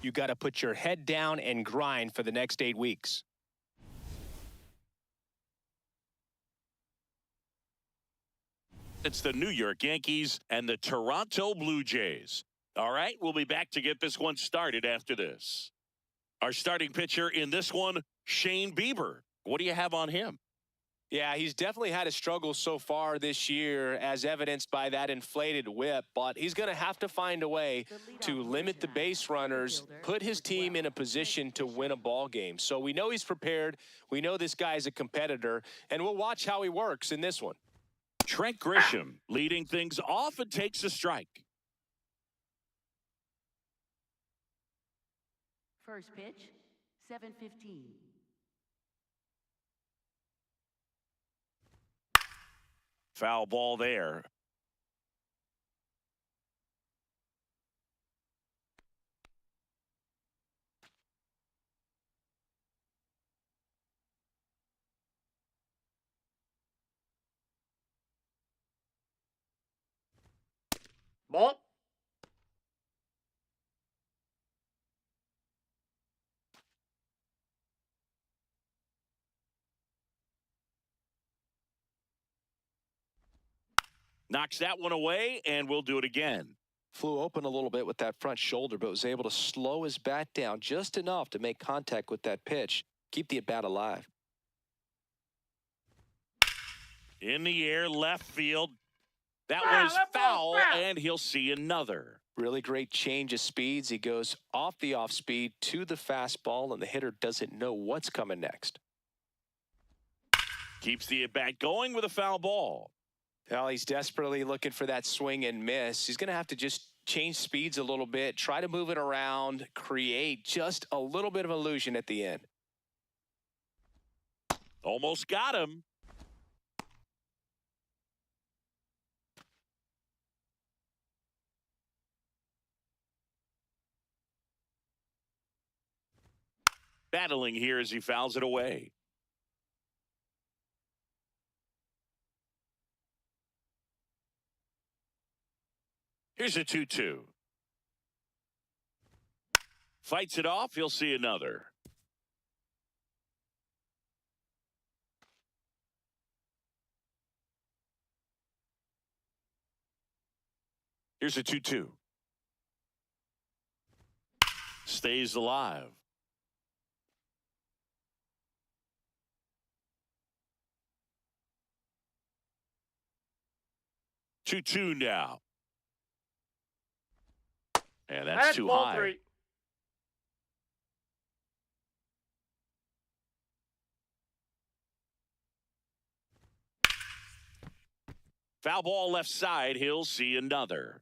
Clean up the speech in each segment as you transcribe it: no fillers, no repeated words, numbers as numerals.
You got to put your head down and grind for the next 8 weeks. It's the New York Yankees and the Toronto Blue Jays. All right, we'll be back to get this one started after this. Our starting pitcher in this one, Shane Bieber. What do you have on him? Yeah, he's definitely had a struggle so far this year, as evidenced by that inflated whip, but he's going to have to find a way to limit the base runners, put his team in a position to win a ball game. So we know he's prepared. We know this guy's a competitor, and we'll watch how he works in this one. Trent Grisham leading things off and takes a strike. First pitch, 7:15. Foul ball there. Ball. Knocks that one away, and we'll do it again. Flew open a little bit with that front shoulder, but was able to slow his bat down just enough to make contact with that pitch. Keep the at-bat alive. In the air, left field. That was foul, and he'll see another. Really great change of speeds. He goes off the off-speed to the fastball, and the hitter doesn't know what's coming next. Keeps the at-bat going with a foul ball. Well, he's desperately looking for that swing and miss. He's going to have to just change speeds a little bit, try to move it around, create just a little bit of illusion at the end. Almost got him. Battling here as he fouls it away. Here's a 2-2. Fights it off. He'll see another. Here's a 2-2. Stays alive. Two now. And that's too high. 3. Foul ball left side. He'll see another.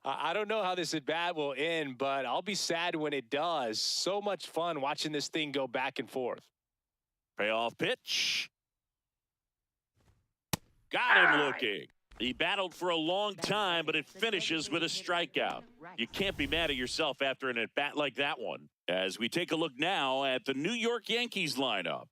I don't know how this at bat will end, but I'll be sad when it does. So much fun watching this thing go back and forth. Payoff pitch. Got him looking. He battled for a long time, but it finishes with a strikeout. You can't be mad at yourself after an at-bat like that one. As we take a look now at the New York Yankees lineup.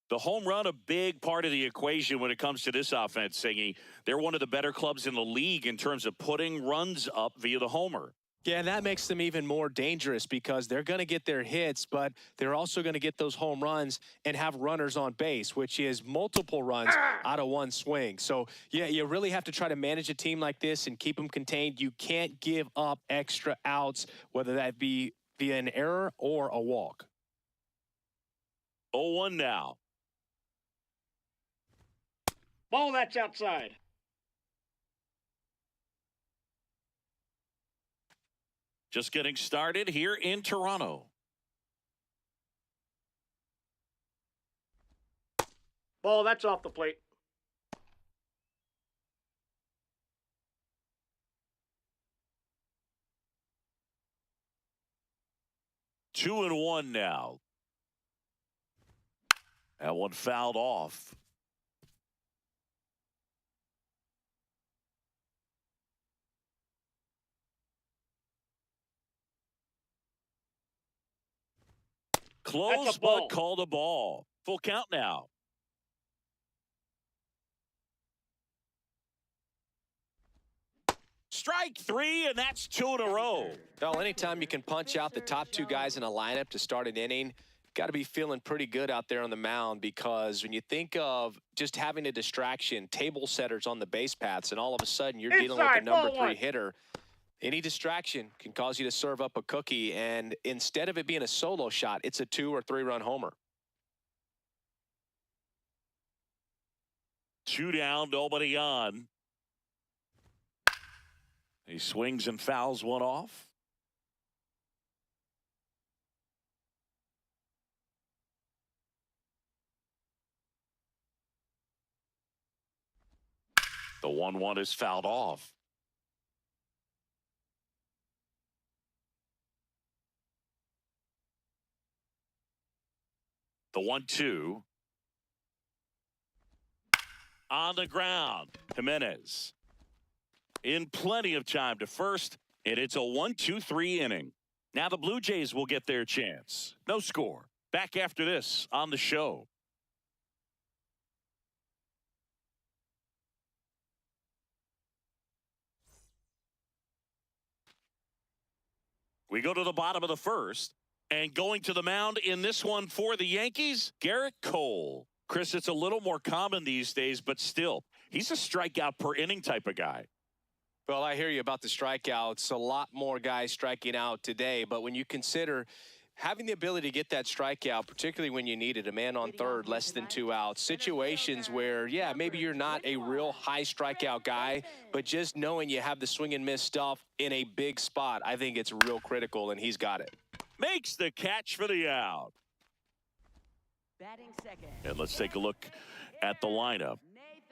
The home run, a big part of the equation when it comes to this offense, Singy. They're one of the better clubs in the league in terms of putting runs up via the homer. Yeah, that makes them even more dangerous because they're going to get their hits, but they're also going to get those home runs and have runners on base, which is multiple runs out of one swing. So, yeah, you really have to try to manage a team like this and keep them contained. You can't give up extra outs, whether that be via an error or a walk. 0-1 now. Ball, that's outside. Just getting started here in Toronto. Ball, that's off the plate. Two and one now. That one fouled off. Close, but called a ball. Full count now. Strike three, and that's two in a row. Well, anytime you can punch out the top two guys in a lineup to start an inning, got to be feeling pretty good out there on the mound, because when you think of just having a distraction, table setters on the base paths, and all of a sudden you're dealing with a Inside, number ball 3 one. hitter, any distraction can cause you to serve up a cookie, and instead of it being a solo shot, it's a 2 or 3 run homer. 2 down, nobody on. He swings and fouls one off. The 1-1 is fouled off. The 1-2. On the ground, Jimenez in plenty of time to first, and it's a 1-2-3 inning. Now the Blue Jays will get their chance. No score. Back after this on the show. We go to the bottom of the first, and going to the mound in this one for the Yankees, Garrett Cole. Chris, it's a little more common these days, but still, he's a strikeout per inning type of guy. Well, I hear you about the strikeouts. A lot more guys striking out today, but when you consider having the ability to get that strikeout, particularly when you need it, a man on third, less than 2 outs, situations where, yeah, maybe you're not a real high strikeout guy, but just knowing you have the swing and miss stuff in a big spot, I think it's real critical, and he's got it. Makes the catch for the out. Batting second. And let's take a look at the lineup.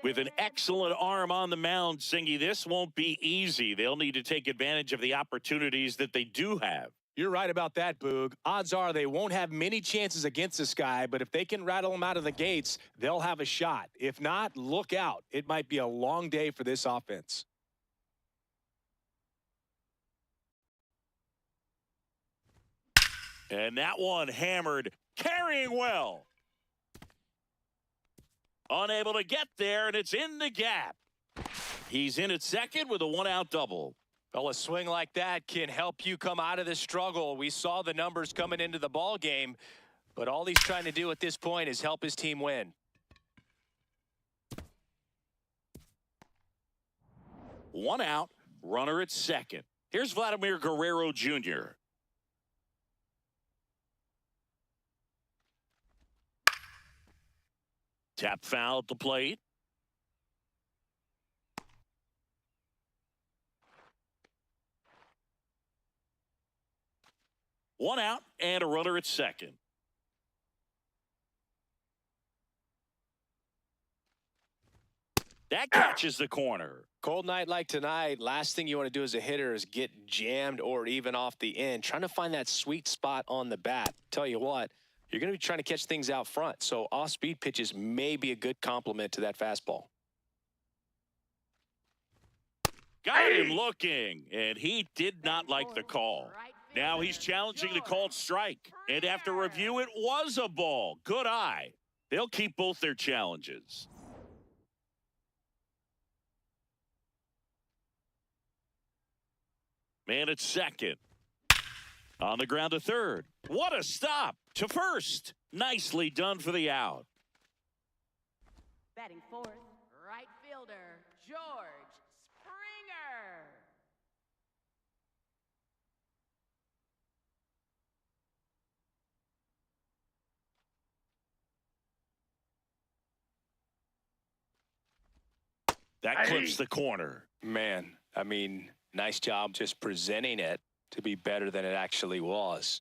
With an excellent arm on the mound, Singy, this won't be easy. They'll need to take advantage of the opportunities that they do have. You're right about that, Boog. Odds are they won't have many chances against this guy, but if they can rattle him out of the gates, they'll have a shot. If not, look out. It might be a long day for this offense. And that one hammered, carrying well. Unable to get there, and it's in the gap. He's in at second with a 1-out double. Well, a swing like that can help you come out of the struggle. We saw the numbers coming into the ball game, but all he's trying to do at this point is help his team win. 1 out, runner at second. Here's Vladimir Guerrero Jr. Tap foul at the plate. One out and a runner at second. That catches the corner. Cold night like tonight, last thing you want to do as a hitter is get jammed or even off the end. Trying to find that sweet spot on the bat. Tell you what, you're going to be trying to catch things out front, so off-speed pitches may be a good complement to that fastball. Got him looking, and he did not like the call. Now he's challenging the called strike, and after review, it was a ball. Good eye. They'll keep both their challenges. Man at second. On the ground to third. What a stop to first. Nicely done for the out. Batting fourth, right fielder, George Springer. That clips the corner. Man, I mean, nice job just presenting it to be better than it actually was.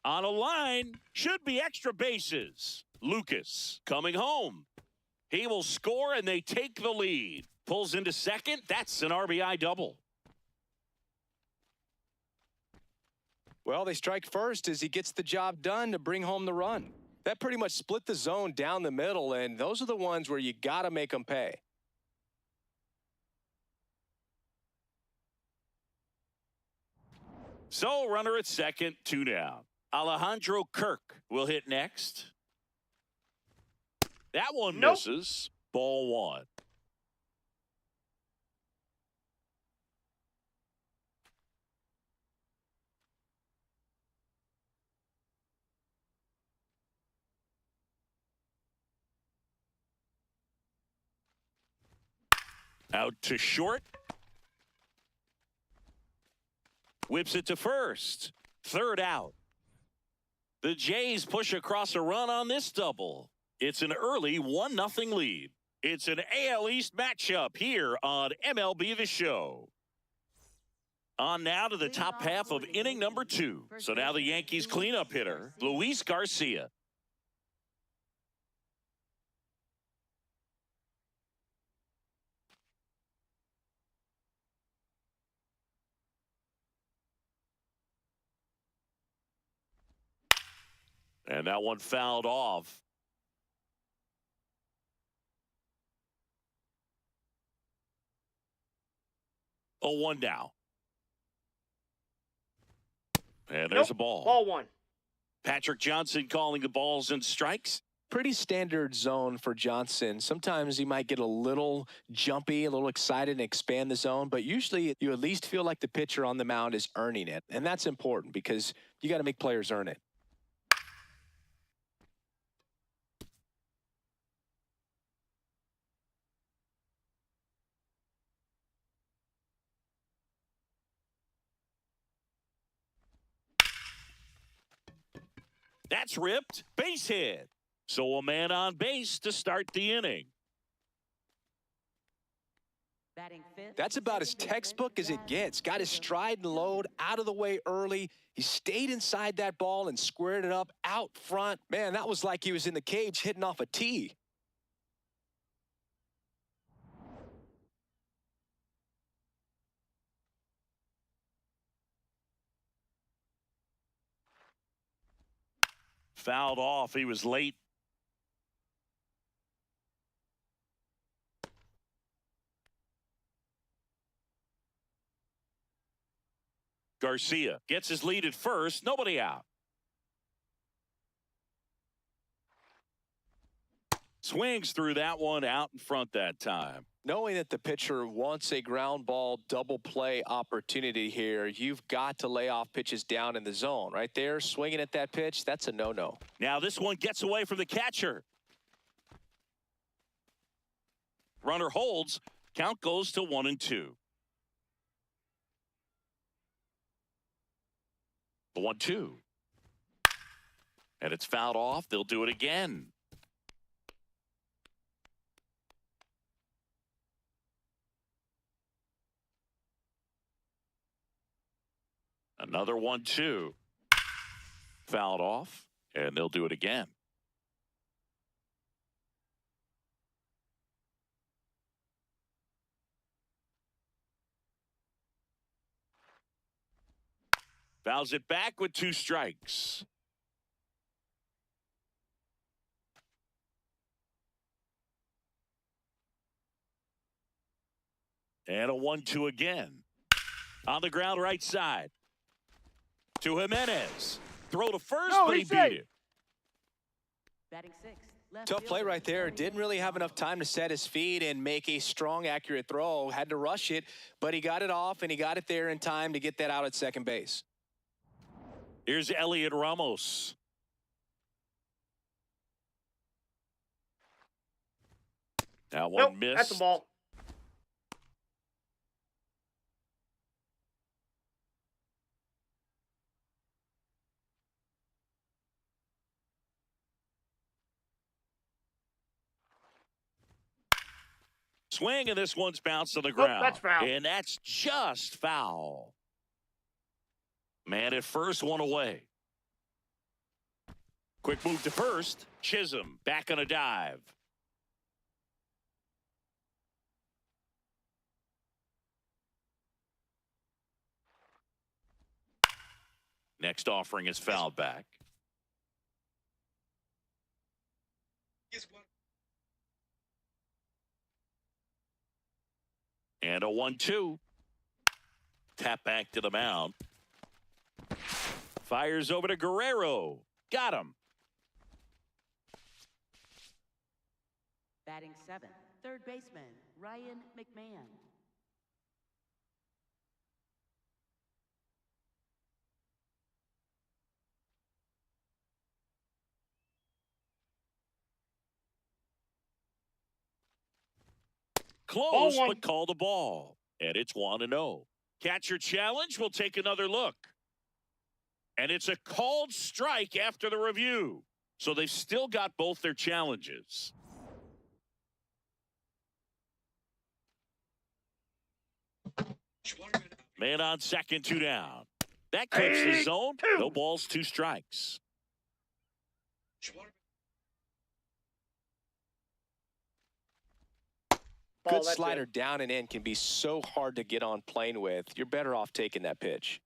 On a line, should be extra bases. Lucas coming home. He will score, and they take the lead. Pulls into second. That's an RBI double. Well, they strike first as he gets the job done to bring home the run. That pretty much split the zone down the middle, and those are the ones where you got to make them pay. So, runner at second, 2 down. Alejandro Kirk will hit next. That one misses. Ball 1. Out to short. Whips it to first. Third out. The Jays push across a run on this double. It's an early 1-0 lead. It's an AL East matchup here on MLB The Show. On now to the top half of inning number 2. So now the Yankees cleanup hitter, Luis Garcia. And that one fouled off. Oh, 1 now. And there's a ball. Ball 1. Patrick Johnson calling the balls and strikes. Pretty standard zone for Johnson. Sometimes he might get a little jumpy, a little excited and expand the zone, but usually you at least feel like the pitcher on the mound is earning it. And that's important because you got to make players earn it. That's ripped. Base hit. So a man on base to start the inning. Batting fifth. That's about as textbook as it gets. Got his stride and load out of the way early. He stayed inside that ball and squared it up out front. Man, that was like he was in the cage hitting off a tee. Fouled off. He was late. Garcia gets his lead at first. Nobody out. Swings through that one out in front that time. Knowing that the pitcher wants a ground ball double play opportunity here, you've got to lay off pitches down in the zone. Right there, swinging at that pitch, that's a no-no. Now this one gets away from the catcher. Runner holds. Count goes to 1-2. The 1-2. And it's fouled off. They'll do it again. Another 1-2. Fouled off, and they'll do it again. Fouls it back with 2 strikes. And a 1-2 again. On the ground right side. To Jimenez. Throw to first, No, but he he's beat safe. it. Batting sixth. Left Tough play fielder, right there. Elliott Didn't really have enough time to set his feet and make a strong, accurate throw. Had to rush it, but he got it off, and he got it there in time to get that out at second base. Here's Elliot Ramos. That one Nope, missed. that's a ball. Swing, and this one's bounced on the ground. that's foul. And that's just foul. Man at first, one away. Quick move to first. Chisholm back on a dive. Next offering is fouled back. And a 1-2. Tap back to the mound. Fires over to Guerrero. Got him. Batting seventh. Third baseman, Ryan McMahon. Close, one. but call the ball. And it's 1-0. Catcher challenge. We'll take another look. And it's a called strike after the review. So they've still got both their challenges. Man on second, 2 down. That clips the zone. No balls, 2 strikes. Good slider down and in can be so hard to get on plane with. You're better off taking that pitch.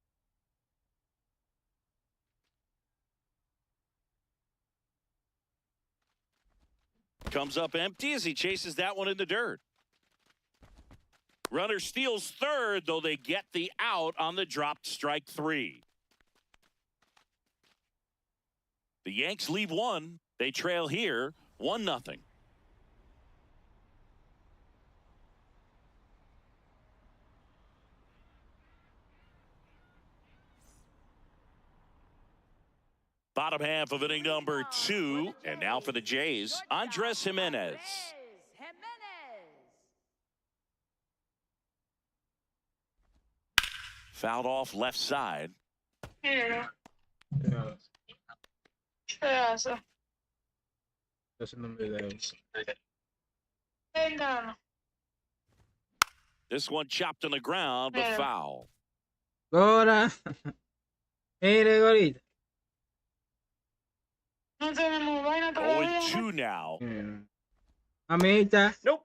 Comes up empty as he chases that one in the dirt. Runner steals third, though they get the out on the dropped strike 3. The Yanks leave 1. They trail here 1-0. Bottom half of inning number 2. And now for the Jays, Andres Jimenez. Fouled off left side. Yeah. This one chopped on the ground, but foul. Ahora. Mire, gorita. No tenemos vaina todavía. 0-2 now. Amita. Nope.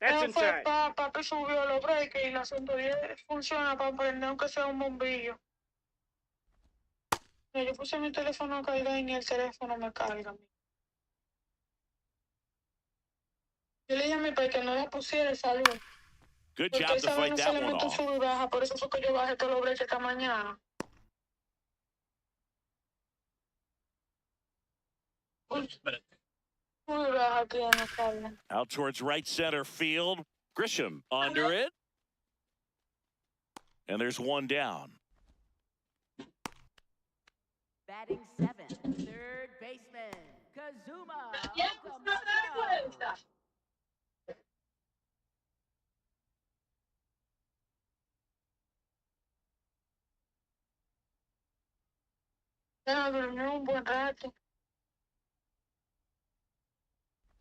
That's inside. Papi subió los breaks y la 110 funciona para prender aunque sea un bombillo. Yo puse mi teléfono a cargar y ni el teléfono me carga. Yo le llamé para que no la pusiera el salud. Good Porque job to esa fight no that se le one mete un off. sub y baja, por eso fue que yo bajé todos los breaks esta mañana. Muy baja tiene, Carla. Out towards right center field. Grisham under it. And there's 1 down. Batting 7, third baseman, Kazuma. Ya durmió un buen rato.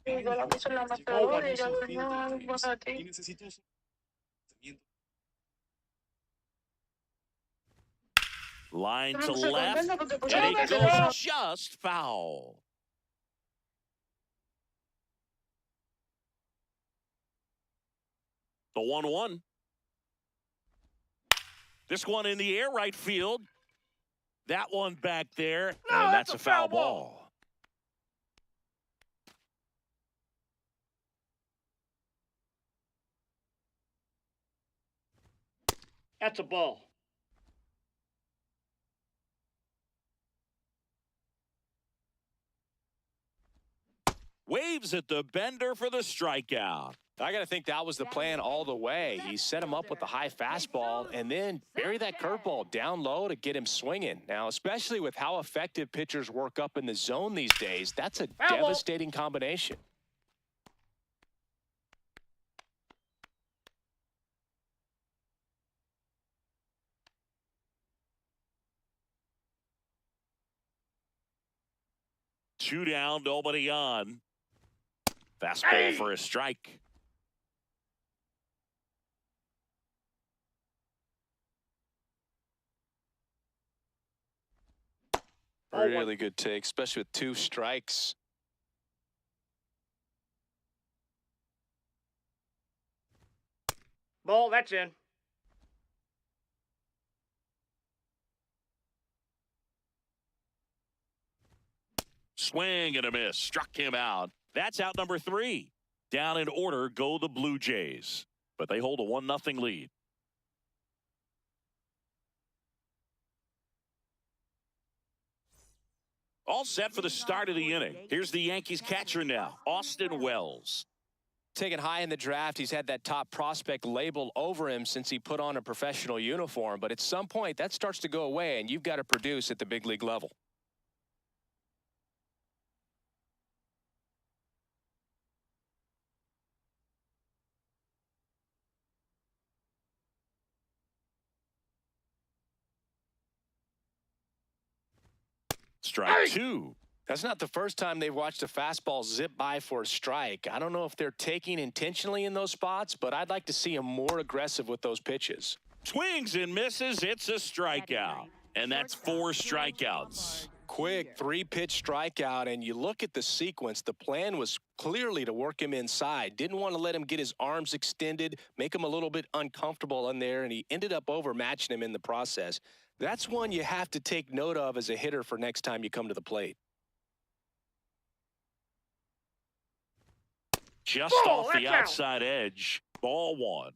Y yo la puse en la mezcladora y ya durmió un buen ratito. Line to Yo me puse left. contenta porque puse And la it mezcladora. goes just foul. The 1-1. This one in the air right field. That one back there. No, and that's that's a a foul foul ball. That's a ball. Waves at the bender for the strikeout. I got to think that was the plan all the way. He set him up with the high fastball and then bury that curveball down low to get him swinging. Now, especially with how effective pitchers work up in the zone these days, that's a devastating combination. Two down, nobody on. Fastball for a strike. Really good take, especially with 2 strikes. Ball, that's in. Swing and a miss. Struck him out. That's out number 3. Down in order go the Blue Jays. But they hold a 1-0 lead. All set for the start of the inning. Here's the Yankees catcher now, Austin Wells. Taken high in the draft, he's had that top prospect label over him since he put on a professional uniform. But at some point, that starts to go away, and you've got to produce at the big league level. Strike two. That's not the first time they've watched a fastball zip by for a strike. I don't know if they're taking intentionally in those spots, but I'd like to see them more aggressive with those pitches. Swings and misses. It's a strikeout. And that's 4 strikeouts. Quick 3-pitch strikeout, and you look at the sequence. The plan was clearly to work him inside. Didn't want to let him get his arms extended, make him a little bit uncomfortable in there, and he ended up overmatching him in the process. That's one you have to take note of as a hitter for next time you come to the plate. Just off the outside edge. Ball 1.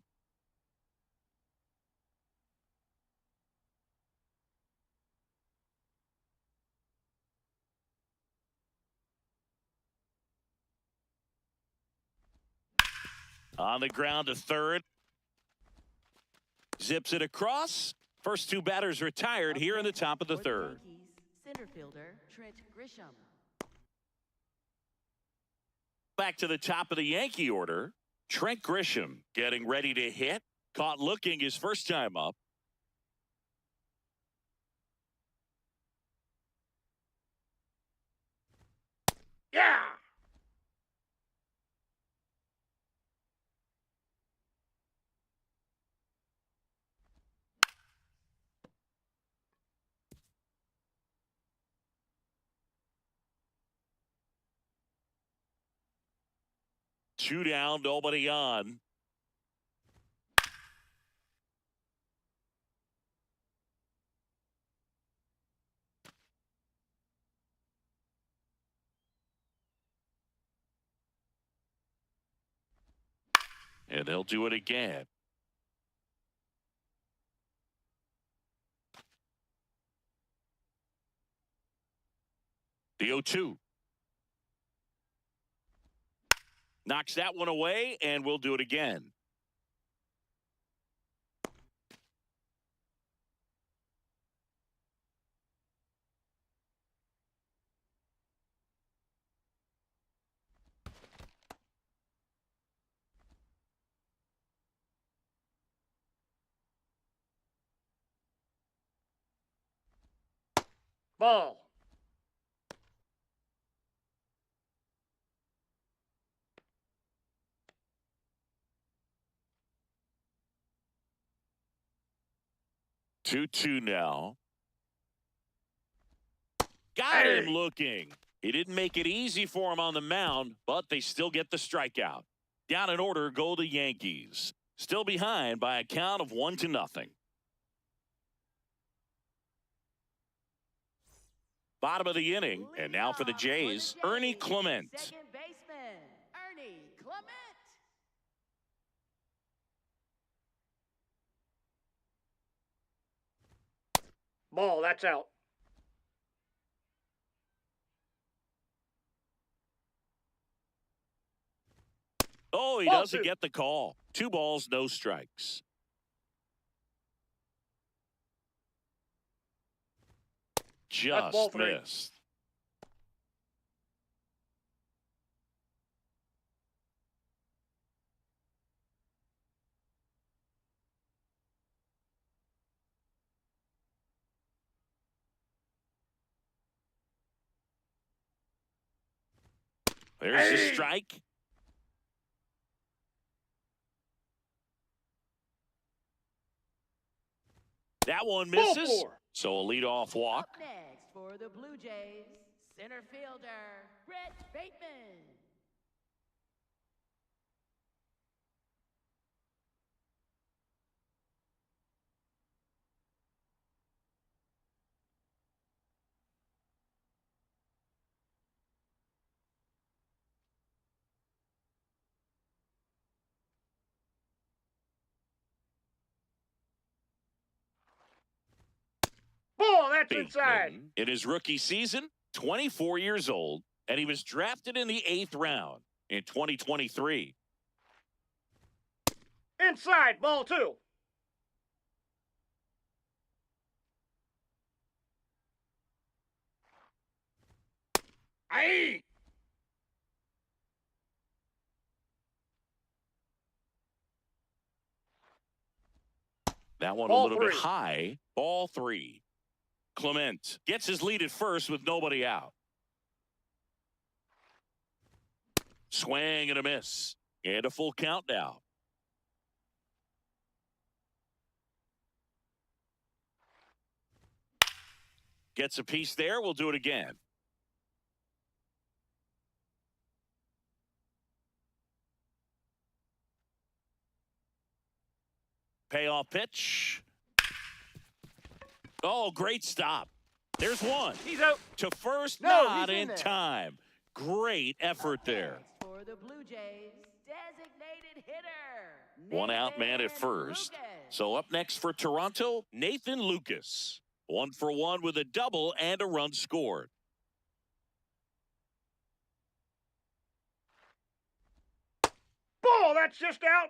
On the ground to third. Zips it across. First 2 batters retired here in the top of the third. Center fielder Trent Grisham. Back to the top of the Yankee order. Trent Grisham getting ready to hit. Caught looking his first time up. Yeah. Two down, nobody on. And they'll do it again. The 0-2. Knocks that one away, and we'll do it again. Ball. Two now. Got him looking. He didn't make it easy for him on the mound, but they still get the strikeout. Down in order go the Yankees. Still behind by a count of 1-0. Bottom of the inning, and now for the Jays, Ernie Clement. Second baseman Ernie Clement. Ball. That's out. Oh, he Ball doesn't 2. get the call. 2 balls, no strikes. That's ball Just 3. missed. There's the strike. That one misses. Ball 4. So a leadoff walk. Up next for the Blue Jays, center fielder Brett Bateman. Ball. That's inside. Bateman, in his rookie season, 24 years old, and he was drafted in the 8th round in 2023. Inside. Ball 2. Aye. That one Ball a little bit 3. high. Ball 3. Clement gets his lead at first with nobody out. Swing and a miss. And a full count now. Gets a piece there. We'll do it again. Payoff pitch. Oh, great stop. There's one. He's out. To first, No, not he's in in there. time. Great effort there. For the Blue Jays, designated hitter. One out man at first. So up next for Toronto, Nathan Lucas. 1 for 1 with a double and a run scored. Ball, that's just out.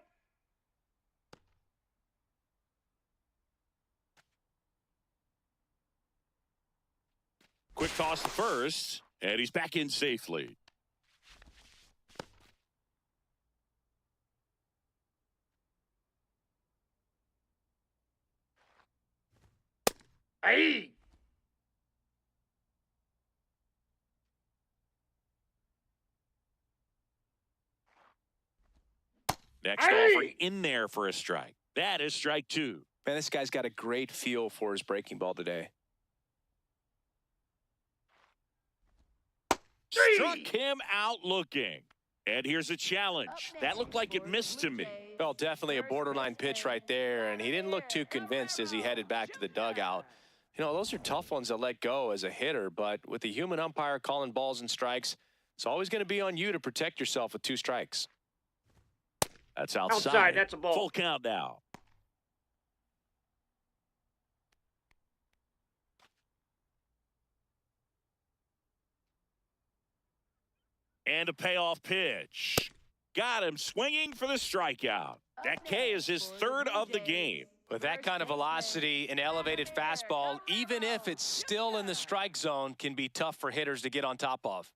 Quick toss to first, and he's back in safely. Hey. Next Hey! offering in there for a strike. That is strike 2. Man, this guy's got a great feel for his breaking ball today. Struck him out looking. And here's a challenge. That looked like it missed to me. Well, definitely a borderline pitch right there, and he didn't look too convinced as he headed back to the dugout. You know, those are tough ones to let go as a hitter, but with the human umpire calling balls and strikes, it's always going to be on you to protect yourself with 2 strikes. That's outside. Outside, that's a ball. Full count now. And a payoff pitch. Got him swinging for the strikeout. That K is his 3rd of the game. With that kind of velocity, an elevated fastball, even if it's still in the strike zone, can be tough for hitters to get on top of.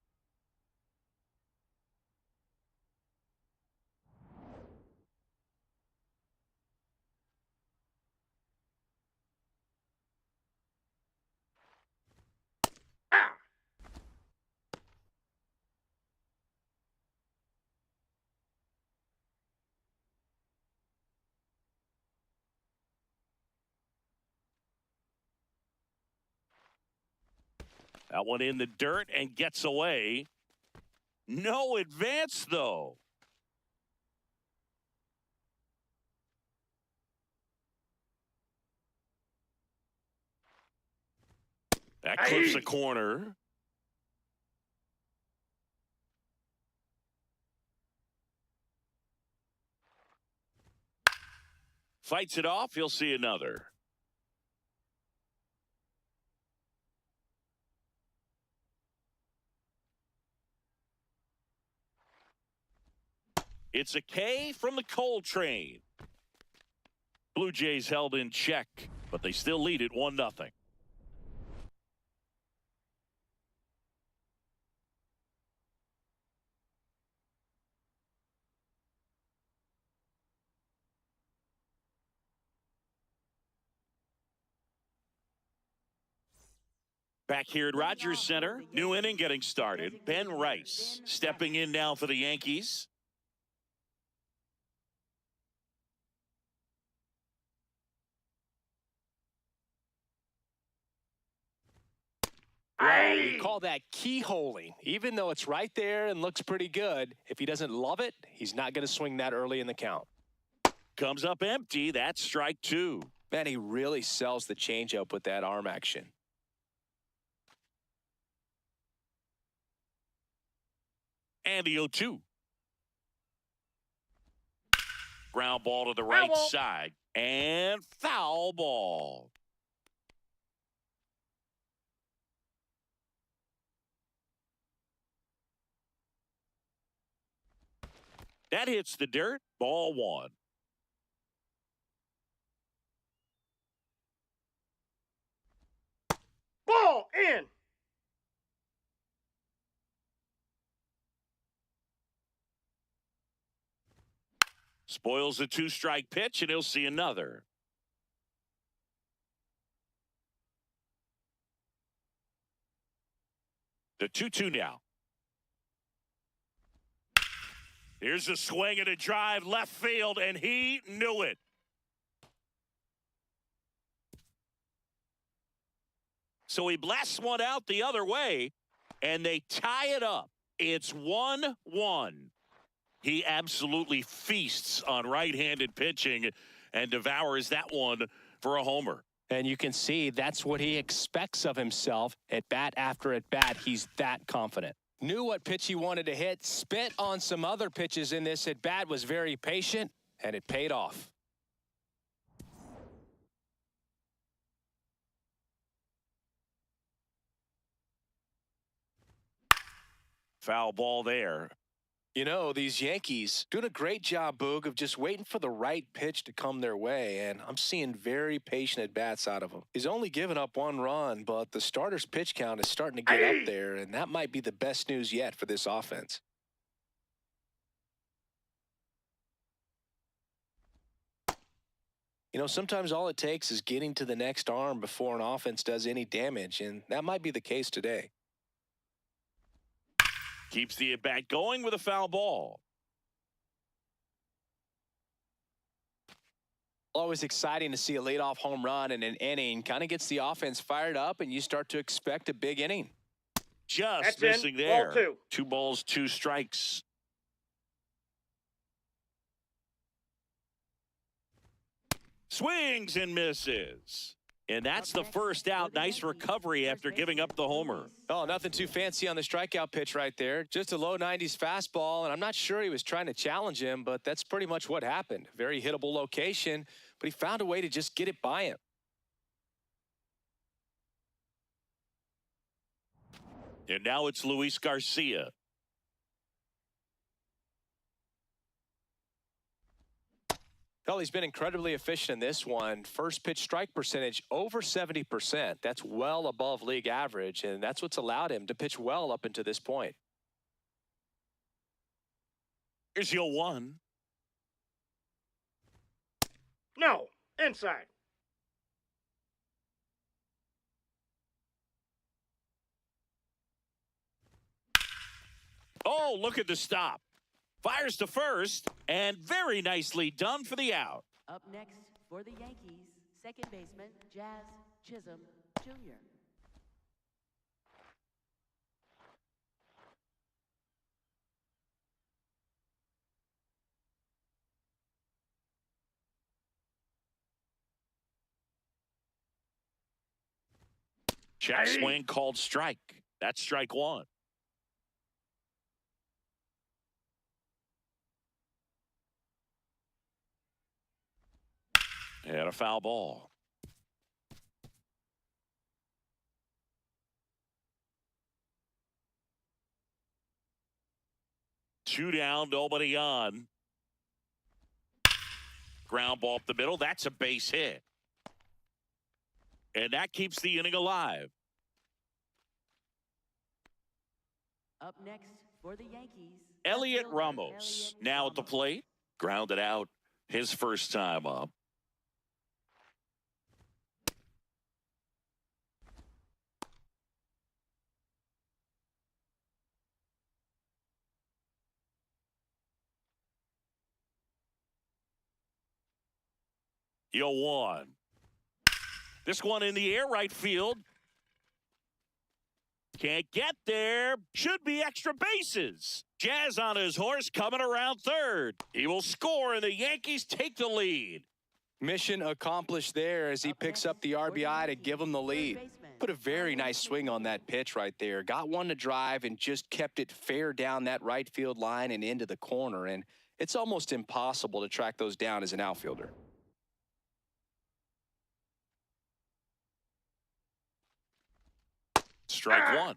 Ah. That one in the dirt and gets away. No advance, though. That clips a corner. Fights it off. He'll see another. It's a K from the Coltrane. Blue Jays held in check, but they still lead it 1-0. Back here at Rogers Center, new inning getting started. Ben Rice stepping in now for the Yankees. Well, we call that keyholing. Even though it's right there and looks pretty good, if he doesn't love it, he's not going to swing that early in the count. Comes up empty. That's strike 2. Man, he really sells the changeup with that arm action. And the 0-2. Ground ball to the right ball. side. And foul ball. That hits the dirt. Ball 1. Ball in. Spoils the 2-strike pitch, and he'll see another. The 2-2 now. Here's a swing and a drive left field, and he knew it. So he blasts one out the other way, and they tie it up. It's 1-1. He absolutely feasts on right-handed pitching and devours that one for a homer. And you can see that's what he expects of himself at bat after at bat. He's that confident. Knew what pitch he wanted to hit, spit on some other pitches in this at bat, was very patient, and it paid off. Foul ball there. You know, these Yankees doing a great job, Boog, of just waiting for the right pitch to come their way, and I'm seeing very patient at-bats out of him. He's only given up 1 run, but the starter's pitch count is starting to get up there, and that might be the best news yet for this offense. You know, sometimes all it takes is getting to the next arm before an offense does any damage, and that might be the case today. Keeps the at-bat going with a foul ball. Always exciting to see a leadoff home run in an inning. Kind of gets the offense fired up, and you start to expect a big inning. Just That's missing in. there. Ball 2. 2 balls, 2 strikes. Swings and misses. And that's the first out. Nice recovery after giving up the homer. Oh, nothing too fancy on the strikeout pitch right there. Just a low 90s fastball, and I'm not sure he was trying to challenge him, but that's pretty much what happened. Very hittable location, but he found a way to just get it by him. And now it's Luis Garcia. Well, he's been incredibly efficient in this one. First pitch strike percentage over 70%. That's well above league average, and that's what's allowed him to pitch well up until this point. Here's your 1. No. Inside. Oh, look at the stop. Fires to first, and very nicely done for the out. Up next for the Yankees, second baseman Jazz Chisholm Jr. Check swing called strike. That's strike 1. And a foul ball. Two down, nobody on. Ground ball up the middle. That's a base hit. And that keeps the inning alive. Up next for the Yankees, Elliot outfielder Ramos Elliot now at the Ramos. plate. Grounded out his first time up. Yo, 1. This one in the air, right field. Can't get there. Should be extra bases. Jazz on his horse coming around third. He will score, and the Yankees take the lead. Mission accomplished there as he picks up the RBI to give him the lead. Put a very nice swing on that pitch right there. Got one to drive and just kept it fair down that right field line and into the corner. And it's almost impossible to track those down as an outfielder. Strike 1.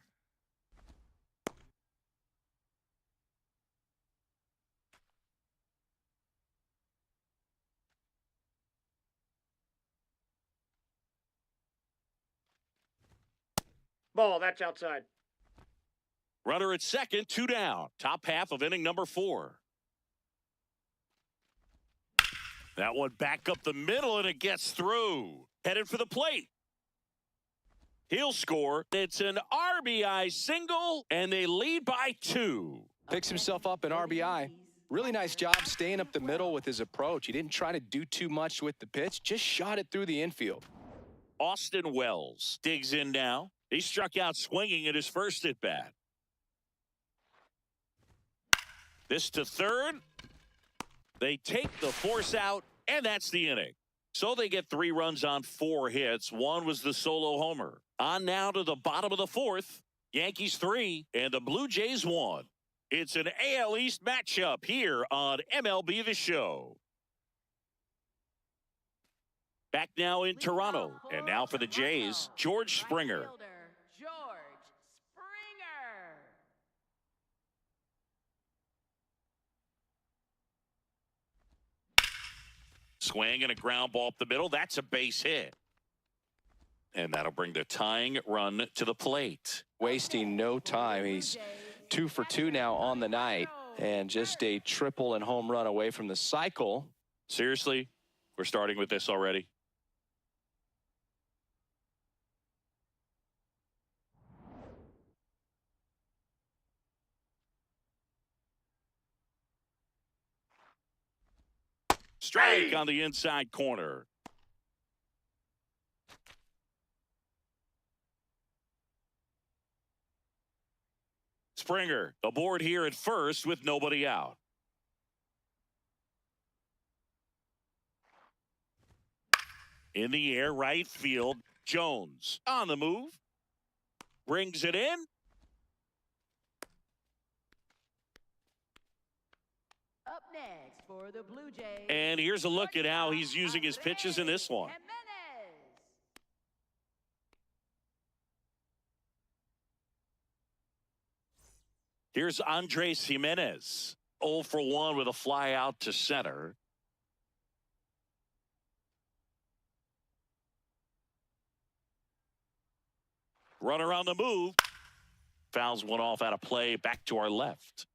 Ball, that's outside. Runner at second, 2 down. Top half of inning number 4. That one back up the middle, and it gets through. Headed for the plate. He'll score. It's an RBI single, and they lead by 2. Picks himself up an RBI. Really nice job staying up the middle with his approach. He didn't try to do too much with the pitch, just shot it through the infield. Austin Wells digs in now. He struck out swinging at his first at-bat. This to third. They take the force out, and that's the inning. So they get 3 runs on 4 hits. One was the solo homer. On now to the bottom of the 4th. Yankees 3 and the Blue Jays 1. It's an AL East matchup here on MLB The Show. Back now in Toronto. And now for the Jays, George Springer. George Springer. Swing and a ground ball up the middle. That's a base hit. And that'll bring the tying run to the plate. Wasting no time. He's 2 for 2 now on the night, and just a triple and home run away from the cycle. Seriously, we're starting with this already. Strike on the inside corner. Springer aboard here at first with nobody out. In the air, right field. Jones on the move. Brings it in. Up next for the Blue Jays. And here's a look at how he's using his pitches in this one. Here's Andres Jimenez. 0 for 1 with a fly out to center. Runner on the move. Fouls one off out of play. Back to our left.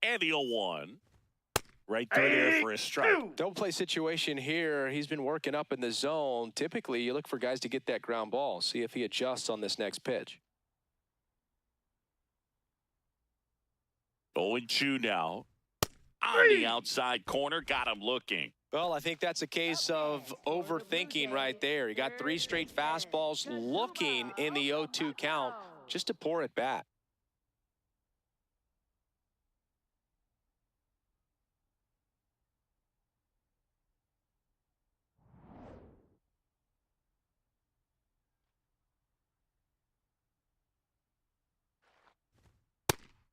And the 0-1. Right through there for a strike. Double play situation here. He's been working up in the zone. Typically, you look for guys to get that ground ball. See if he adjusts on this next pitch. 0-2 now. On the outside corner. Got him looking. Well, I think that's a case of overthinking right there. He got 3 straight fastballs looking in the 0-2 count just to pour it back.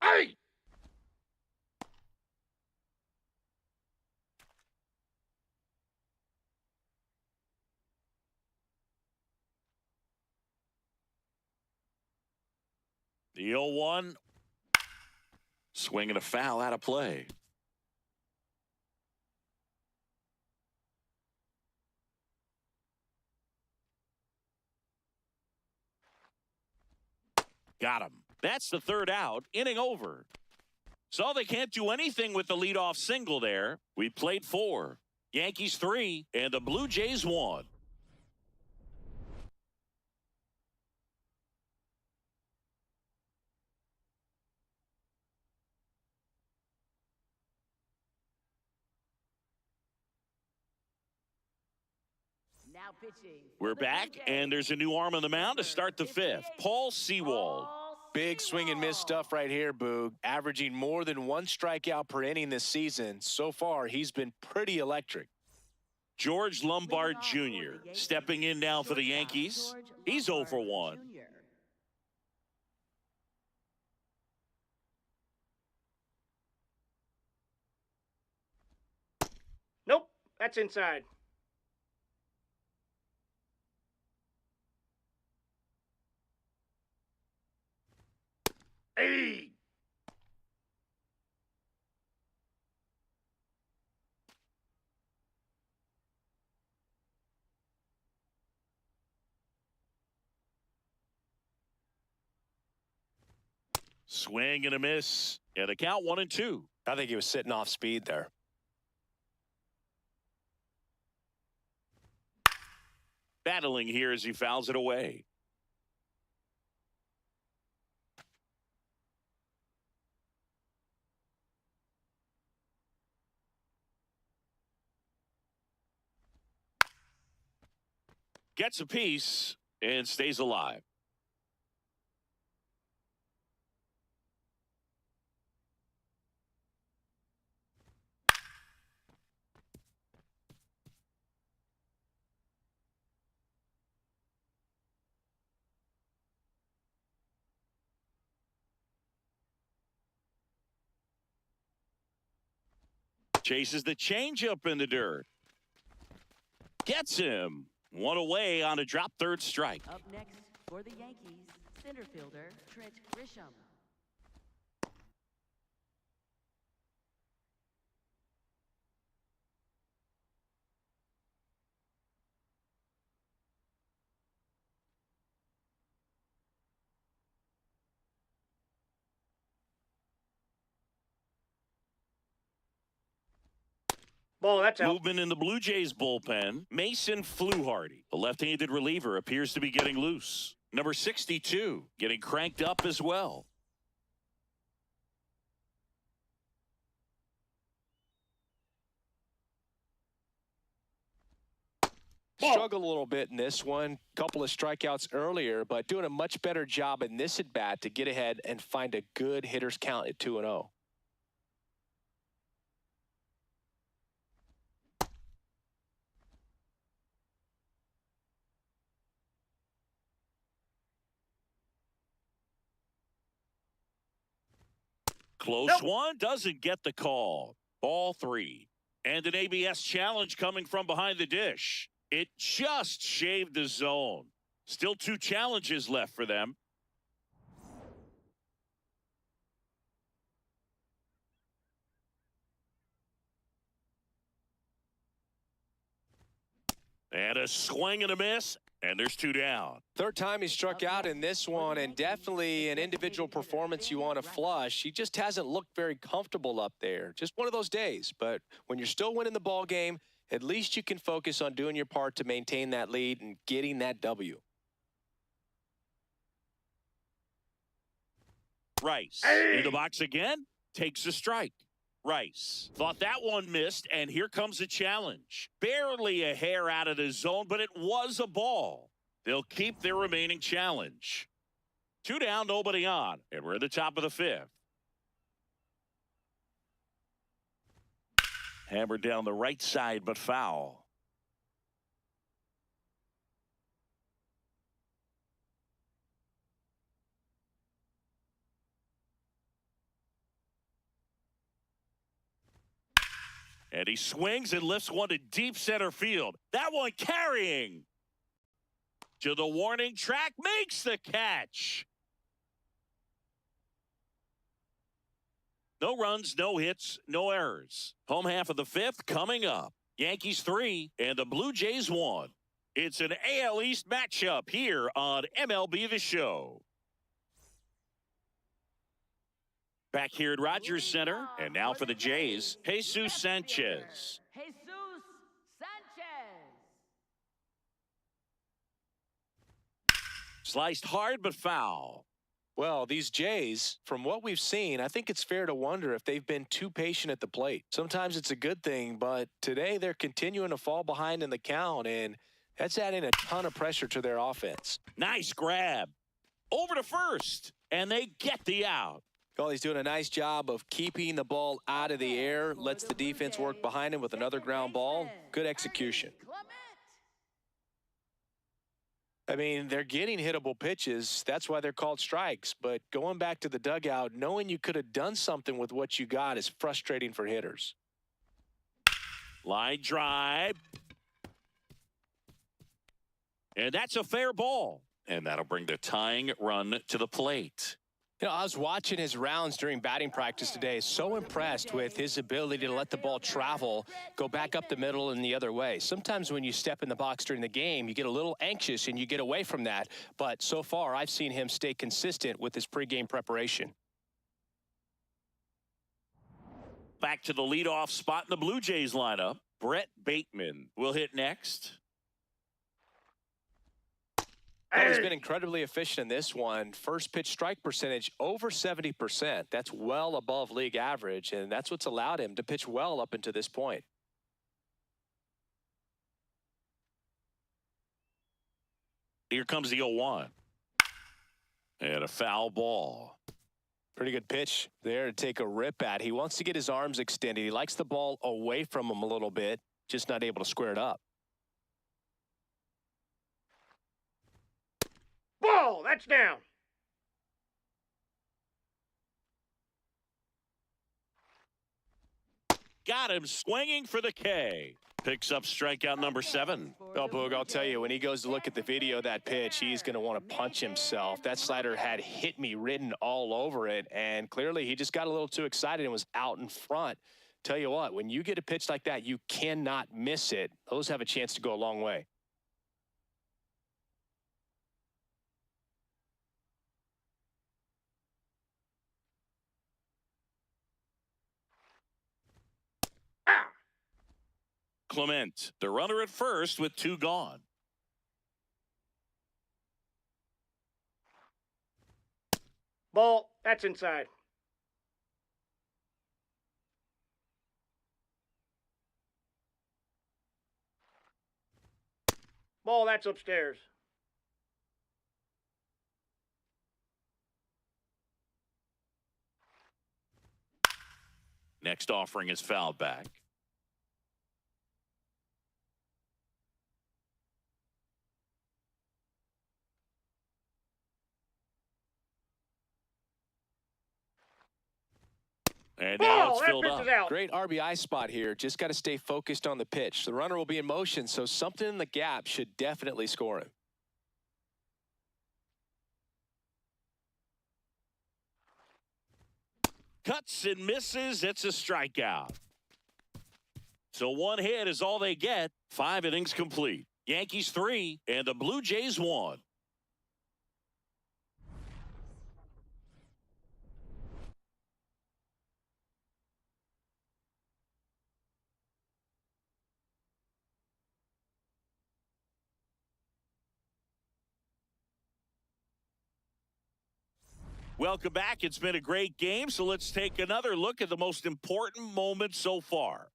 Hey! The 0-1. Swing and a foul out of play. Got him. That's the 3rd out. Inning over. So they can't do anything with the leadoff single there. We played 4. Yankees 3 and the Blue Jays 1. Now pitching. We're back, and there's a new arm on the mound to start the 5th. Paul Sewald. Big swing and miss stuff right here, Boog. Averaging more than 1 strikeout per inning this season. So far, he's been pretty electric. George Lombard Jr. stepping in now for the Yankees. He's 0 for 1. Nope, that's inside. Hey! Swing and a miss. And a count 1-2. I think he was sitting off speed there. Battling here as he fouls it away. Gets a piece and stays alive. Chases the changeup in the dirt. Gets him. One away on a drop third strike. Up next for the Yankees, center fielder Trent Grisham. Ball, that's out. Movement in the Blue Jays bullpen. Mason Fluharty, the left-handed reliever, appears to be getting loose. Number 62, getting cranked up as well. Struggled a little bit in this one. Couple of strikeouts earlier, but doing a much better job in this at-bat to get ahead and find a good hitter's count at 2-0. Close one, doesn't get the call. Ball 3. And an ABS challenge coming from behind the dish. It just shaved the zone. Still 2 challenges left for them. And a swing and a miss. And there's 2 down. Third time he struck out in this one, and definitely an individual performance you want to flush. He just hasn't looked very comfortable up there. Just one of those days. But when you're still winning the ball game, at least you can focus on doing your part to maintain that lead and getting that W. Rice in the box again, takes a strike. Rice thought that one missed, and here comes a challenge. Barely a hair out of the zone, but it was a ball. They'll keep their remaining challenge. 2 down, nobody on, and we're at the top of the 5th. Hammered down the right side, but foul. And he swings and lifts one to deep center field. That one carrying to the warning track, makes the catch. No runs, no hits, no errors. Home half of the 5th coming up. Yankees 3 and the Blue Jays 1. It's an AL East matchup here on MLB The Show. Back here at Rogers Center, and now for the Jays, Jesus Sanchez. Jesus Sanchez. Sliced hard but foul. Well, these Jays, from what we've seen, I think it's fair to wonder if they've been too patient at the plate. Sometimes it's a good thing, but today they're continuing to fall behind in the count, and that's adding a ton of pressure to their offense. Nice grab. Over to first, and they get the out. Well, he's doing a nice job of keeping the ball out of the air, lets the defense work behind him with another ground ball. Good execution. I mean, they're getting hittable pitches. That's why they're called strikes. But going back to the dugout, knowing you could have done something with what you got is frustrating for hitters. Line drive. And that's a fair ball. And that'll bring the tying run to the plate. You know, I was watching his rounds during batting practice today. So impressed with his ability to let the ball travel, go back up the middle and the other way. Sometimes when you step in the box during the game, you get a little anxious and you get away from that. But so far, I've seen him stay consistent with his pregame preparation. back to the leadoff spot in the Blue Jays lineup. Brett Bateman will hit next. Well, he's been incredibly efficient in this one. First pitch strike percentage over 70%. That's well above league average, and that's what's allowed him to pitch well up until this point. Here comes the 0-1. And a foul ball. Pretty good pitch there to take a rip at. He wants to get his arms extended. He likes the ball away from him a little bit, just not able to square it up. Ball, that's down. Got him swinging for the K. Picks up strikeout number 7. Oh, Boog, I'll tell you, when he goes to look at the video of that pitch, he's going to want to punch himself. That slider had "hit me" written all over it, and clearly he just got a little too excited and was out in front. Tell you what, when you get a pitch like that, you cannot miss it. Those have a chance to go a long way. Clement, the runner at first with 2 gone. Ball, that's inside. Ball, that's upstairs. Next offering is fouled back. And now it's filled up. Out. Great RBI spot here. Just got to stay focused on the pitch. The runner will be in motion, so something in the gap should definitely score him. Cuts and misses. It's a strikeout. So 1 hit is all they get. 5 innings complete. Yankees 3 and the Blue Jays 1. Welcome back. It's been a great game, so let's take another look at the most important moment so far.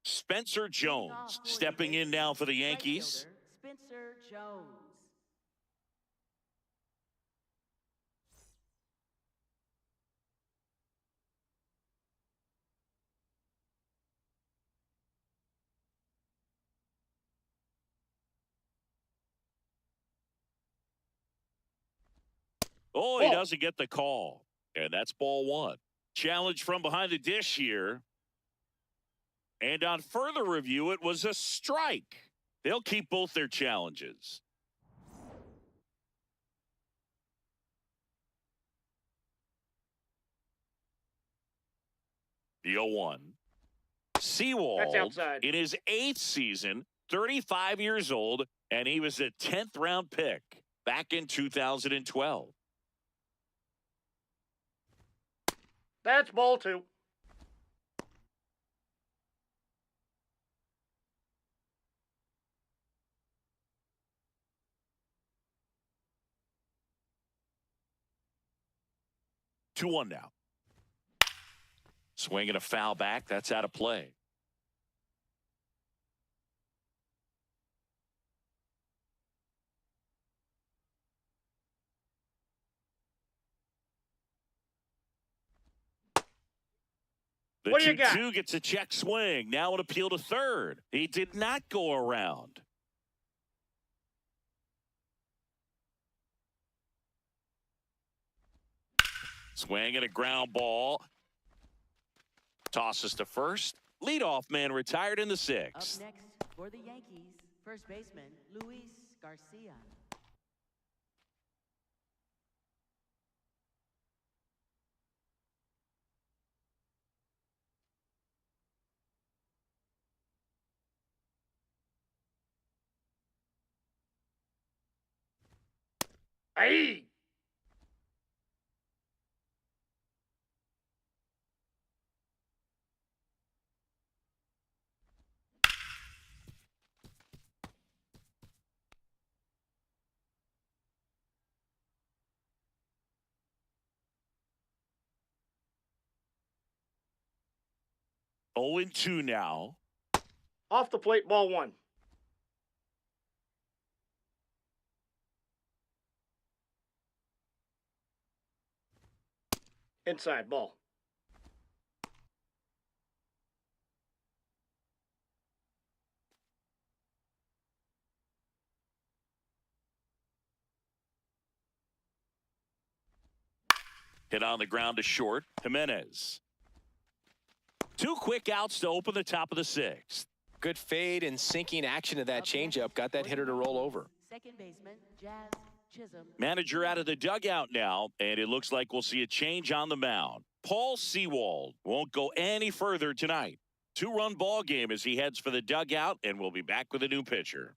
Spencer Jones stepping in now for the Yankees. Spencer Jones. Oh, he doesn't get the call. And that's ball 1. Challenge from behind the dish here. And on further review, it was a strike. They'll keep both their challenges. The 0-1. Sewald in his 8th season, 35 years old, and he was a 10th round pick back in 2012. That's ball 2. Two one now. Swing and a foul back. That's out of play. The 2-2 gets a check swing. Now an appeal to third. He did not go around. Swing and a ground ball. Tosses to first. Leadoff man retired in the Up sixth. next for the Yankees, first baseman Luis Garcia. Aye. Oh and 2 now. Off the plate, ball one. Inside, ball. Hit on the ground to short. Jimenez. 2 quick outs to open the top of the sixth. Good fade and sinking action of that Up next changeup got that for hitter the to roll Yankees, over. Second baseman Jazz Chisholm. Manager out of the dugout now, and it looks like we'll see a change on the mound. Paul Sewald won't go any further tonight. 2-run ball game as he heads for the dugout, and we'll be back with a new pitcher.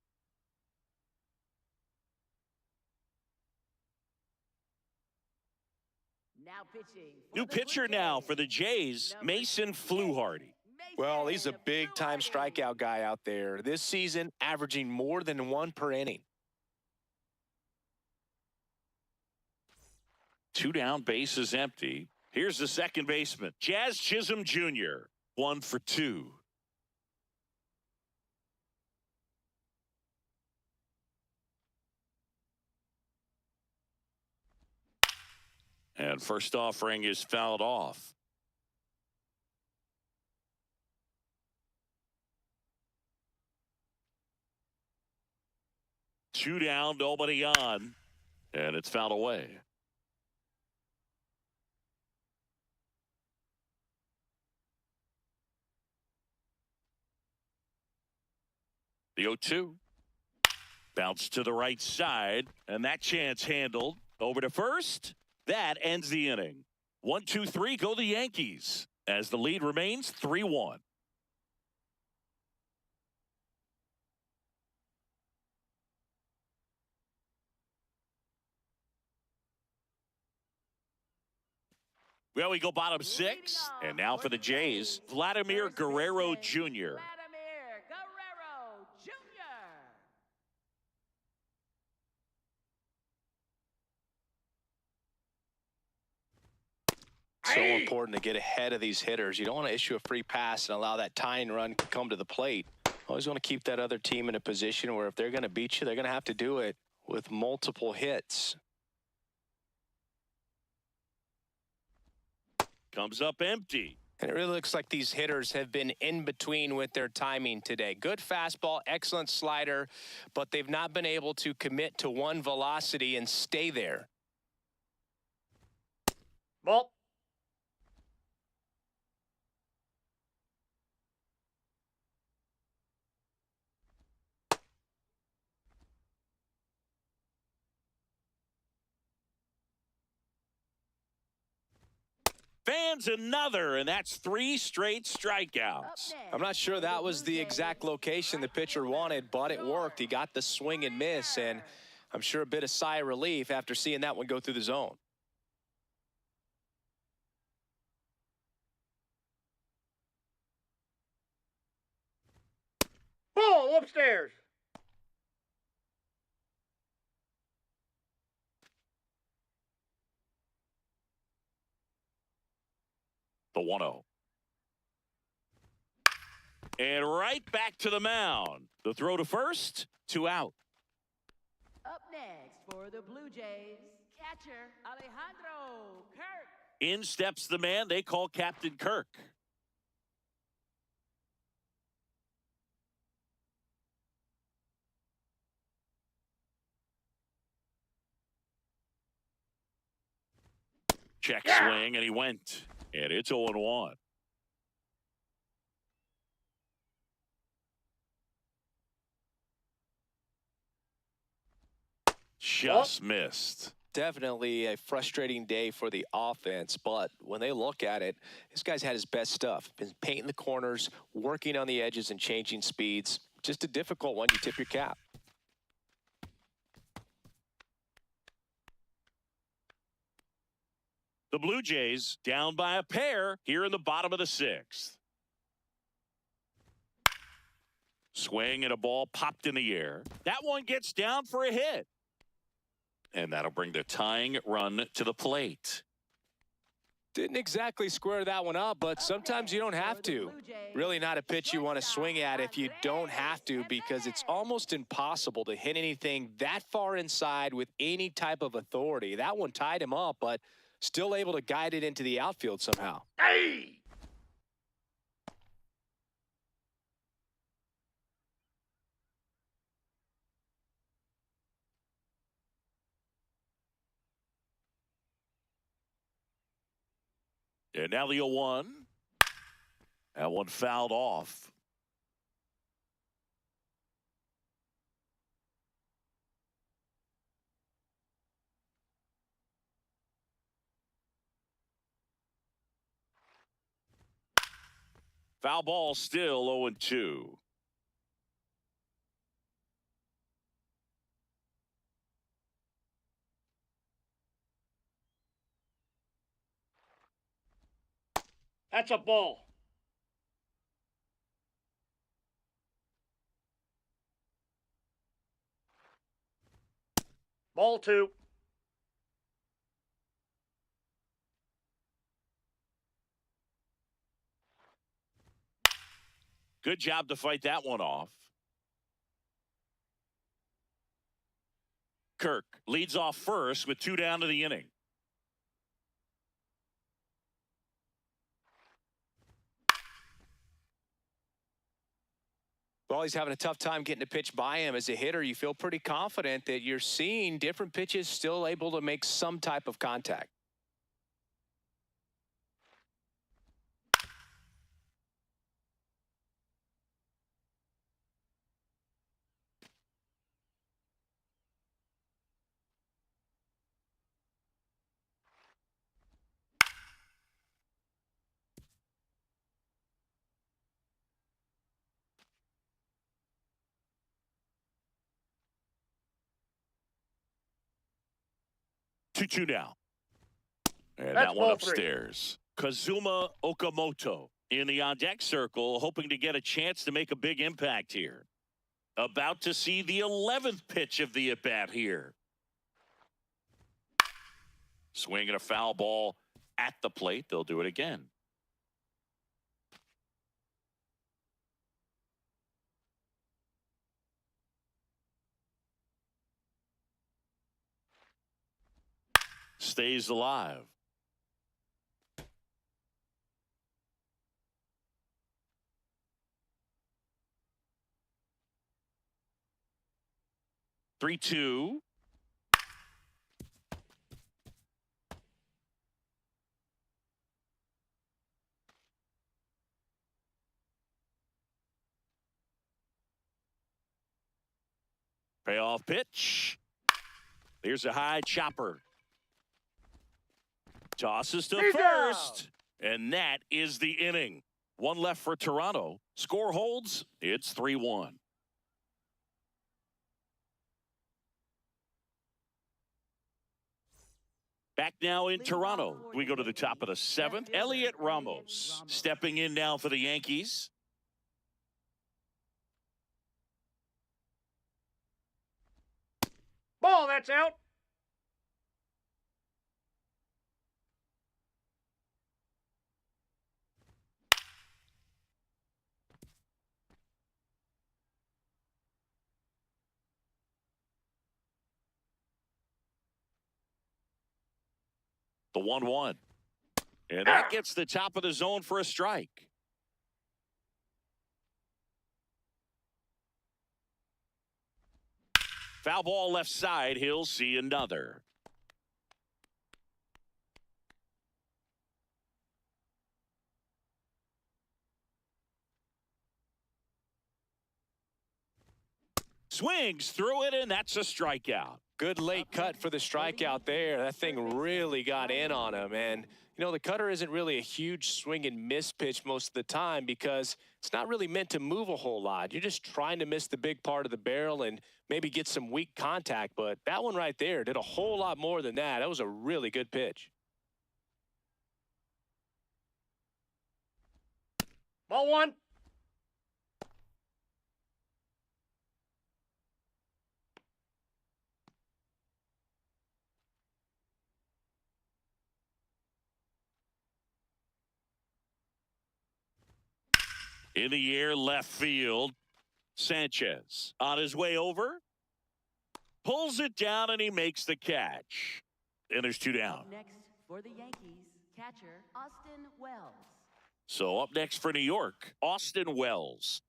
Now pitching. New pitcher now for the Jays, Mason Fluharty. Well, he's a big-time strikeout guy out there. This season, averaging more than 1 per inning. 2 down, base is empty. Here's the second baseman, Jazz Chisholm Jr. 1 for 2. And first offering is fouled off. Two down, nobody on, and it's fouled away. The 0-2. Bounce to the right side, and that chance handled. Over to first. That ends the inning. 1-2-3 go the Yankees as the lead remains 3-1. Well, we go bottom 6, and now for the Jays, Vladimir Guerrero Jr. Vladimir Guerrero Jr. So important to get ahead of these hitters. You don't want to issue a free pass and allow that tying run to come to the plate. Always want to keep that other team in a position where if they're going to beat you, they're going to have to do it with multiple hits. Comes up empty. And it really looks like these hitters have been in between with their timing today. Good fastball, excellent slider, but they've not been able to commit to one velocity and stay there. Ball. Fans another, and that's 3 straight strikeouts. I'm not sure that was the exact location the pitcher wanted, but it worked. He got the swing and miss, and I'm sure a bit of sigh of relief after seeing that one go through the zone. Ball upstairs. The 1-0. And right back to the mound. The throw to first, 2 out. Up next for the Blue Jays, catcher Alejandro Kirk. In steps the man they call Captain Kirk. Check swing, and he went. And it's 0-1. just missed. Definitely a frustrating day for the offense, but when they look at it, this guy's had his best stuff. Been painting the corners, working on the edges and changing speeds. Just a difficult one. You tip your cap. The Blue Jays down by a pair here in the bottom of the sixth. Swing and a ball popped in the air. That one gets down for a hit. And that'll bring the tying run to the plate. Didn't exactly square that one up, but sometimes you don't have to. Really not a pitch you want to swing at if you don't have to, because it's almost impossible to hit anything that far inside with any type of authority. That one tied him up, but still able to guide it into the outfield somehow. Hey! And now the 0-1. That one fouled off. Foul ball still 0-2. That's a ball. Ball 2. Good job to fight that one off. Kirk leads off first with 2 down to the inning. Well, he's having a tough time getting a pitch by him. As a hitter, you feel pretty confident that you're seeing different pitches still able to make some type of contact. Two now. And That's that one ball 3. upstairs. Kazuma Okamoto in the on-deck circle, hoping to get a chance to make a big impact here. About to see the 11th pitch of the at-bat here. Swinging a foul ball at the plate. They'll do it again. Stays alive. Three, 2. Payoff pitch. Here's a high chopper. Tosses to He's first. And that is the inning. One left for Toronto. Score holds. It's 3-1. Back now in Toronto. We go to the top of the 7th. Elliot Ramos stepping in now for the Yankees. Ball, that's out. The 1-1. And that gets the top of the zone for a strike. Foul ball left side. He'll see another. swings through it, and that's a strikeout. Good late cut for the strikeout there. That thing really got in on him. And, you know, the cutter isn't really a huge swing and miss pitch most of the time because it's not really meant to move a whole lot. You're just trying to miss the big part of the barrel and maybe get some weak contact. But that one right there did a whole lot more than that. That was a really good pitch. Ball one. In the air, left field. Sanchez on his way over. Pulls it down, and he makes the catch. And there's two down. Next for the Yankees, catcher Austin Wells. So up next for New York, Austin Wells.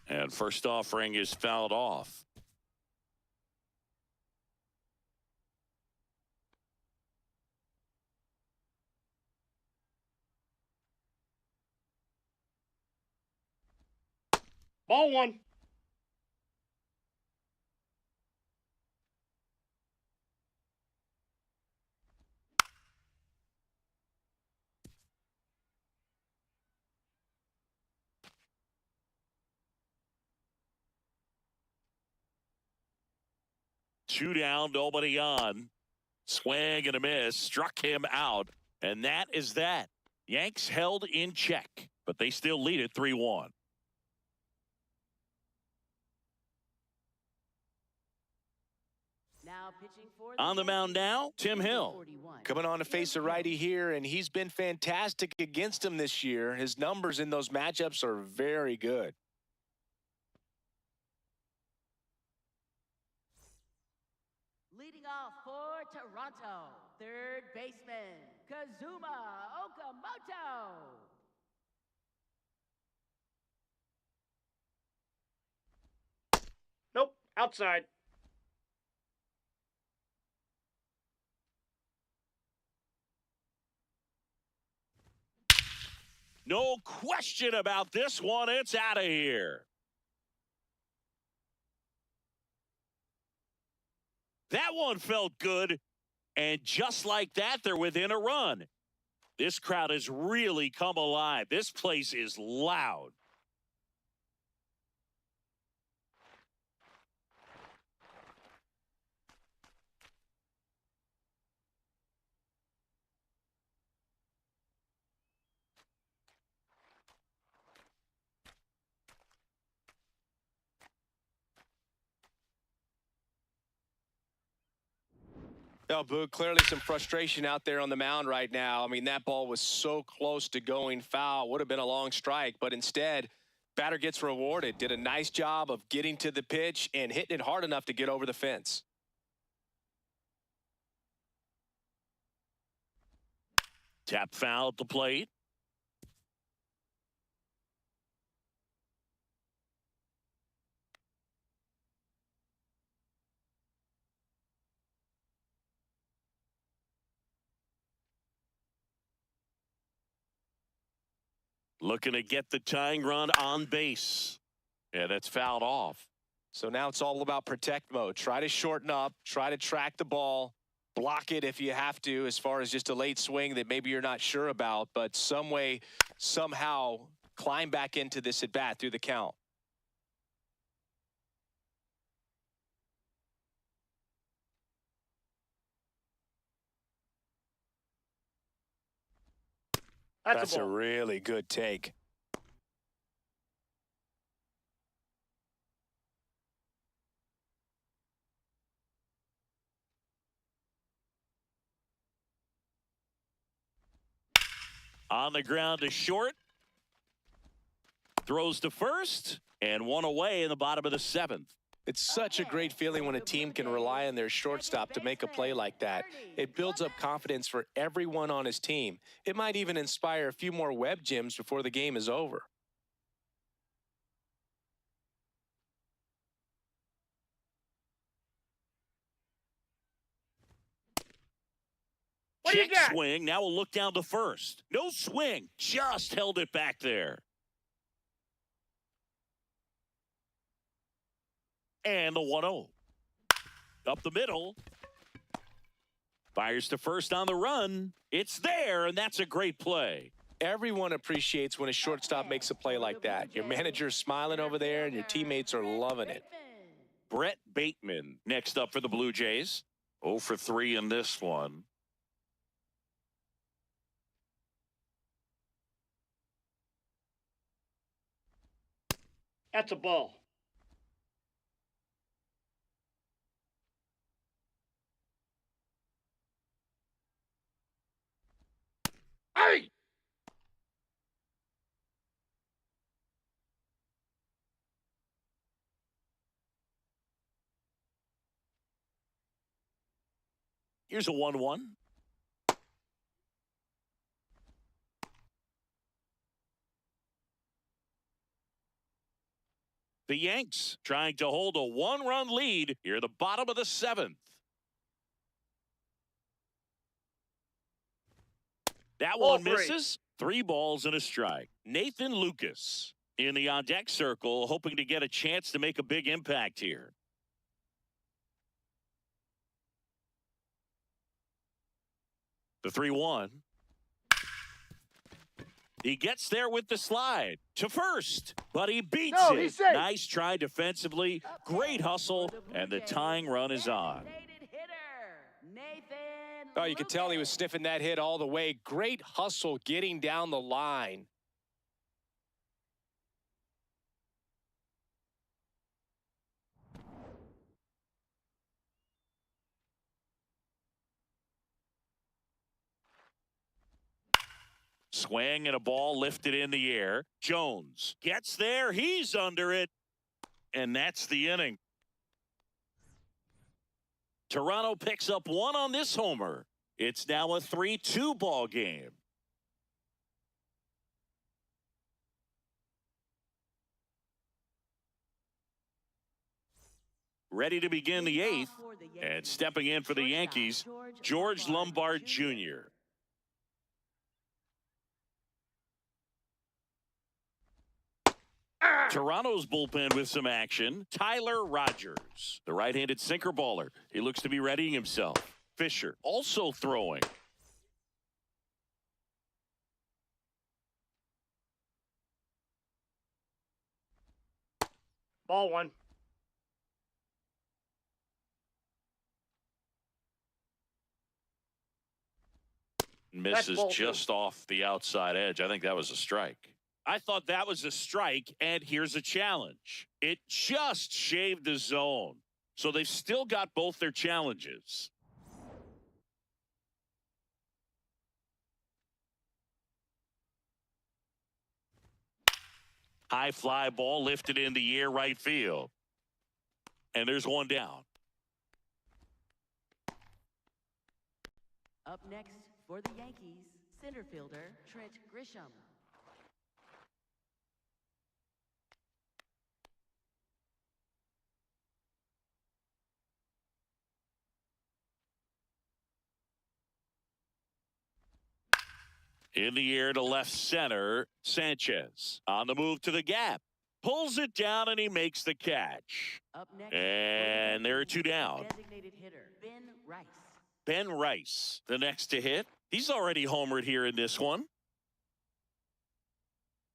And first offering is fouled off. Ball one. Two down, nobody on. Swing and a miss, struck him out. And that is that. Yanks held in check, but they still lead it 3-1. Now pitching for On the mound now, Tim Hill. 41. Coming on to face a righty here, and he's been fantastic against him this year. His numbers in those matchups are very good. Leading off for Toronto, third baseman Kazuma Okamoto. Nope. Outside. No question about this one. It's out of here. That one felt good. And just like that, they're within a run. This crowd has really come alive. This place is loud. Oh, Boog, clearly some frustration out there on the mound right now. I mean, that ball was so close to going foul. Would have been a long strike, but instead, batter gets rewarded. Did a nice job of getting to the pitch and hitting it hard enough to get over the fence. Tap foul at the plate. Looking to get the tying run on base. Yeah, that's fouled off. So now it's all about protect mode. Try to shorten up, try to track the ball, block it if you have to, as far as just a late swing that maybe you're not sure about, but some way, somehow climb back into this at bat through the count. That's a a ball. really good take. On the ground to short. Throws to first. And one away in the bottom of the seventh. It's such a great feeling when a team can rely on their shortstop to make a play like that. It builds up confidence for everyone on his team. It might even inspire a few more web gems before the game is over. What do you Check got? swing. Now we'll look down to first. No swing. Just held it back there. And the 1-0. Up the middle. Fires to first on the run. It's there, and that's a great play. Everyone appreciates when a shortstop makes a play like that. Your manager's smiling over there, and your teammates are loving it. Brett Bateman next up for the Blue Jays. 0 for 3 in this one. That's a ball. Hey! Here's a 1-1. The Yanks trying to hold a 1-run lead here at the bottom of the 7th. That Ball one three. misses. 3 balls and a strike. Nathan Lucas in the on-deck circle, hoping to get a chance to make a big impact here. The 3-1. He gets there with the slide to first, but he beats No, it. he's safe. Nice try defensively, great hustle, and the tying run is on. Oh, you could tell he was sniffing that hit all the way. Great hustle getting down the line. Swing and a ball lifted in the air. Jones gets there. He's under it. And that's the inning. Toronto picks up 1 on this homer. It's now a 3-2 ball game. Ready to begin the 8th. And stepping in for the Yankees, George Lombard Jr. Toronto's bullpen with some action. Tyler Rogers, the right-handed sinker baller. He looks to be readying himself. Fisher also throwing. Ball 1. Misses ball just off the outside edge. I think that was a strike. I thought that was a strike, and here's a challenge. It just shaved the zone. So they've still got both their challenges. High fly ball lifted in the air right field. And there's one down. Up next for the Yankees, center fielder Trent Grisham. In the air to left center, Sanchez on the move to the gap. Pulls it down and he makes the catch. Up next, And there are 2 down. designated hitter Ben Rice. Ben Rice, the next to hit. He's already homered here in this one.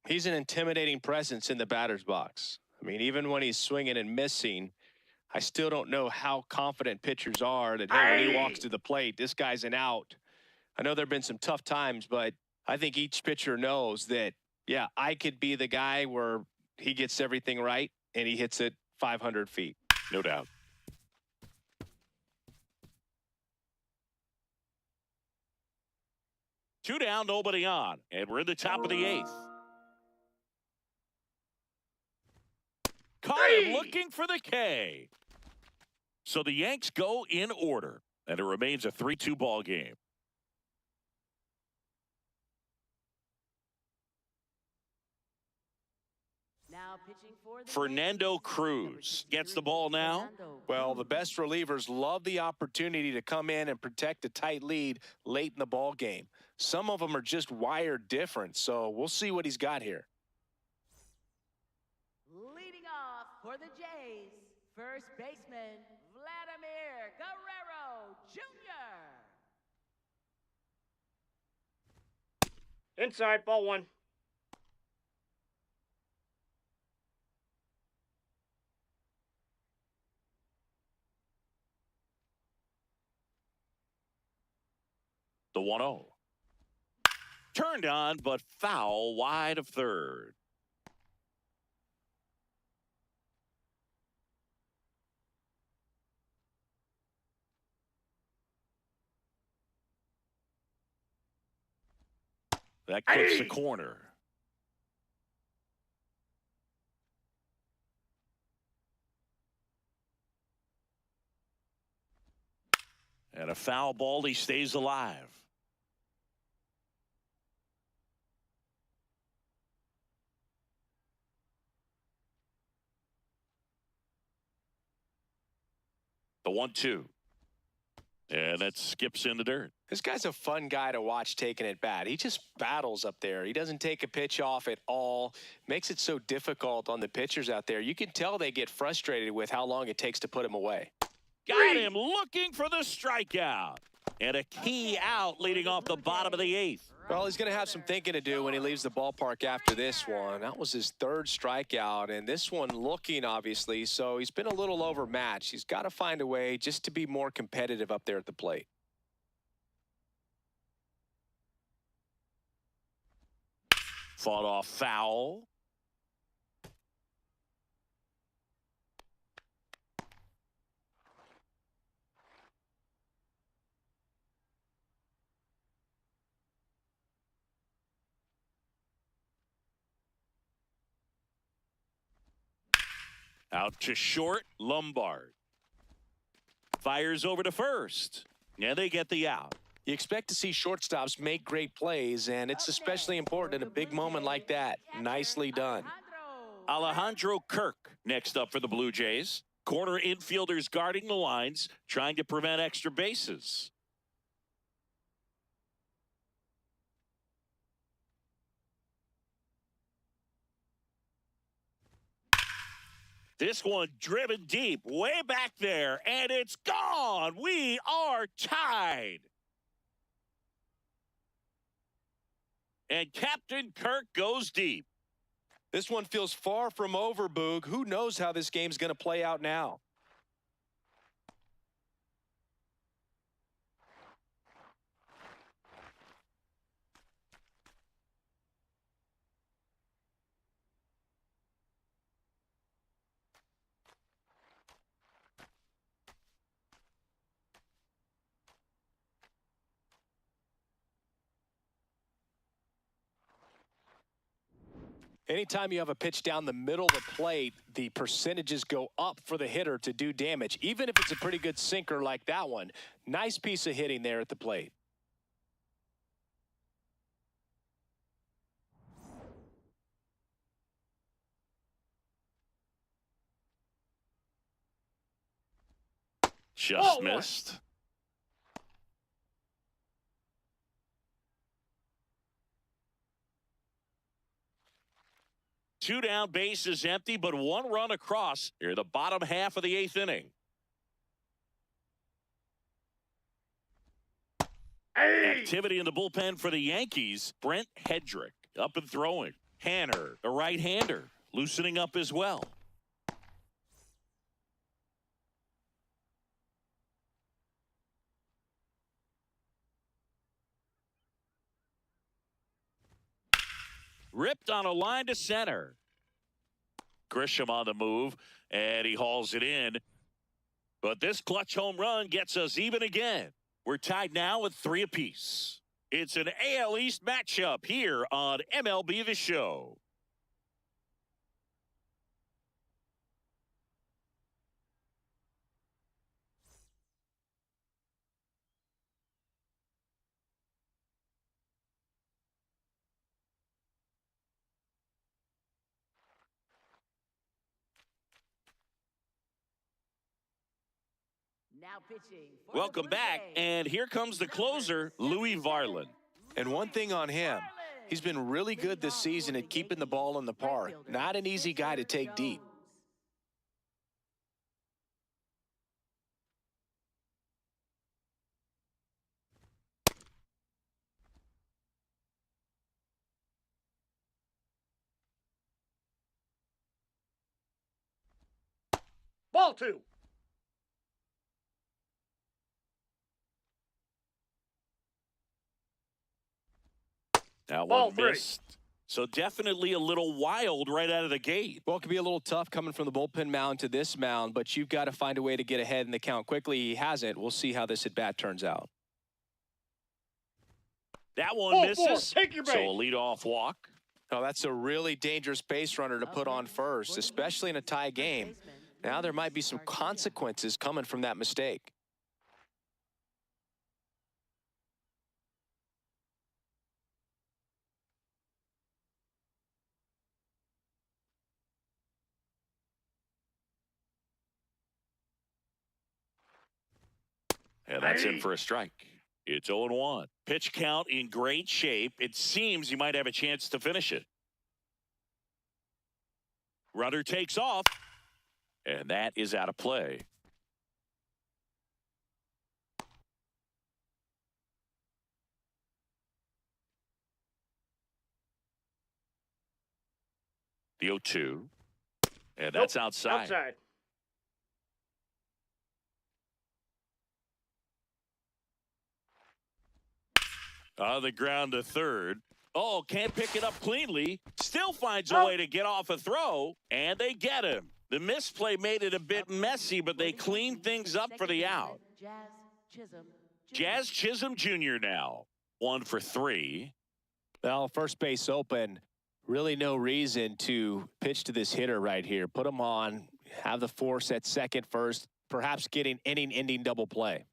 He's an intimidating presence in the batter's box. I mean, even when he's swinging and missing, I still don't know how confident pitchers are that, hey, when he walks to the plate, this guy's an out. I know there have been some tough times, but I think each pitcher knows that, yeah, I could be the guy where he gets everything right and he hits it 500 feet. No doubt. Two down, nobody on. And we're in the top of the 8th. Caught him looking for the K. So the Yanks go in order, and it remains a 3-2 ball game. Now Now pitching for the Fernando Yankees, Cruz number gets the 63, ball now. Fernando Well, the Cruz. best relievers love the opportunity to come in and protect a tight lead late in the ball game. Some of them are just wired different, so we'll see what he's got here. Leading off for the Jays, first baseman, Vladimir Guerrero Jr. Inside, ball one. The 1-0. Turned on, but foul wide of third. That clips the corner. And a foul ball, he stays alive. The 1-2. And that skips in the dirt. This guy's a fun guy to watch taking at bat. He just battles up there. He doesn't take a pitch off at all. Makes it so difficult on the pitchers out there. You can tell they get frustrated with how long it takes to put him away. Got him looking for the strikeout. And a key out leading off the bottom of the eighth. Well, he's going to have some thinking to do when he leaves the ballpark after this one. That was his third strikeout, and this one looking, obviously, so he's been a little overmatched. He's got to find a way just to be more competitive up there at the plate. Fought off foul. Out to short, Lombard. Fires over to first. And they get the out. You expect to see shortstops make great plays, and it's especially important in a big moment like that. Nicely done. Alejandro Kirk next up for the Blue Jays. Corner infielders guarding the lines, trying to prevent extra bases. This one driven deep, way back there, and it's gone. We are tied. And Captain Kirk goes deep. This one feels far from over, Boog. Who knows how this game's going to play out now? Anytime you have a pitch down the middle of the plate, the percentages go up for the hitter to do damage, even if it's a pretty good sinker like that one. Nice piece of hitting there at the plate. Just missed. Two down, base is empty, but one run across here, the bottom half of the eighth inning. Activity in the bullpen for the Yankees. Brent Hedrick up and throwing. Hanner, a right-hander, loosening up as well. Ripped on a line to center. Grisham on the move, and he hauls it in. But this clutch home run gets us even again. We're tied now with 3 apiece. It's an AL East matchup here on MLB The Show. Now pitching for the Welcome Blue back, Jays, and here comes the closer, Louis Varland. And one thing on him, he's been really good this season at keeping the ball in the park. Not an easy guy to take deep. Ball two. That Ball one three. missed. So definitely a little wild right out of the gate. Well, it could be a little tough coming from the bullpen mound to this mound, but you've got to find a way to get ahead in the count quickly. He hasn't. We'll see how this at-bat turns out. That one Ball misses. four. Take your So base. a leadoff walk. Oh, that's a really dangerous base runner to put on first, especially in a tie game. Now there might be some consequences coming from that mistake. And that's in Hey. for a strike. It's 0-1. Pitch count in great shape. It seems he might have a chance to finish it. Runner takes off. And that is out of play. The 0-2. And that's outside. Outside. On the ground to third. Oh, can't pick it up cleanly. Still finds a way to get off a throw, and they get him. The misplay made it a bit messy, but they cleaned things up for the out. Jazz Chisholm Jr. now. 1 for 3. Well, first base open. Really no reason to pitch to this hitter right here. Put him on, have the force at second first, perhaps getting inning-ending double play.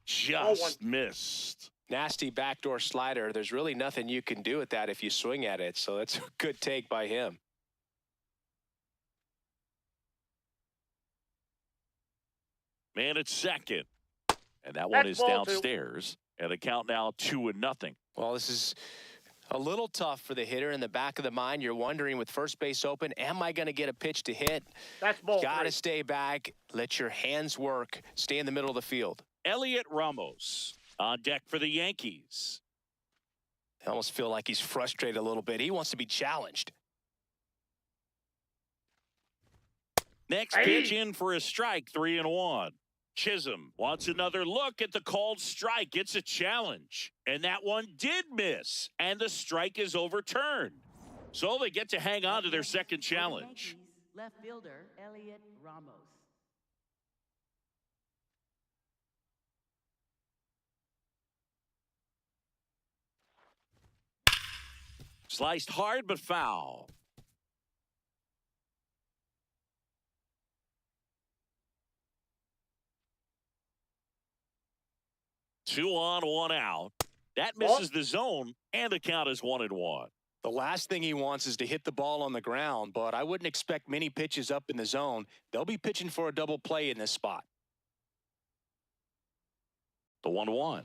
Just missed. Nasty backdoor slider. There's really nothing you can do with that if you swing at it, so that's a good take by him. Man at second. And that one That's is ball two. downstairs. And the count now 2-0. Well, this is a little tough for the hitter in the back of the mind. You're wondering with first base open, am I going to get a pitch to hit? That's ball Got to three. stay back. Let your hands work. Stay in the middle of the field. Elliot Ramos on deck for the Yankees. I almost feel like he's frustrated a little bit. He wants to be challenged. Next Hey. pitch in for a strike, 3-1. Chisholm wants another look at the called strike. It's a challenge. And that one did miss. And the strike is overturned. So they get to hang on to their second challenge. Left fielder Elliot Ramos. Sliced hard but foul. Two on, one out. That misses the zone, and the count is 1-1. The last thing he wants is to hit the ball on the ground, but I wouldn't expect many pitches up in the zone. They'll be pitching for a double play in this spot. The 1-1.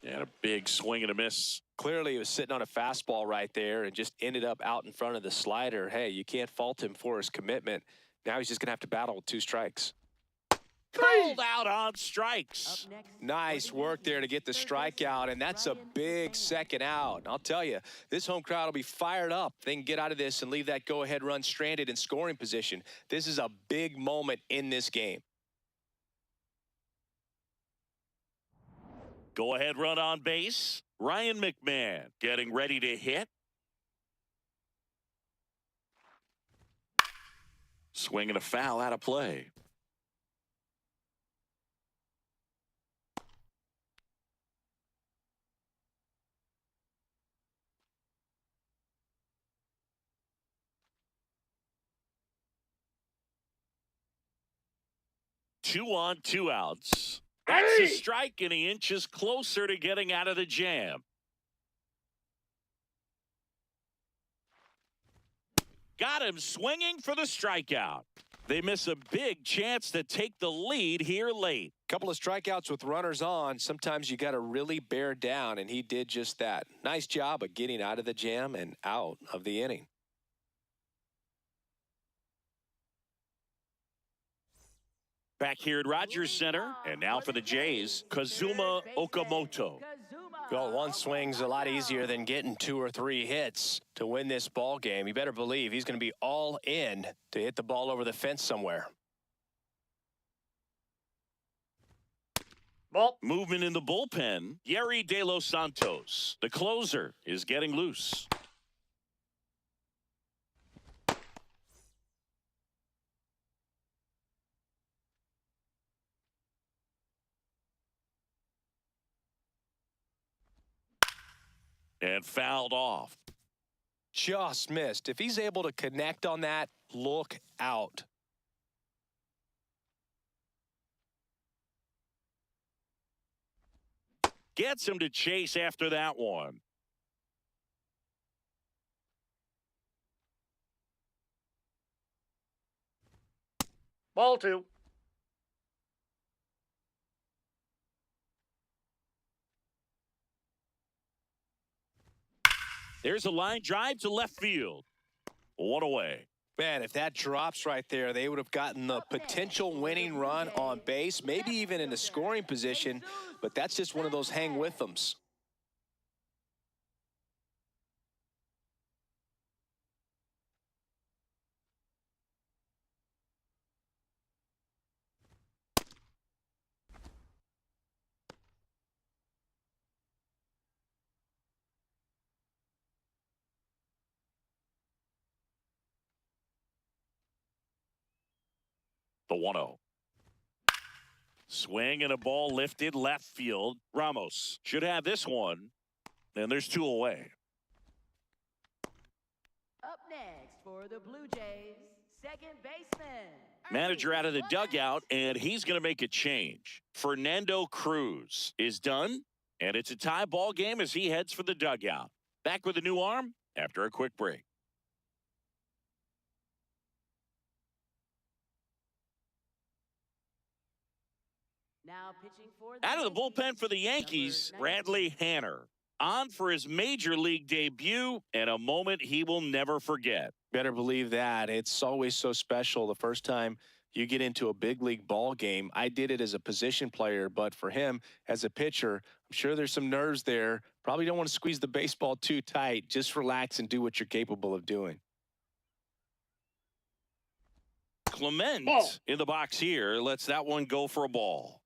And a big swing and a miss. Clearly, he was sitting on a fastball right there and just ended up out in front of the slider. Hey, you can't fault him for his commitment. Now he's just going to have to battle with 2 strikes. Called out on strikes. Nice work there to get the strikeout, and that's a big second out. And I'll tell you, this home crowd will be fired up. They can get out of this and leave that go-ahead run stranded in scoring position. This is a big moment in this game. Go ahead run on base. Ryan McMahon getting ready to hit. Swing and a foul out of play. Two on, 2 outs. That's a strike, and he inches closer to getting out of the jam. Got him swinging for the strikeout. They miss a big chance to take the lead here late. Couple of strikeouts with runners on. Sometimes you got to really bear down, and he did just that. Nice job of getting out of the jam and out of the inning. Back here at Rogers Center, and now for the Jays, Kazuma Okamoto. Well, one swing's a lot easier than getting 2 or 3 hits to win this ball game. You better believe he's going to be all in to hit the ball over the fence somewhere. Ball. Movement in the bullpen, Yerry De Los Santos. The closer is getting loose. And fouled off. Just missed. If he's able to connect on that, look out. Gets him to chase after that one. Ball 2. There's a line drive to left field. One away. Man, if that drops right there, they would have gotten the potential winning run on base, maybe even in a scoring position, but that's just one of those hang with thems. The 1-0. Swing and a ball lifted left field. Ramos should have this one. And there's 2 away. Up next for the Blue Jays, second baseman. Manager out of the dugout, and he's going to make a change. Fernando Cruz is done, and it's a tie ball game as he heads for the dugout. Back with a new arm after a quick break. Now pitching for Out of the bullpen for the Yankees, Bradley Hanner. On for his major league debut and a moment he will never forget. Better believe that. It's always so special the first time you get into a big league ball game. I did it as a position player, but for him as a pitcher, I'm sure there's some nerves there. Probably don't want to squeeze the baseball too tight. Just relax and do what you're capable of doing. Clement Ball. in the box here lets that one go for a ball.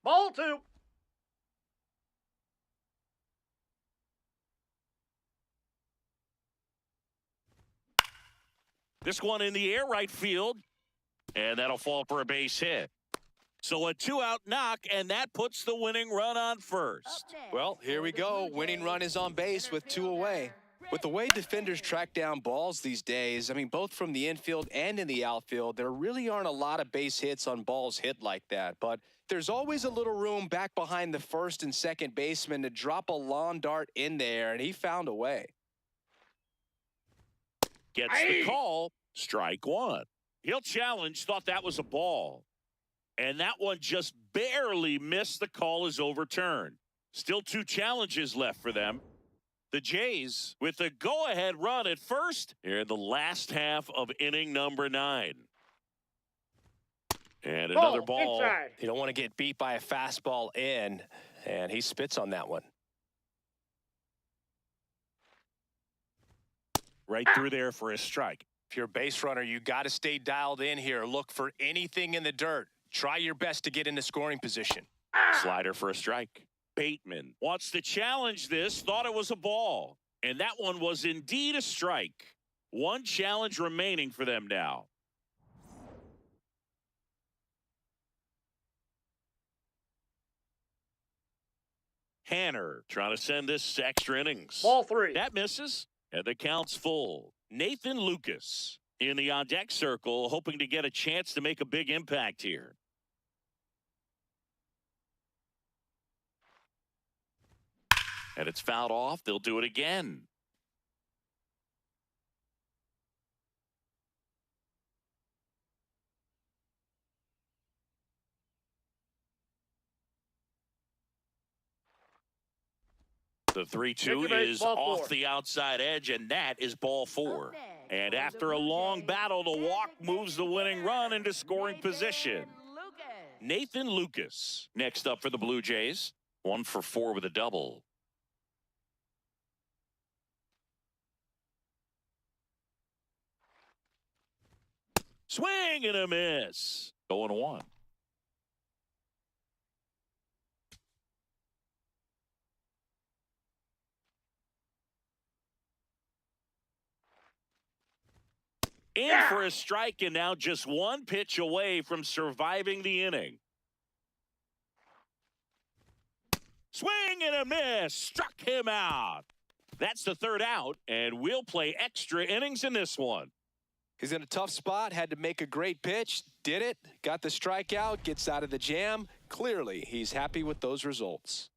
Ball 2. This one in the air right field, and that'll fall for a base hit. So a 2-out knock, and that puts the winning run on first. Well, here we go. Winning run is on base with 2 away. With the way defenders track down balls these days, I mean, both from the infield and in the outfield, there really aren't a lot of base hits on balls hit like that. But there's always a little room back behind the first and second baseman to drop a lawn dart in there, and he found a way. Gets the call, strike 1. He'll challenge, thought that was a ball. And that one just barely missed. The call is overturned. Still 2 challenges left for them. The Jays with the go-ahead run at first here in the last half of inning number 9. And another ball. Inside. You don't want to get beat by a fastball in, and he spits on that one. Right through there for a strike. If you're a base runner, you got to stay dialed in here. Look for anything in the dirt. Try your best to get into scoring position. Slider for a strike. Bateman wants to challenge this, thought it was a ball. And that one was indeed a strike. 1 challenge remaining for them now. Hanner trying to send this to extra innings. Ball 3. That misses, and the count's full. Nathan Lucas in the on-deck circle, hoping to get a chance to make a big impact here. And it's fouled off. They'll do it again. The 3-2 Take your base, is ball off four. the outside edge, and that is ball 4. Up next And for the after a Blue long Jays, battle, the walk moves the winning run into scoring Nathan position. Lucas. Nathan Lucas next up for the Blue Jays. 1 for 4 with a double. Swing and a miss. 0-1. In for a strike, and now just one pitch away from surviving the inning. Swing and a miss. Struck him out. That's the 3rd out, and we'll play extra innings in this one. He's in a tough spot, had to make a great pitch, did it, got the strikeout, gets out of the jam. Clearly, he's happy with those results.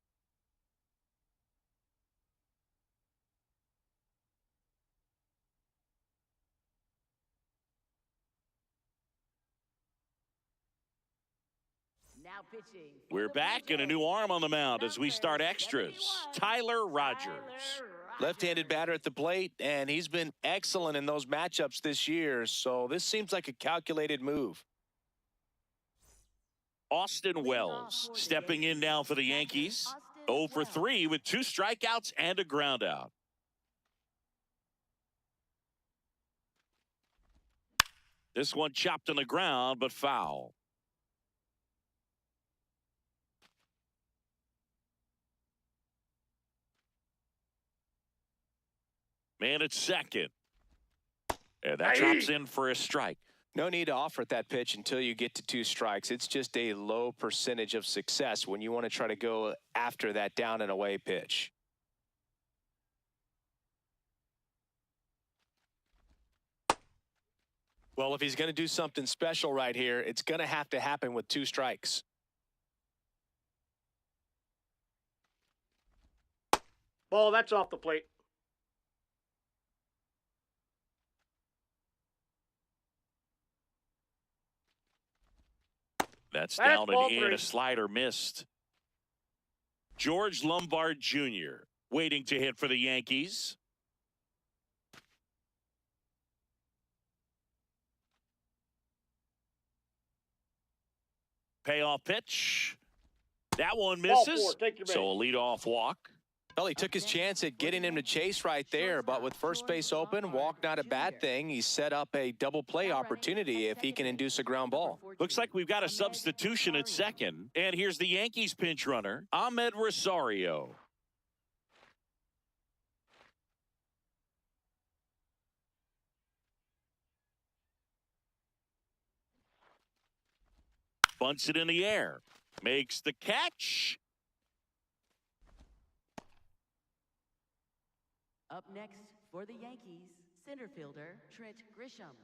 Now pitching. for We're the back Blue and a new Jays, arm on the mound as we start number extras. 71, Tyler Rogers. Tyler Left-handed batter at the plate, and he's been excellent in those matchups this year, so this seems like a calculated move. Austin Wells stepping in now for the Yankees. 0 for 3 with 2 strikeouts and a ground out. This one chopped on the ground, but foul. Man at second. And that drops in for a strike. No need to offer at that pitch until you get to 2 strikes. It's just a low percentage of success when you want to try to go after that down and away pitch. Well, if he's going to do something special right here, it's going to have to happen with 2 strikes. Ball, that's off the plate. That's That's down ball and in. 3. A slider missed. George Lombard Jr. waiting to hit for the Yankees. Payoff pitch. That one Ball misses. 4, take your base. So a leadoff walk. Well, he took his chance at getting him to chase right there, but with first base open, walk not a bad thing. He set up a double play opportunity if he can induce a ground ball. Looks like we've got a substitution at second. And here's the Yankees pinch runner, Ahmed Rosario. Bunts it in the air. Makes the catch. Up next for the Yankees, center fielder Trent Grisham.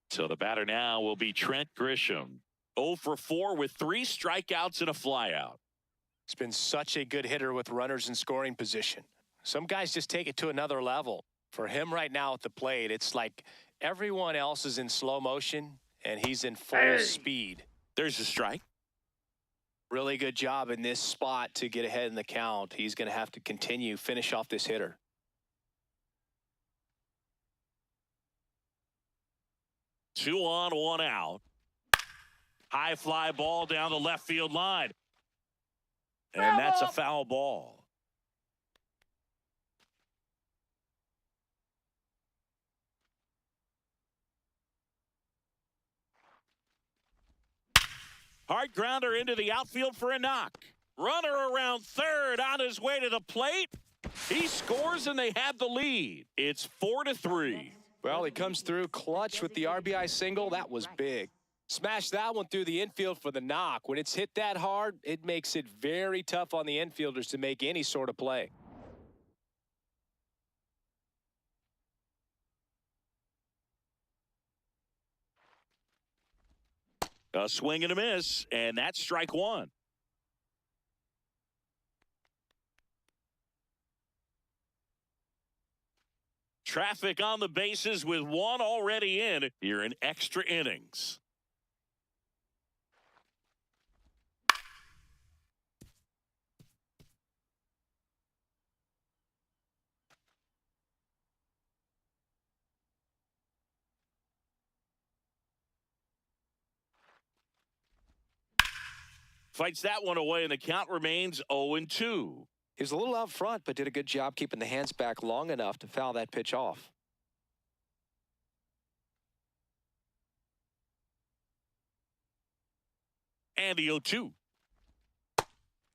So the batter now will be Trent Grisham. 0 for 4 with 3 strikeouts and a flyout. He's been such a good hitter with runners in scoring position. Some guys just take it to another level. For him right now at the plate, it's like everyone else is in slow motion and he's in full speed. There's a strike. Really good job in this spot to get ahead in the count. He's going to have to finish off this hitter. Two on, 1 out. High fly ball down the left field line. And that's a foul ball. Hard grounder into the outfield for a knock. Runner around third on his way to the plate. He scores and they have the lead. It's 4-3. Well, he comes through clutch with the RBI single. That was big. Smashed that one through the infield for the knock. When it's hit that hard, it makes it very tough on the infielders to make any sort of play. A swing and a miss, and that's strike 1. Traffic on the bases with 1 already in here in extra innings. Fights that one away, and the count remains 0-2. He was a little out front, but did a good job keeping the hands back long enough to foul that pitch off. And the 0-2.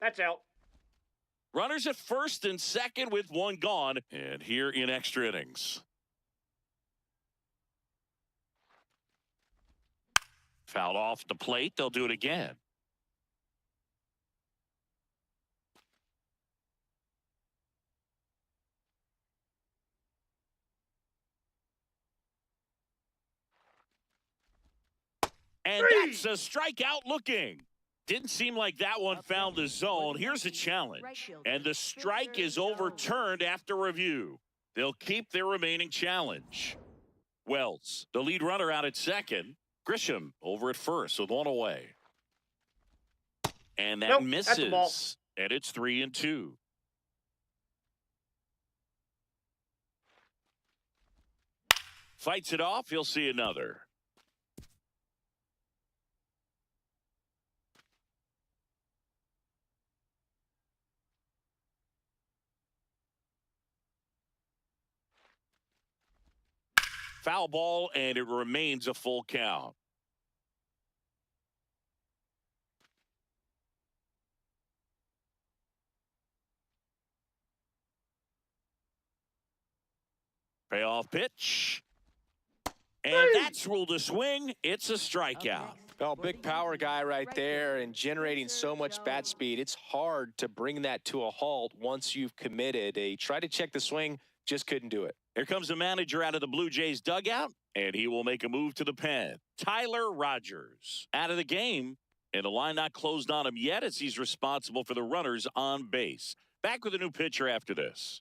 That's out. Runners at first and second with one gone, and here in extra innings. Fouled off the plate. They'll do it again. And that's a strikeout looking. Didn't seem like that one found the zone. Here's a challenge. And the strike is overturned after review. They'll keep their remaining challenge. Wells, the lead runner, out at second. Grisham over at first with one away. And that Nope, that's a ball. misses. And it's 3-2. Fights it off. He'll see another. Foul ball, and it remains a full count. Payoff pitch. And that's ruled a swing. It's a strikeout. Well, big power guy right there and generating so much bat speed. It's hard to bring that to a halt once you've committed. He tried to check the swing, just couldn't do it. Here comes the manager out of the Blue Jays dugout, and he will make a move to the pen. Tyler Rogers out of the game, and the line not closed on him yet as he's responsible for the runners on base. Back with a new pitcher after this.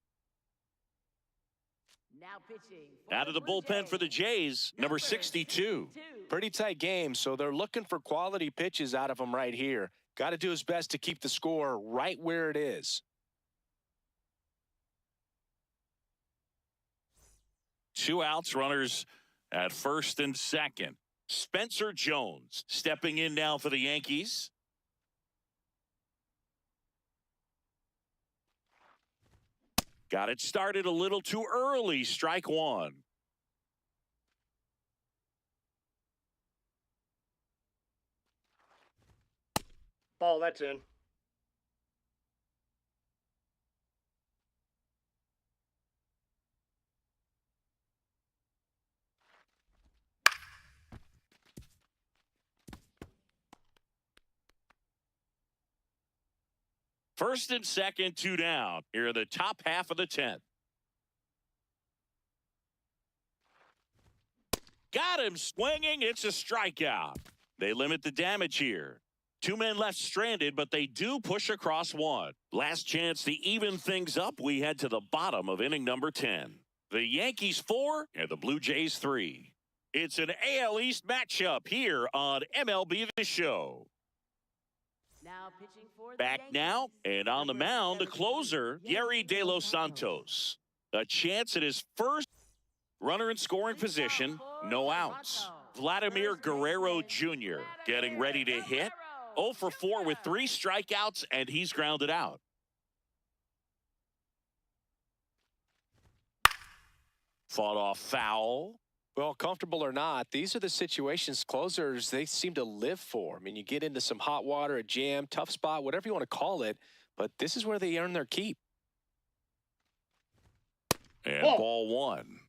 Now pitching Out of the bullpen for the Jays, number 62. Pretty tight game, so they're looking for quality pitches out of him right here. Got to do his best to keep the score right where it is. 2 outs, runners at first and second. Spencer Jones stepping in now for the Yankees. Got it started a little too early. Strike one. Ball, that's in. First and second, 2 down. Here in the top half of the 10th. Got him swinging. It's a strikeout. They limit the damage here. 2 men left stranded, but they do push across one. Last chance to even things up. We head to the bottom of inning number 10. The Yankees 4 and the Blue Jays 3. It's an AL East matchup here on MLB The Show. Now pitching for the Back Yankees. now, and on the mound, the closer, Gary De Los Santos. A chance at his first runner in scoring position, no outs. Vladimir Guerrero Jr. getting ready to hit. 0 for 4 with 3 strikeouts, and he's grounded out. Fought off foul. Well, comfortable or not, these are the situations closers they seem to live for. I mean, you get into some hot water, a jam, tough spot, whatever you want to call it, but this is where they earn their keep. And ball one.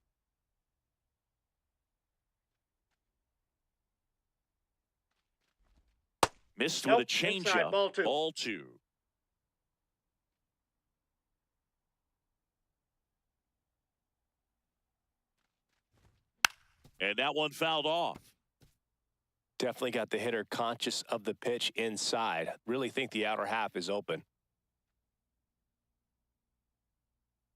Missed with a changeup. Ball two. And that one fouled off. Definitely got the hitter conscious of the pitch inside. Really think the outer half is open.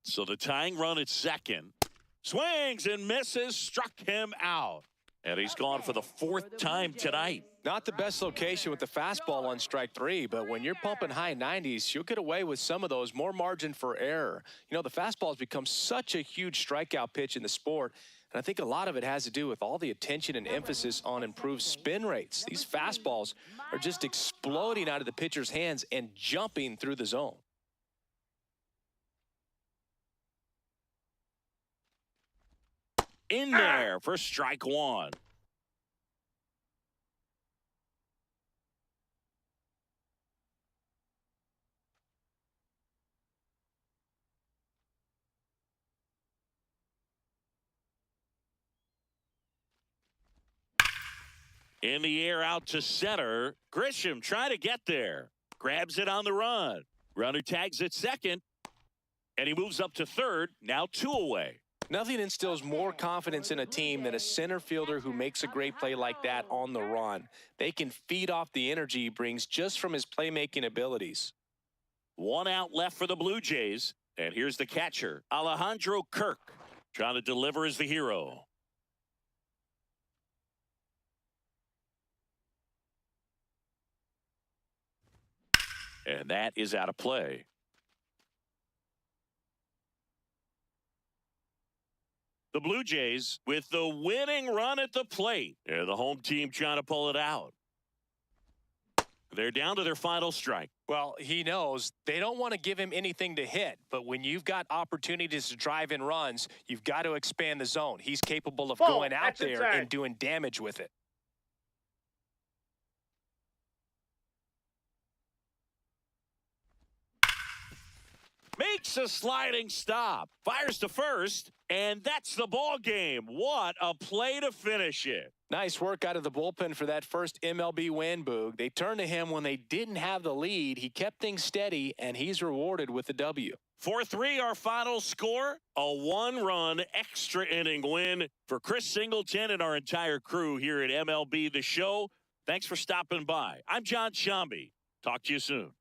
So the tying run at second. Swings and misses, struck him out. And he's gone for the 4th time tonight. Not the best location with the fastball on strike 3, but when you're pumping high 90s, you'll get away with some of those, more margin for error. You know, the fastball has become such a huge strikeout pitch in the sport. And I think a lot of it has to do with all the attention and emphasis on improved spin rates. These fastballs are just exploding out of the pitcher's hands and jumping through the zone. In there for strike one. In the air out to center. Grisham trying to get there. Grabs it on the run. Runner tags at second. And he moves up to third. Now 2 away. Nothing instills more confidence in a team than a center fielder who makes a great play like that on the run. They can feed off the energy he brings just from his playmaking abilities. 1 out left for the Blue Jays. And here's the catcher, Alejandro Kirk, trying to deliver as the hero. And that is out of play. The Blue Jays with the winning run at the plate. And the home team trying to pull it out. They're down to their final strike. Well, he knows they don't want to give him anything to hit, but when you've got opportunities to drive in runs, you've got to expand the zone. He's capable of going out there and doing damage with it. Makes a sliding stop. Fires to first, and that's the ball game. What a play to finish it. Nice work out of the bullpen for that first MLB win, Boog. They turned to him when they didn't have the lead. He kept things steady, and he's rewarded with the W. 4-3 our final score. A 1-run extra inning win for Chris Singleton and our entire crew here at MLB The Show. Thanks for stopping by. I'm John Shambi. Talk to you soon.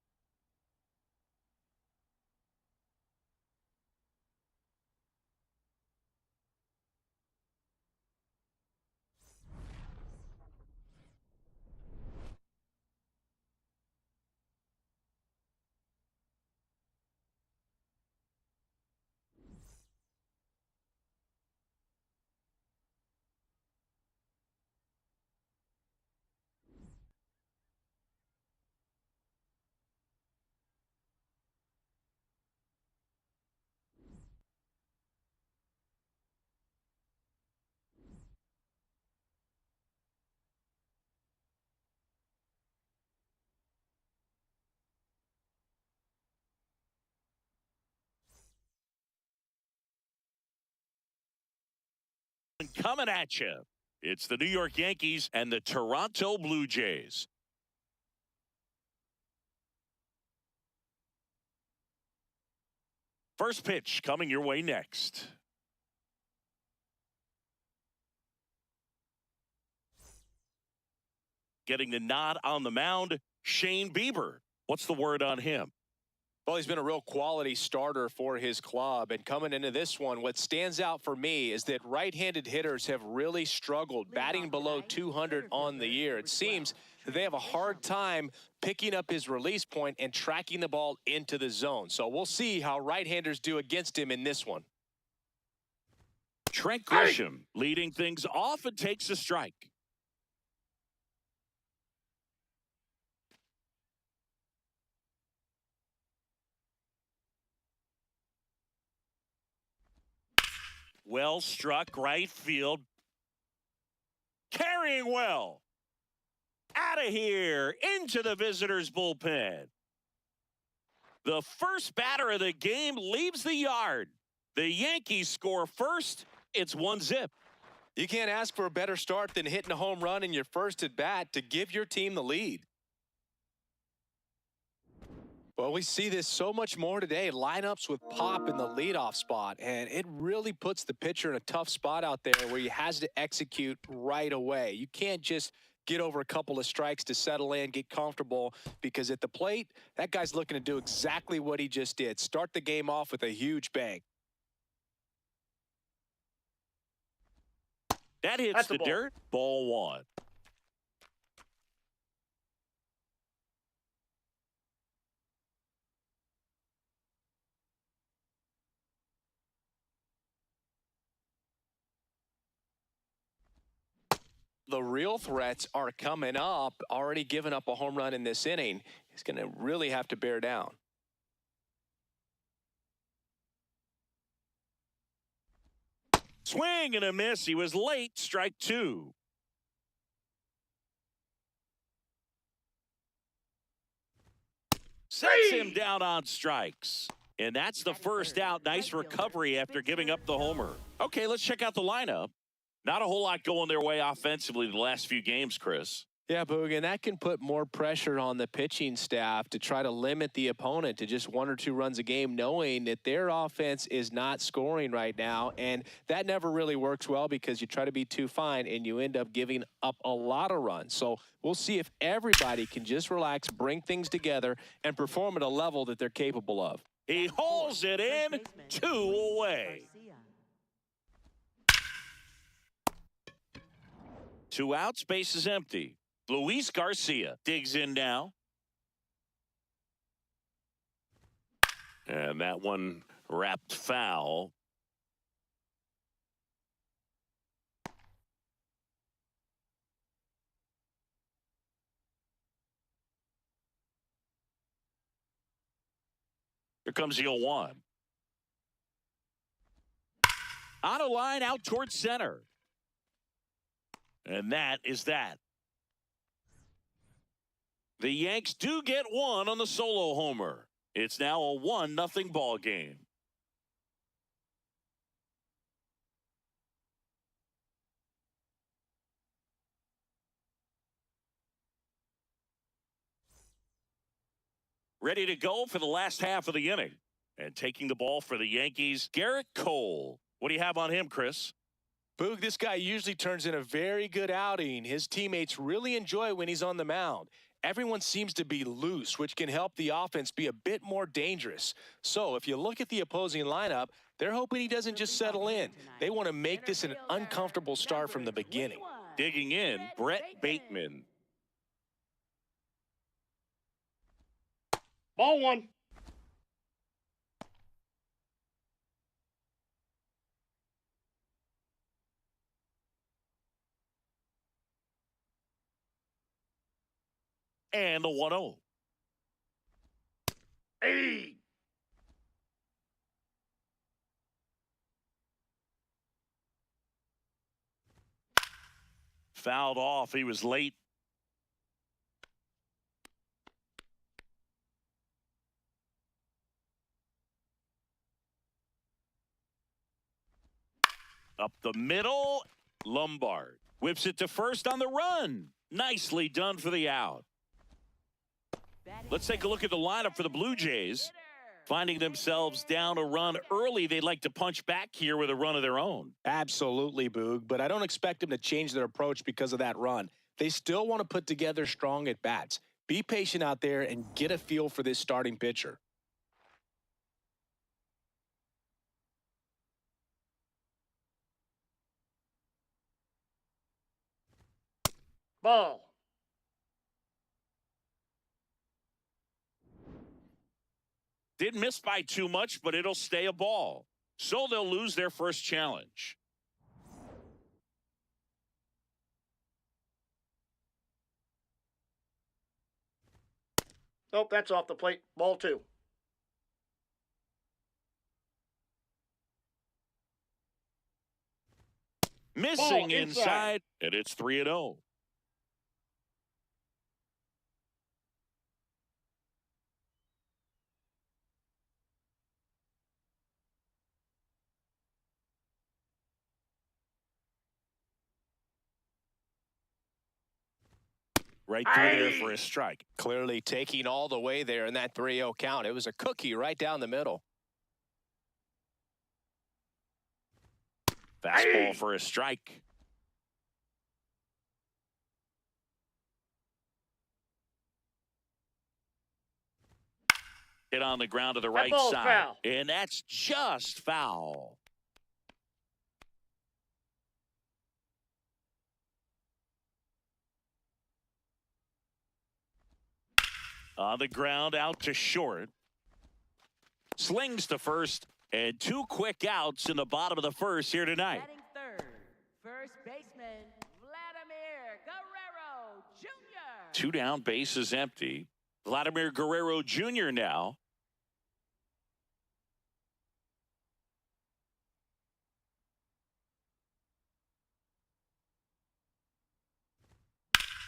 Coming at you, it's the New York Yankees and the Toronto Blue Jays. First pitch coming your way next. Getting the nod on the mound, Shane Bieber. What's the word on him? Well, he's been a real quality starter for his club. And coming into this one, what stands out for me is that right-handed hitters have really struggled, batting below 200 on the year. It seems that they have a hard time picking up his release point and tracking the ball into the zone. So we'll see how right-handers do against him in this one. Trent Grisham leading things off and takes a strike. Well struck right field. Carrying well. Out of here into the visitors' bullpen. The first batter of the game leaves the yard. The Yankees score first. It's 1-0. You can't ask for a better start than hitting a home run in your first at bat to give your team the lead. Well, we see this so much more today. Lineups with pop in the leadoff spot, and it really puts the pitcher in a tough spot out there where he has to execute right away. You can't just get over a couple of strikes to settle in, get comfortable, because at the plate, that guy's looking to do exactly what he just did. Start the game off with a huge bang. That hits the dirt. Ball 1. the real threats are coming up. Already given up a home run in this inning. He's going to really have to bear down. Swing and a miss. He was late. Strike two. Sets him down on strikes. And that's the first out. Nice recovery after giving up the homer. Okay, let's check out the lineup. Not a whole lot going their way offensively the last few games, Chris. Yeah, Boog, and that can put more pressure on the pitching staff to try to limit the opponent to just 1 or 2 runs a game, knowing that their offense is not scoring right now. And that never really works well because you try to be too fine and you end up giving up a lot of runs. So we'll see if everybody can just relax, bring things together, and perform at a level that they're capable of. He hauls it in, 2 away. 2 outs, base is empty. Luis Garcia digs in now. And that one wrapped foul. Here comes the 0-1. On a line out towards center. And that is that. The Yanks do get one on the solo homer. It's now a 1-0 ball game. Ready to go for the last half of the inning. And taking the ball for the Yankees, Garrett Cole. What do you have on him, Chris? Boog, this guy usually turns in a very good outing. His teammates really enjoy when he's on the mound. Everyone seems to be loose, which can help the offense be a bit more dangerous. So if you look at the opposing lineup, they're hoping he doesn't just settle in. They want to make this an uncomfortable start from the beginning. Digging in, Brett Bateman. Ball one. And the 1-0. Hey. Fouled off. He was late. Up the middle. Lombard whips it to first on the run. Nicely done for the out. Let's take a look at the lineup for the Blue Jays. Finding themselves down a run early, they'd like to punch back here with a run of their own. Absolutely, Boog, but I don't expect them to change their approach because of that run. They still want to put together strong at-bats. Be patient out there and get a feel for this starting pitcher. Ball. Didn't miss by too much, but it'll stay a ball. So they'll lose their first challenge. Nope, that's off the plate. Ball two. Missing Ball inside, and it's 3-0. Right through there for a strike. Clearly taking all the way there in that 3-0 count. It was a cookie right down the middle. Fastball for a strike. Hit on the ground to the right ball's side. foul. And that's just foul. On the ground, out to short. Slings to first, and 2 quick outs in the bottom of the first here tonight. Batting third, first baseman, Vladimir 2 down, base is empty. Vladimir Guerrero Jr. now.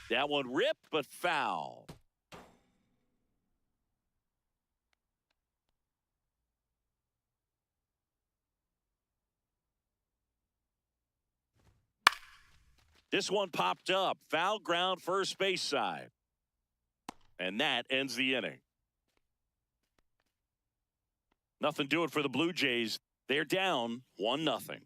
That one ripped, but foul. This one popped up. Foul ground, first base side. And that ends the inning. Nothing doing for the Blue Jays. They're down 1-0.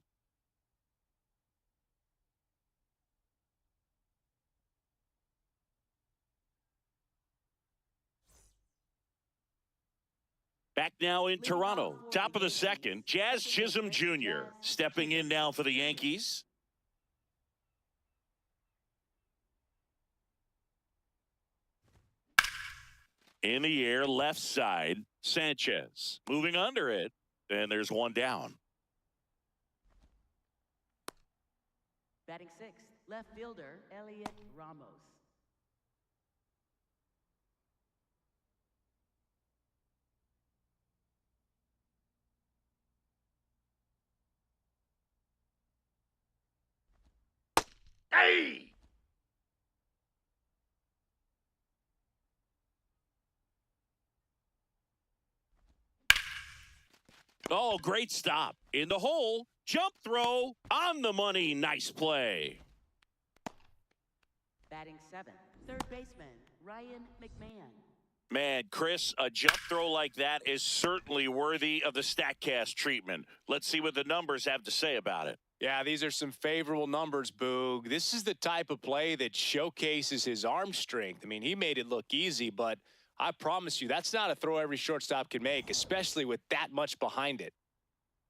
Back now in Toronto. Top of the second. Jazz Chisholm Jr. stepping in now for the Yankees. In the air, left side, Sanchez. Moving under it, and there's one down. Batting sixth, left fielder Elliot Ramos. Hey! Oh, great stop. In the hole. Jump throw. On the money. Nice play. Batting seventh, third baseman Ryan McMahon. Man, Chris, a jump throw like that is certainly worthy of the StatCast treatment. Let's see what the numbers have to say about it. Yeah, these are some favorable numbers, Boog. This is the type of play that showcases his arm strength. I mean, he made it look easy, but I promise you, that's not a throw every shortstop can make, especially with that much behind it.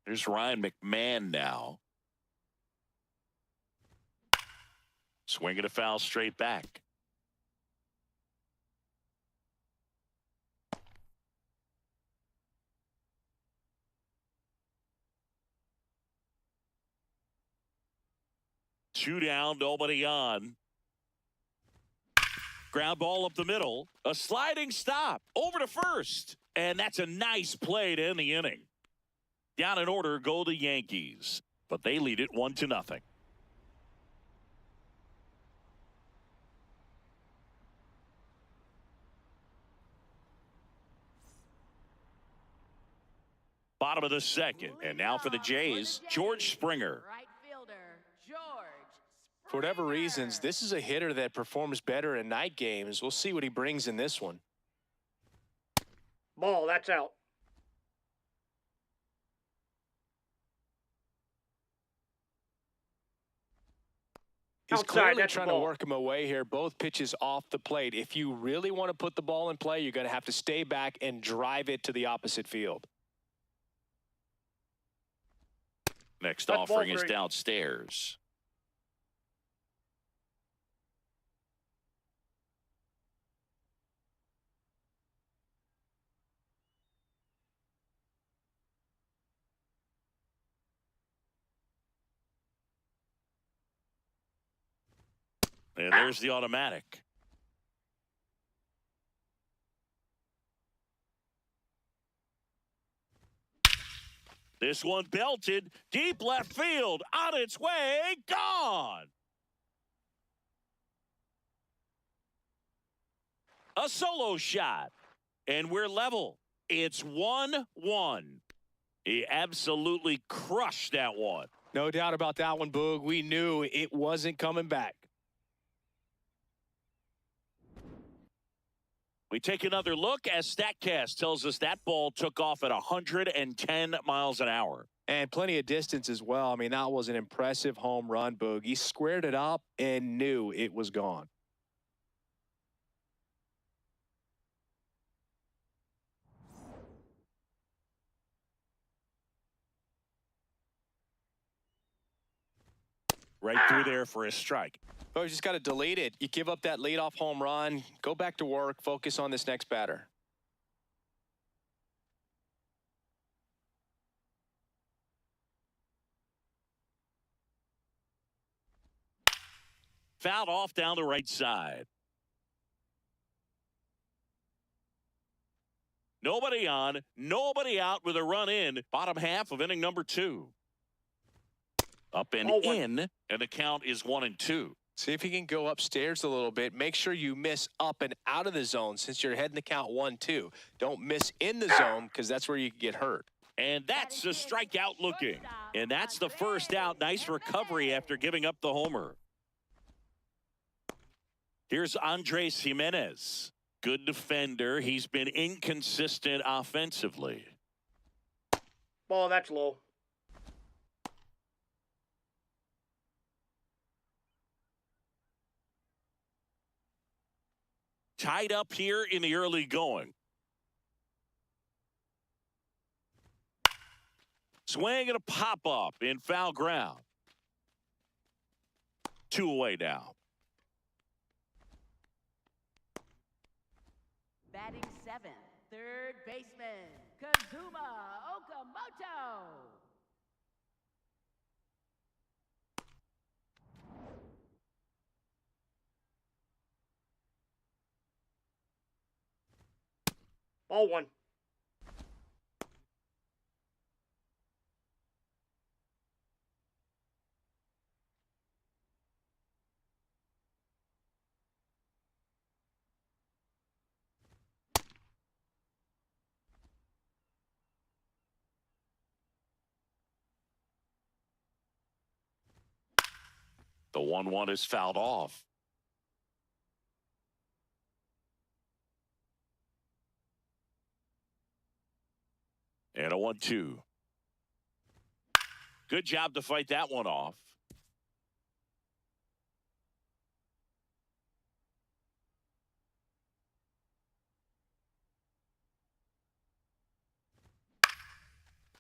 Here's Ryan McMahon now. Swinging a foul straight back. Two down, nobody on. Ground ball up the middle. A sliding stop. Over to first. And that's a nice play to end the inning. Down in order go the Yankees. But they lead it 1-0. Bottom of the second. And now for the Jays, George Springer. Right fielder George. For whatever reasons, this is a hitter that performs better in night games. We'll see what he brings in this one. Ball, that's out. He's Outside, clearly that's the trying to ball. work him away here. Both pitches off the plate. If you really want to put the ball in play, you're going to have to stay back and drive it to the opposite field. Next That's offering ball is three. downstairs. And there's the automatic. This one belted deep left field, on its way, gone. A solo shot, and we're level. It's 1-1. He absolutely crushed that one. No doubt about that one, Boog. We knew it wasn't coming back. We take another look as StatCast tells us that ball took off at 110 miles an hour. And plenty of distance as well. I mean, that was an impressive home run, Boog. He squared it up and knew it was gone. Right through there for a strike. Oh, you just got to delete it. You give up that leadoff home run, go back to work, focus on this next batter. Fouled off down the right side. Nobody on, nobody out with a run in. Bottom half of inning number 2. Up and in, and the count is 1-2. See if you can go upstairs a little bit. Make sure you miss up and out of the zone since you're heading the count 1-2. Don't miss in the zone because that's where you can get hurt. And that's a strikeout looking. And that's the first out. Nice recovery after giving up the homer. Here's Andres Jimenez. Good defender. He's been inconsistent offensively. Ball, that's low. Tied up here in the early going. Swing and a pop-up in foul ground. 2 away now. Batting 7th, third baseman, Kazuma Okamoto. Ball 1. The 1-1 is fouled off. And a 1-2. Good job to fight that one off.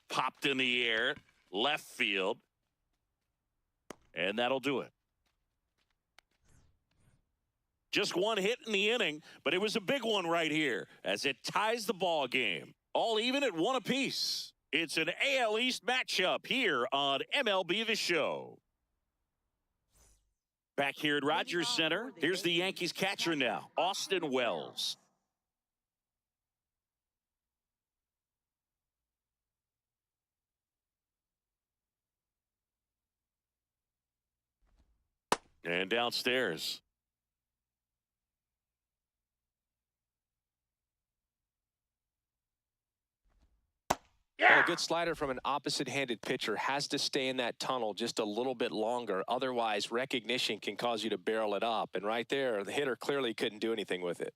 Popped in the air, left field. And that'll do it. Just one hit in the inning, but it was a big one right here as it ties the ball game. All even at 1 apiece. It's an AL East matchup here on MLB The Show. Back here at Rogers Center, here's the Yankees catcher now, Austin Wells. And downstairs. Well, a good slider from an opposite-handed pitcher has to stay in that tunnel just a little bit longer. Otherwise, recognition can cause you to barrel it up. And right there, the hitter clearly couldn't do anything with it.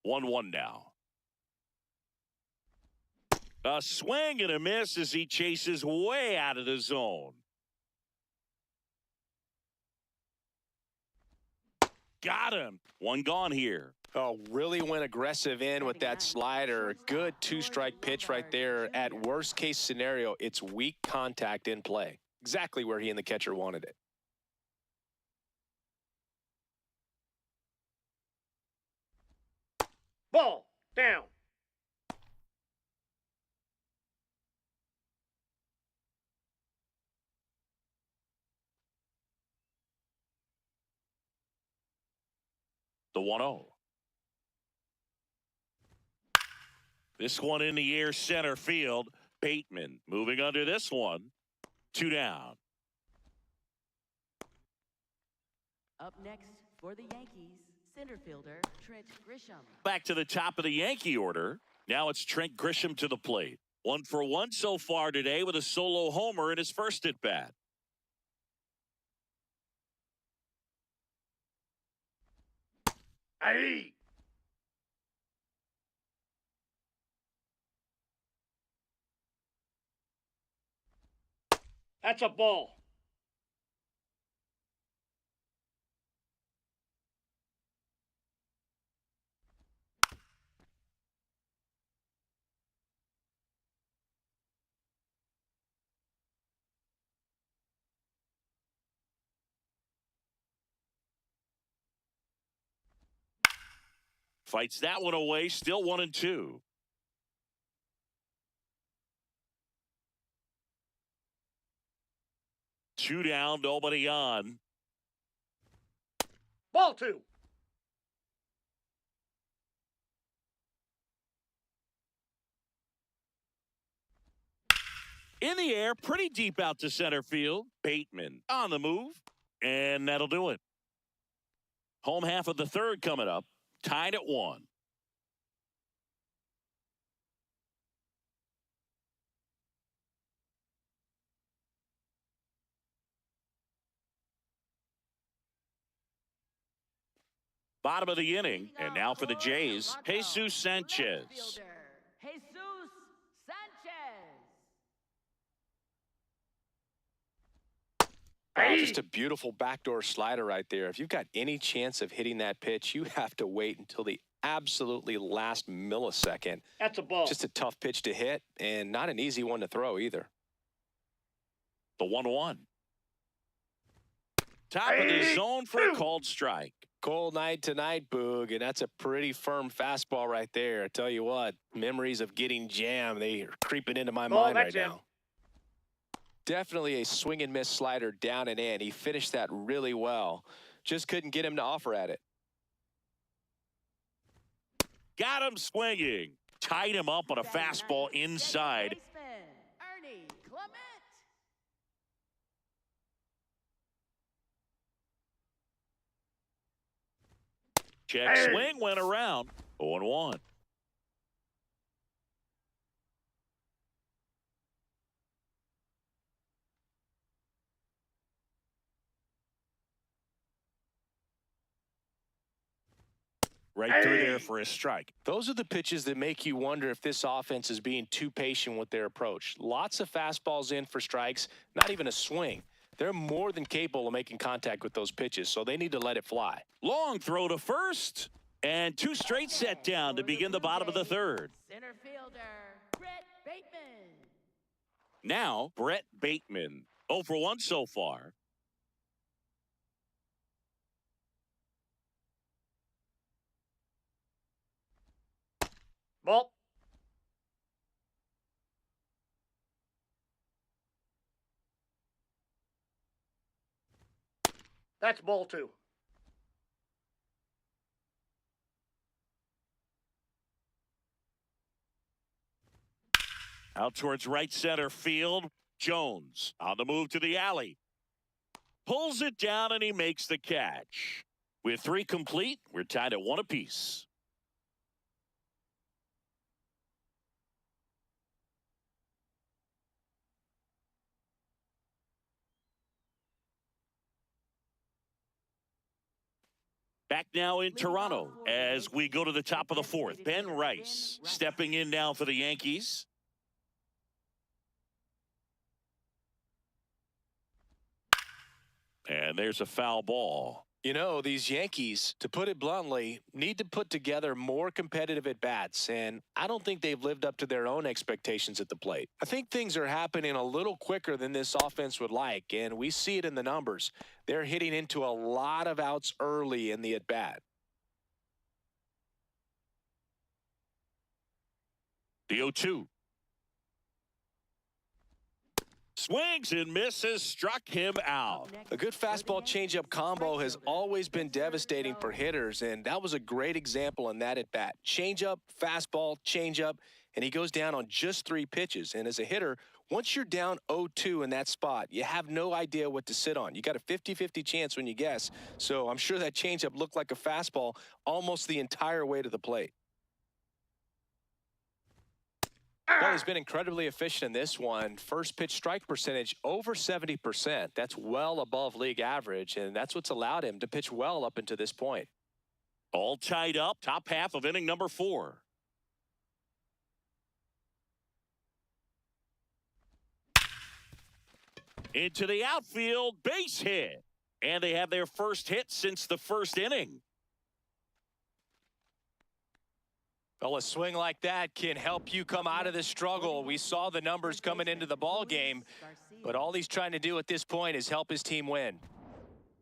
1-1 now. A swing and a miss as he chases way out of the zone. Got him. One gone here. Oh, really went aggressive in with that slider. Good 2-strike pitch right there. At worst case scenario, it's weak contact in play. Exactly where he and the catcher wanted it. Ball down. The 1-0. This one in the air center field. Bateman moving under this one. 2 down. Up next for the Yankees, center fielder Trent Grisham. Back to the top of the Yankee order. Now it's Trent Grisham to the plate. 1 for 1 so far today with a solo homer in his first at bat. Aye. That's a ball. Fights that one away, still 1-2. Two down, nobody on. Ball 2. In the air, pretty deep out to center field. Bateman on the move, and that'll do it. Home half of the third coming up, tied at 1. Bottom of the inning, and now for the Jays, Jesus Sanchez. Jesus Sanchez. Wow, just a beautiful backdoor slider right there. If you've got any chance of hitting that pitch, you have to wait until the absolutely last millisecond. That's a ball. Just a tough pitch to hit, and not an easy one to throw either. The 1-1. Top of the zone for a called strike. Cold night tonight, Boog, and that's a pretty firm fastball right there. I tell you what, memories of getting jammed, they are creeping into my mind right now. Definitely a swing and miss slider down and in. He finished that really well. Just couldn't get him to offer at it. Got him swinging. Tied him up on a fastball inside. Ernie Clement. Check swing went around. 0-1. Right through there for a strike. Those are the pitches that make you wonder if this offense is being too patient with their approach. Lots of fastballs in for strikes, not even a swing. They're more than capable of making contact with those pitches, so they need to let it fly. Long throw to first, and 2 straight set down to begin the bottom of the third. Center fielder, Brett Bateman. Now, Brett Bateman, 0 for 1 so far. Ball. That's ball 2. Out towards right center field. Jones on the move to the alley. Pulls it down and he makes the catch. With 3 complete, we're tied at 1 apiece. Back now in Toronto as we go to the top of the 4th. Ben Rice stepping in now for the Yankees. And there's a foul ball. You know, these Yankees, to put it bluntly, need to put together more competitive at-bats, and I don't think they've lived up to their own expectations at the plate. I think things are happening a little quicker than this offense would like, and we see it in the numbers. They're hitting into a lot of outs early in the at-bat. The 0-2. Swings and misses, struck him out. A good fastball changeup combo has always been devastating for hitters, and that was a great example in that at bat. Changeup, fastball, changeup, and he goes down on just 3 pitches. And as a hitter, once you're down 0-2 in that spot, you have no idea what to sit on. You got a 50-50 chance when you guess. So I'm sure that changeup looked like a fastball almost the entire way to the plate. Well, he's been incredibly efficient in this one. First pitch strike percentage over 70%. That's well above league average, and that's what's allowed him to pitch well up until this point. All tied up, top half of inning number 4. Into the outfield, base hit. And they have their first hit since the first inning. Well, a swing like that can help you come out of this struggle. We saw the numbers coming into the ball game, but all he's trying to do at this point is help his team win.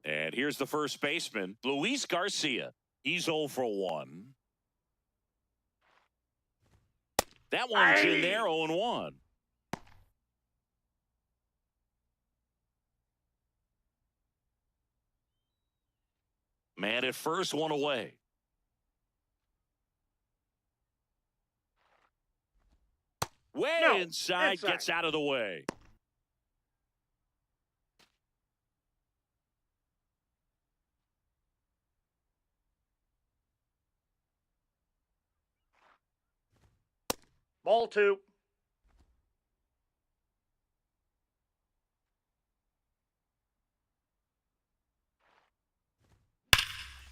And here's the first baseman, Luis Garcia. He's 0 for 1. That one's in there, 0-1. Man at first, 1 away. Way No, inside, gets out of the way. Ball 2.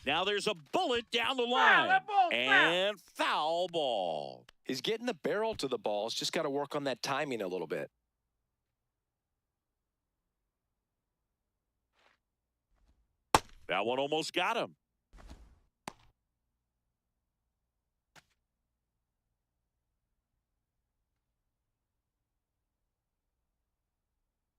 Now there's a bullet down the Foul, line. that ball's And foul ball. He's getting the barrel to the ball. He's just got to work on that timing a little bit. That one almost got him.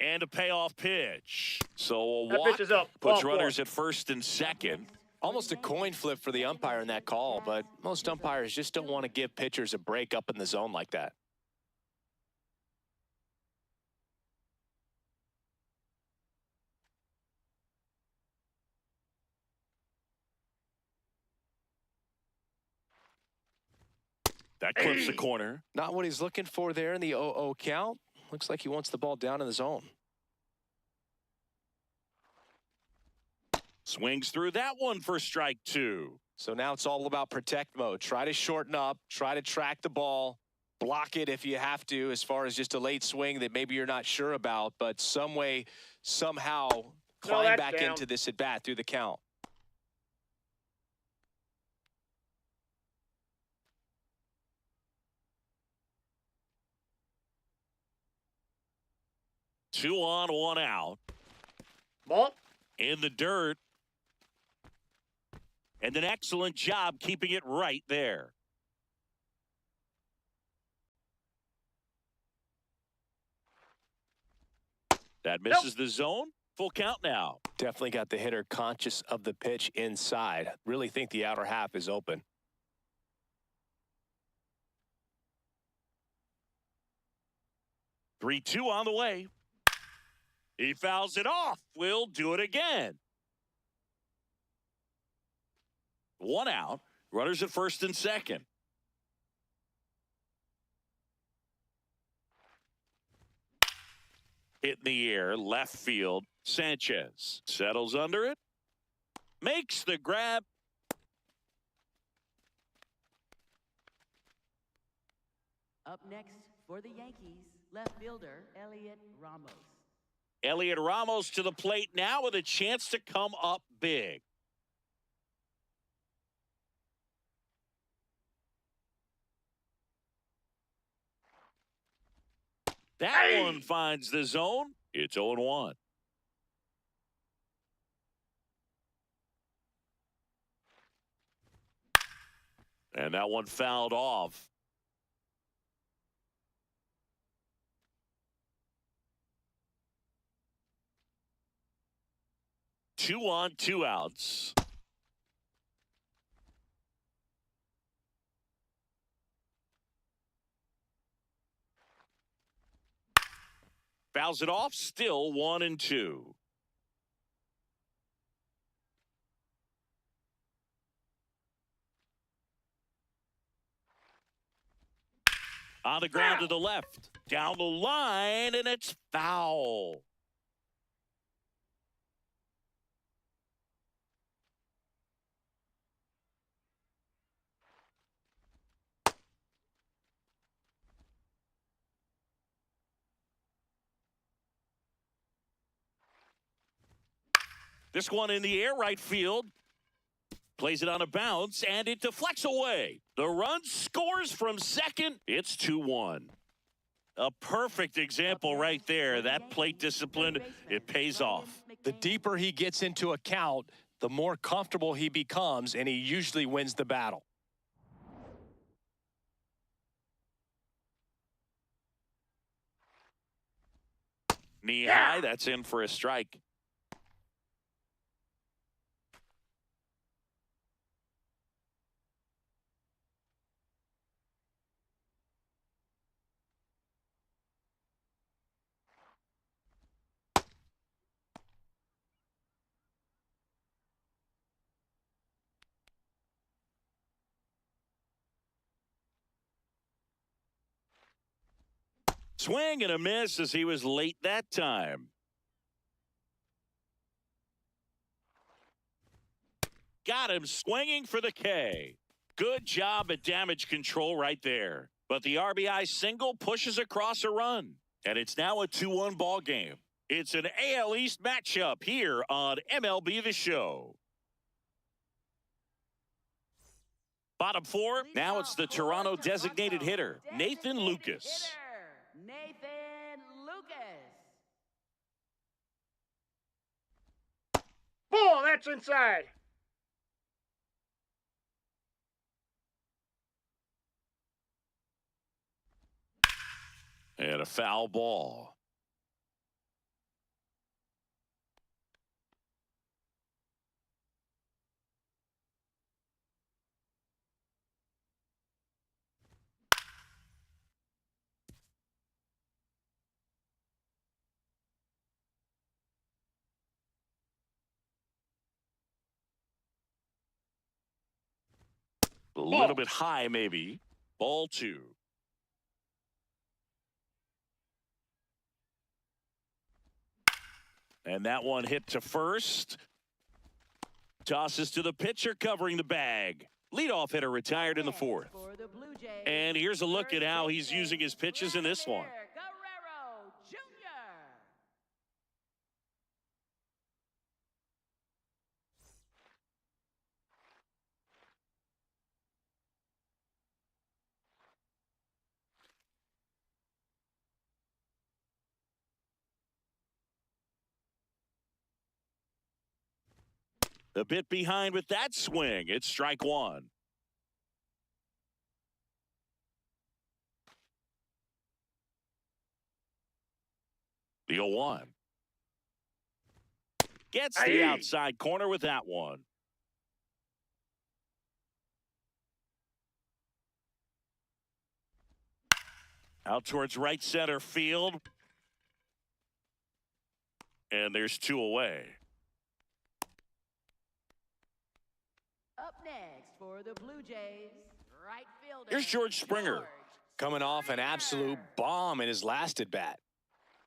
And a payoff pitch. So a That walk pitch is up. puts Ball runners 4. at first and second. Almost a coin flip for the umpire in that call, but most umpires just don't want to give pitchers a break up in the zone like that. That clips the corner. Not what he's looking for there in the 0-0 count. Looks like he wants the ball down in the zone. Swings through that one for strike 2. So now it's all about protect mode. Try to shorten up, try to track the ball, block it if you have to, as far as just a late swing that maybe you're not sure about, but some way, somehow climb that's back down. into this at bat through the count. Two on, one out. Ball. In the dirt. And an excellent job keeping it right there. That misses the zone. Full count now. Definitely got the hitter conscious of the pitch inside. Really think the outer half is open. Three-two on the way. He fouls it off. We'll do it again. One out. Runners at first and second. Hit in the air, left field. Sanchez settles under it. Makes the grab. Up next for the Yankees, left fielder Elliot Ramos. Elliot Ramos to the plate now with a chance to come up big. That one finds the zone. It's 0-1. And that one fouled off. Two on, two outs. Fouls it off, still 1-2. On the ground to the left. Down the line, and it's foul. This one in the air, right field. Plays it on a bounce, and it deflects away. The run scores from second. It's 2-1. A perfect example right there. That plate discipline, it pays off. The deeper he gets into a count, the more comfortable he becomes, and he usually wins the battle. Knee high, that's in for a strike. Swing and a miss as he was late that time. Got him swinging for the K. Good job at damage control right there. But the RBI single pushes across a run. And it's now a 2-1 ball game. It's an AL East matchup here on MLB The Show. Bottom four, now it's the Toronto designated hitter, Nathan Lucas. Nathan Lucas. Ball, that's inside. And a foul ball. A little bit high, maybe. Ball 2. And that one hit to first. Tosses to the pitcher covering the bag. Leadoff hitter retired in the fourth. For the Blue Jays, And here's a look at how he's using his pitches in this one. Guerrero Jr. A bit behind with that swing. It's strike one. The 0-1. Gets the outside corner with that one. Out towards right center field. And there's 2 away. Up next for the Blue Jays, right fielder. Here's George Springer. Coming off an absolute bomb in his last at-bat.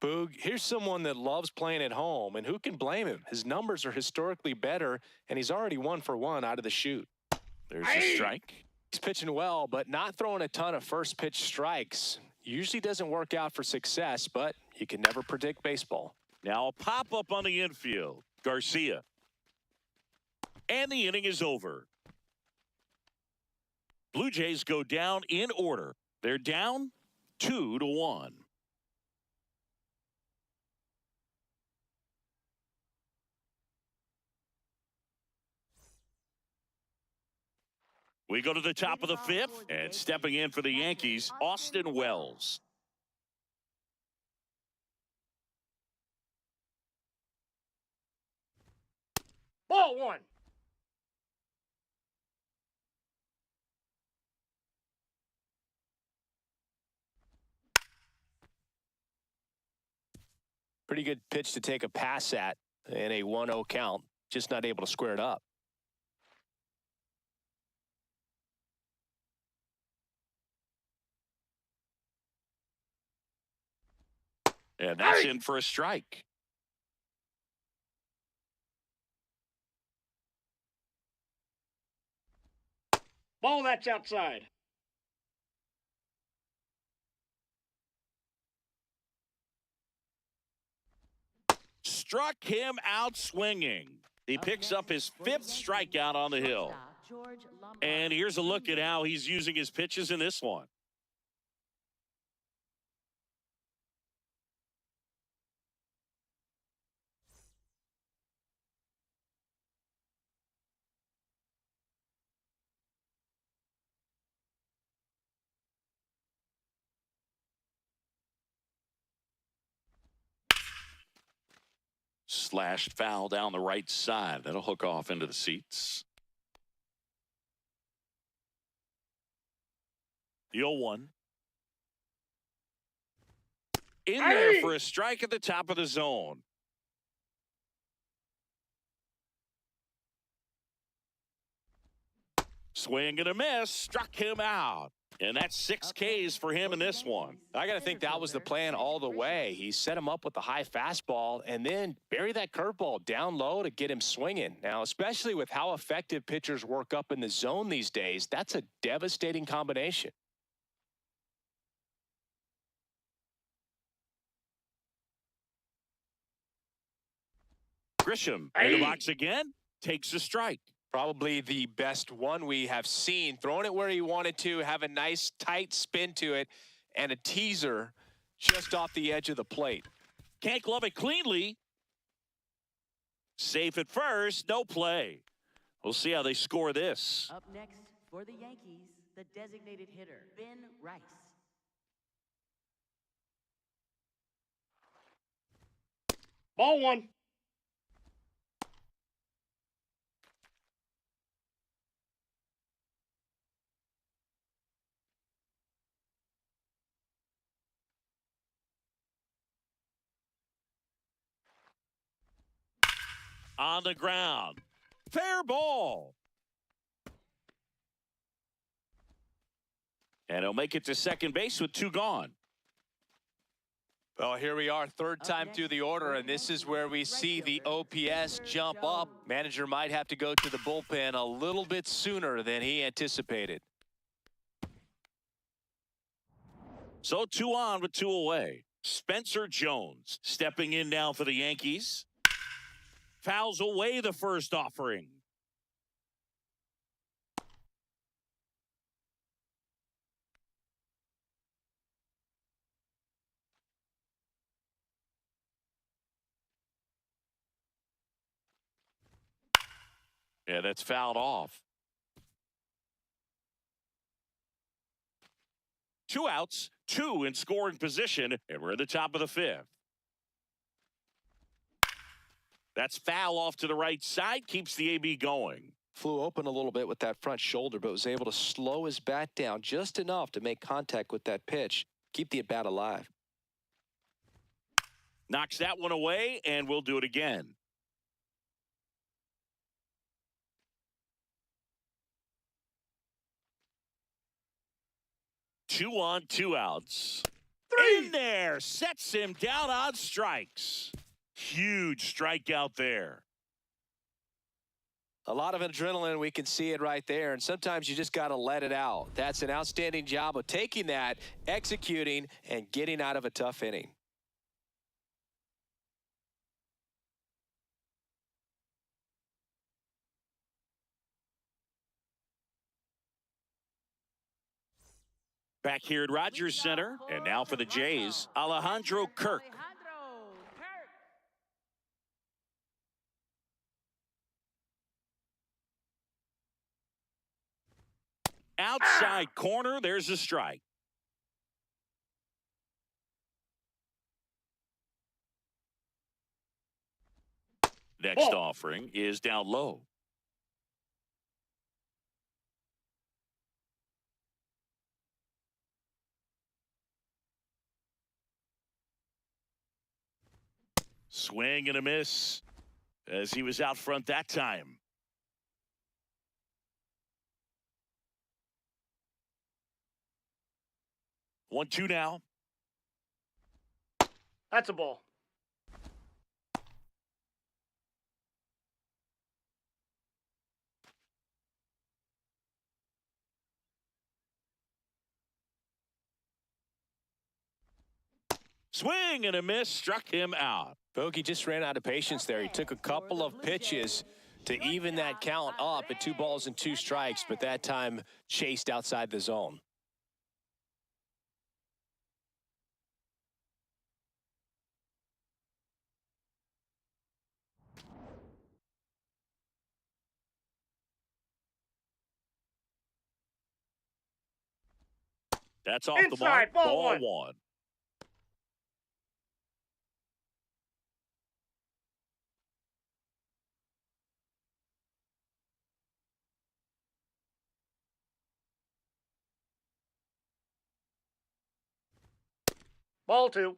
Boog, here's someone that loves playing at home, and who can blame him? His numbers are historically better, and he's already 1 for 1 out of the chute. There's a strike. He's pitching well, but not throwing a ton of first-pitch strikes. Usually doesn't work out for success, but you can never predict baseball. Now a pop-up on the infield. Garcia. And the inning is over. Blue Jays go down in order. They're down 2-1. We go to the top of the 5th, and stepping in for the Yankees, Austin Wells. Ball 1. Pretty good pitch to take a pass at in a 1-0 count. Just not able to square it up. And that's in for a strike. Ball, that's outside. Struck him out swinging. He picks up his 5th strikeout on the hill. And here's a look at how he's using his pitches in this one. Slashed foul down the right side. That'll hook off into the seats. The 0-1. In there for a strike at the top of the zone. Swing and a miss. Struck him out. And that's 6 Ks for him in this one. I got to think that was the plan all the way. He set him up with the high fastball and then bury that curveball down low to get him swinging. Now, especially with how effective pitchers work up in the zone these days, that's a devastating combination. Grisham in the box again, takes a strike. Probably the best one we have seen. Throwing it where he wanted to, have a nice tight spin to it, and a teaser just off the edge of the plate. Can't glove it cleanly. Safe at first, no play. We'll see how they score this. Up next for the Yankees, the designated hitter, Ben Rice. Ball 1. On the ground. Fair ball. And he'll make it to second base with 2 gone. Well, here we are, third time through the order, and this is where we see the OPS jump up. Manager might have to go to the bullpen a little bit sooner than he anticipated. So 2 on with 2 away. Spencer Jones stepping in now for the Yankees. Fouls away the first offering. Yeah, that's fouled off. 2 outs, 2 in scoring position, and we're at the top of the 5th. That's foul off to the right side, keeps the AB going. Flew open a little bit with that front shoulder, but was able to slow his bat down just enough to make contact with that pitch. Keep the at-bat alive. Knocks that one away, and we'll do it again. Two on, 2 outs. 3. In there, sets him down on strikes. Huge strikeout there. A lot of adrenaline, we can see it right there, and sometimes you just got to let it out. That's an outstanding job of taking that, executing, and getting out of a tough inning. Back here at Rogers Center, and now for the Jays, Alejandro Kirk. Outside corner, there's a strike. Next offering is down low. Swing and a miss as he was out front that time. 1-2 now. That's a ball. Swing and a miss, struck him out. Bogey just ran out of patience there. He took a couple of pitches to even that count up at 2 balls and 2 strikes, but that time chased outside the zone. That's off the mark. Ball 1. Ball 2.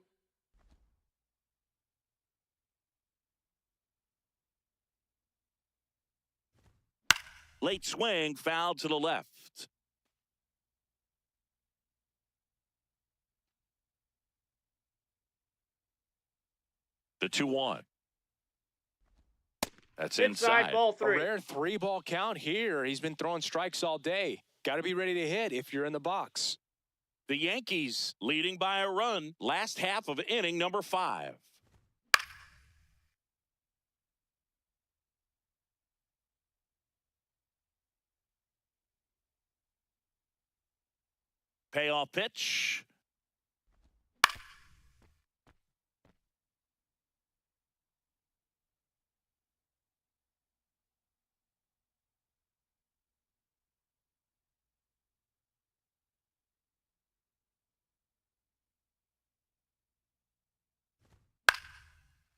Late swing, foul to the left. The 2-1. That's Inside inside. ball A 3. rare 3-ball count here. He's been throwing strikes all day. Got to be ready to hit if you're in the box. The Yankees leading by a run. Last half of inning number 5. Payoff pitch.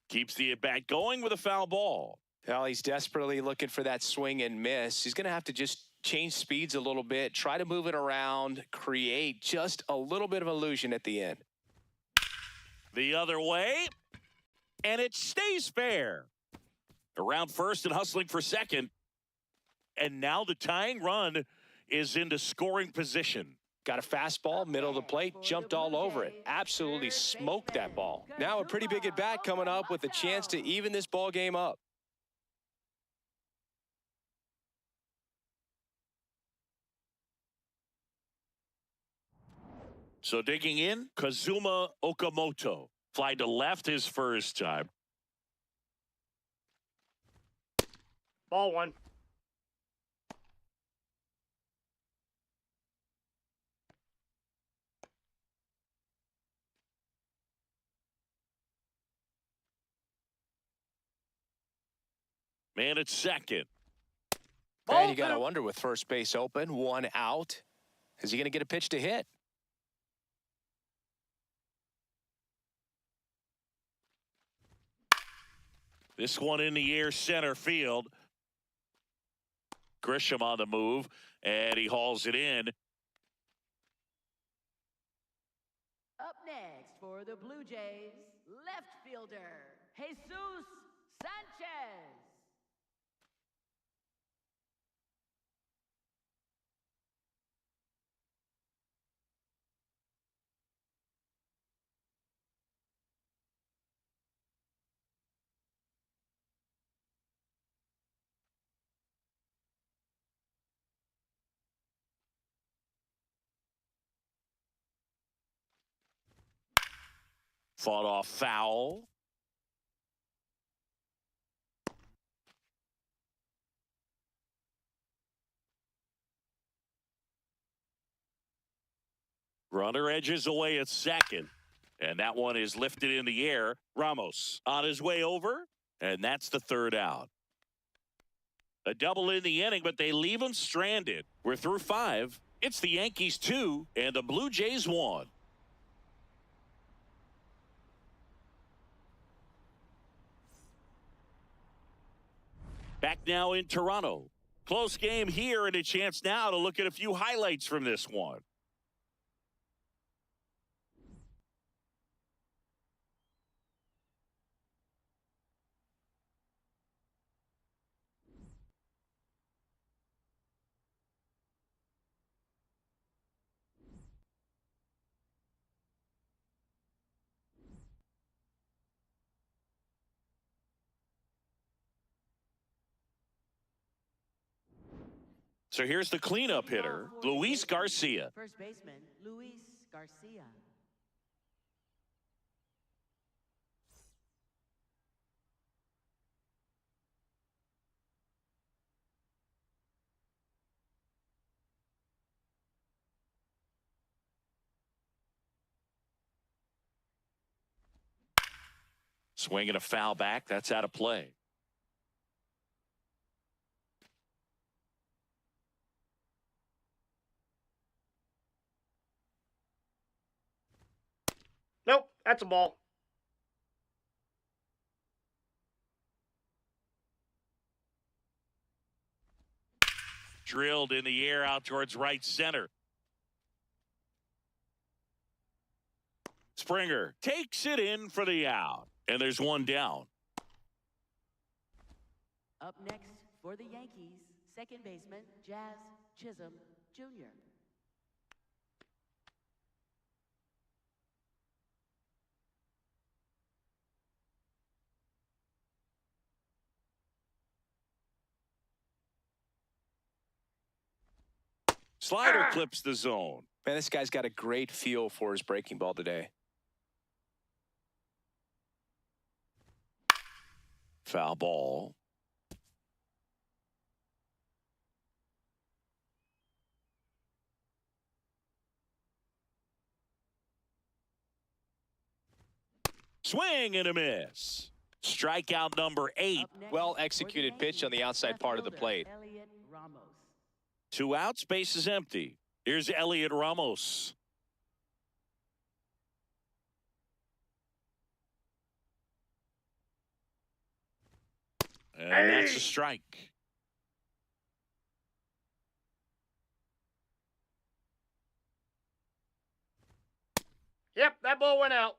Keeps the at-bat going with a foul ball. Well, he's desperately looking for that swing and miss. He's going to have to just change speeds a little bit, try to move it around, create just a little bit of illusion at the end. The other way, and it stays fair. Around first and hustling for second. And now the tying run is into scoring position. Got a fastball, middle of the plate, jumped all over it. Absolutely smoked that ball. Now a pretty big at-bat coming up with a chance to even this ball game up. So digging in, Kazuma Okamoto. Fly to left his first time. Ball 1. Man at second. And you got to wonder with first base open, 1 out. Is he going to get a pitch to hit? This one in the air center field. Grisham on the move, and he hauls it in. Up next for the Blue Jays, left fielder, Jesus Sanchez. Fought off foul. Runner edges away at second. And that one is lifted in the air. Ramos on his way over. And that's the third out. A double in the inning, but they leave him stranded. We're through 5. It's the Yankees 2 and the Blue Jays 1. Back now in Toronto. Close game here and a chance now to look at a few highlights from this one. So here's the cleanup hitter, Luis Garcia. First baseman, Luis Garcia. Swinging a foul back. That's out of play. Nope, that's a ball. Drilled in the air out towards right center. Springer takes it in for the out. And there's one down. Up next for the Yankees, second baseman, Jazz Chisholm Jr. Slider clips the zone. Man, this guy's got a great feel for his breaking ball today. Foul ball. Swing and a miss. Strikeout number 8. Well executed pitch on the outside part of the plate. Elliot Ramos. 2 outs, base is empty. Here's Elliot Ramos. And that's a strike. Yep, that ball went out.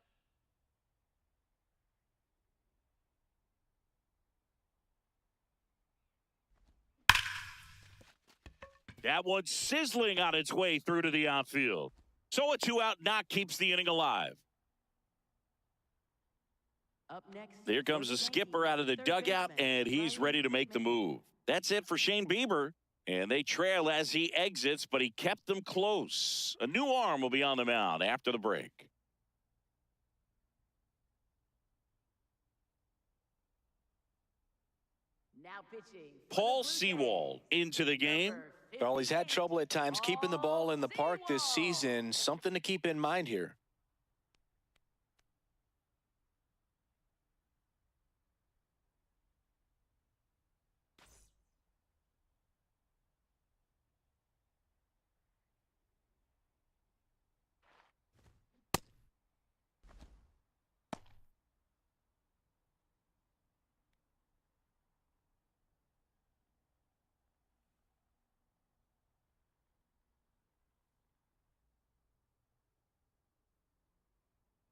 That one's sizzling on its way through to the outfield. So a 2-out knock keeps the inning alive. Up next. There comes the skipper out of the dugout, and he's ready to make the move. That's it for Shane Bieber. And they trail as he exits, but he kept them close. A new arm will be on the mound after the break. Now pitching. Paul Sewald into the game. Well, he's had trouble at times keeping the ball in the park this season. Something to keep in mind here.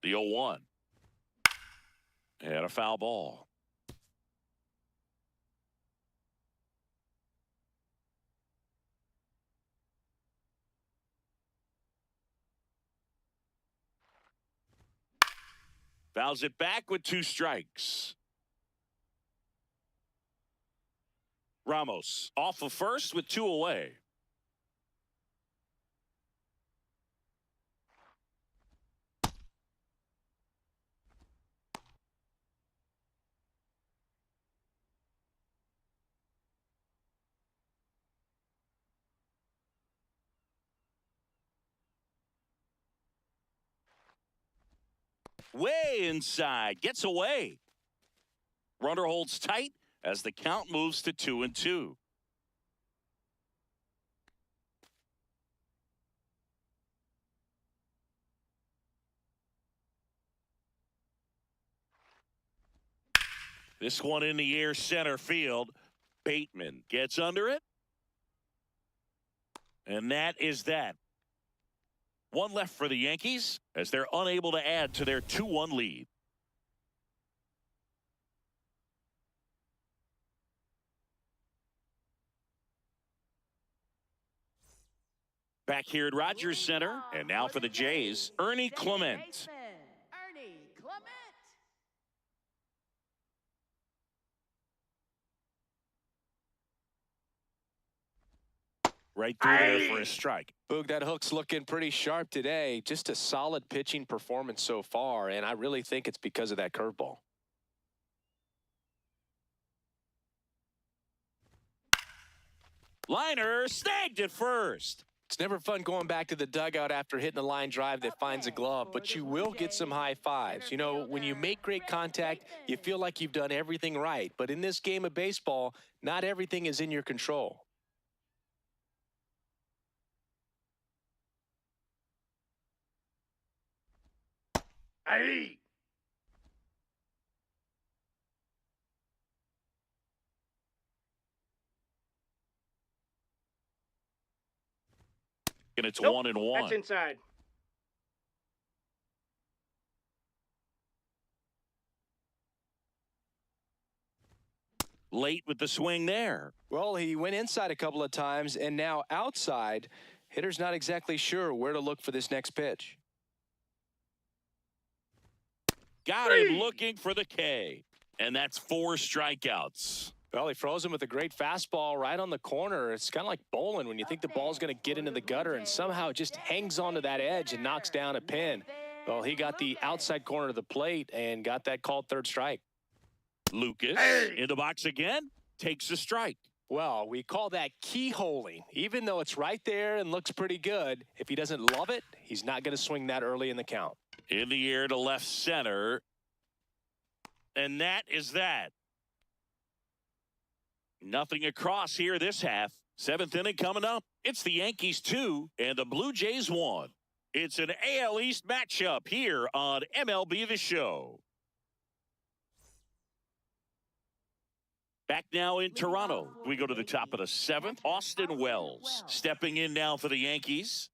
The 0-1. And a foul ball. Fouls it back with 2 strikes. Ramos off of first with 2 away. Way inside, gets away. Runner holds tight as the count moves to 2-2. This one in the air center field. Bateman gets under it. And that is that. 1 left for the Yankees as they're unable to add to their 2-1 lead. Back here at Rogers Center, and now for the Jays, Ernie Clement. Ernie Clement. Right through there for a strike. Boog, that hook's looking pretty sharp today. Just a solid pitching performance so far, and I really think it's because of that curveball. Liner snagged at first. It's never fun going back to the dugout after hitting a line drive that finds a glove, but you will get some high fives. You know, when you make great contact, you feel like you've done everything right. But in this game of baseball, not everything is in your control. Hey! And it's Nope, 1-1. That's inside. Late with the swing there. Well, he went inside a couple of times, and now outside. Hitter's not exactly sure where to look for this next pitch. Got him looking for the K. And that's 4 strikeouts. Well, he froze him with a great fastball right on the corner. It's kind of like bowling when you think the ball's going to get into the gutter and somehow it just hangs onto that edge and knocks down a pin. Well, he got the outside corner of the plate and got that called third strike. Lucas in the box again, takes a strike. Well, we call that keyholing. Even though it's right there and looks pretty good, if he doesn't love it, he's not going to swing that early in the count. In the air to left center. And that is that. Nothing across here this half. Seventh inning coming up. It's the Yankees 2 and the Blue Jays 1. It's an AL East matchup here on MLB The Show. Back now in Toronto. We go to the top of the seventh. Austin Wells stepping in now for the Yankees.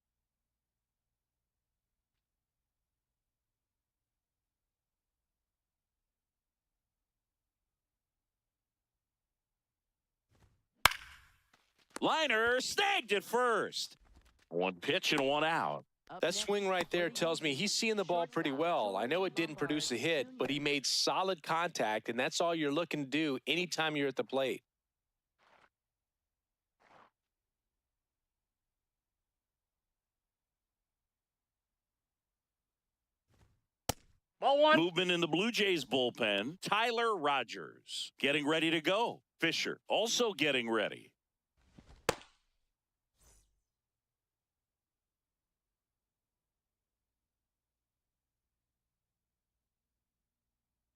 Liner snagged at first. One pitch and one out. That swing right there tells me he's seeing the ball pretty well. I know it didn't produce a hit, but he made solid contact, and that's all you're looking to do anytime you're at the plate. Ball one. Movement in the Blue Jays bullpen. Tyler Rogers getting ready to go. Fisher also getting ready.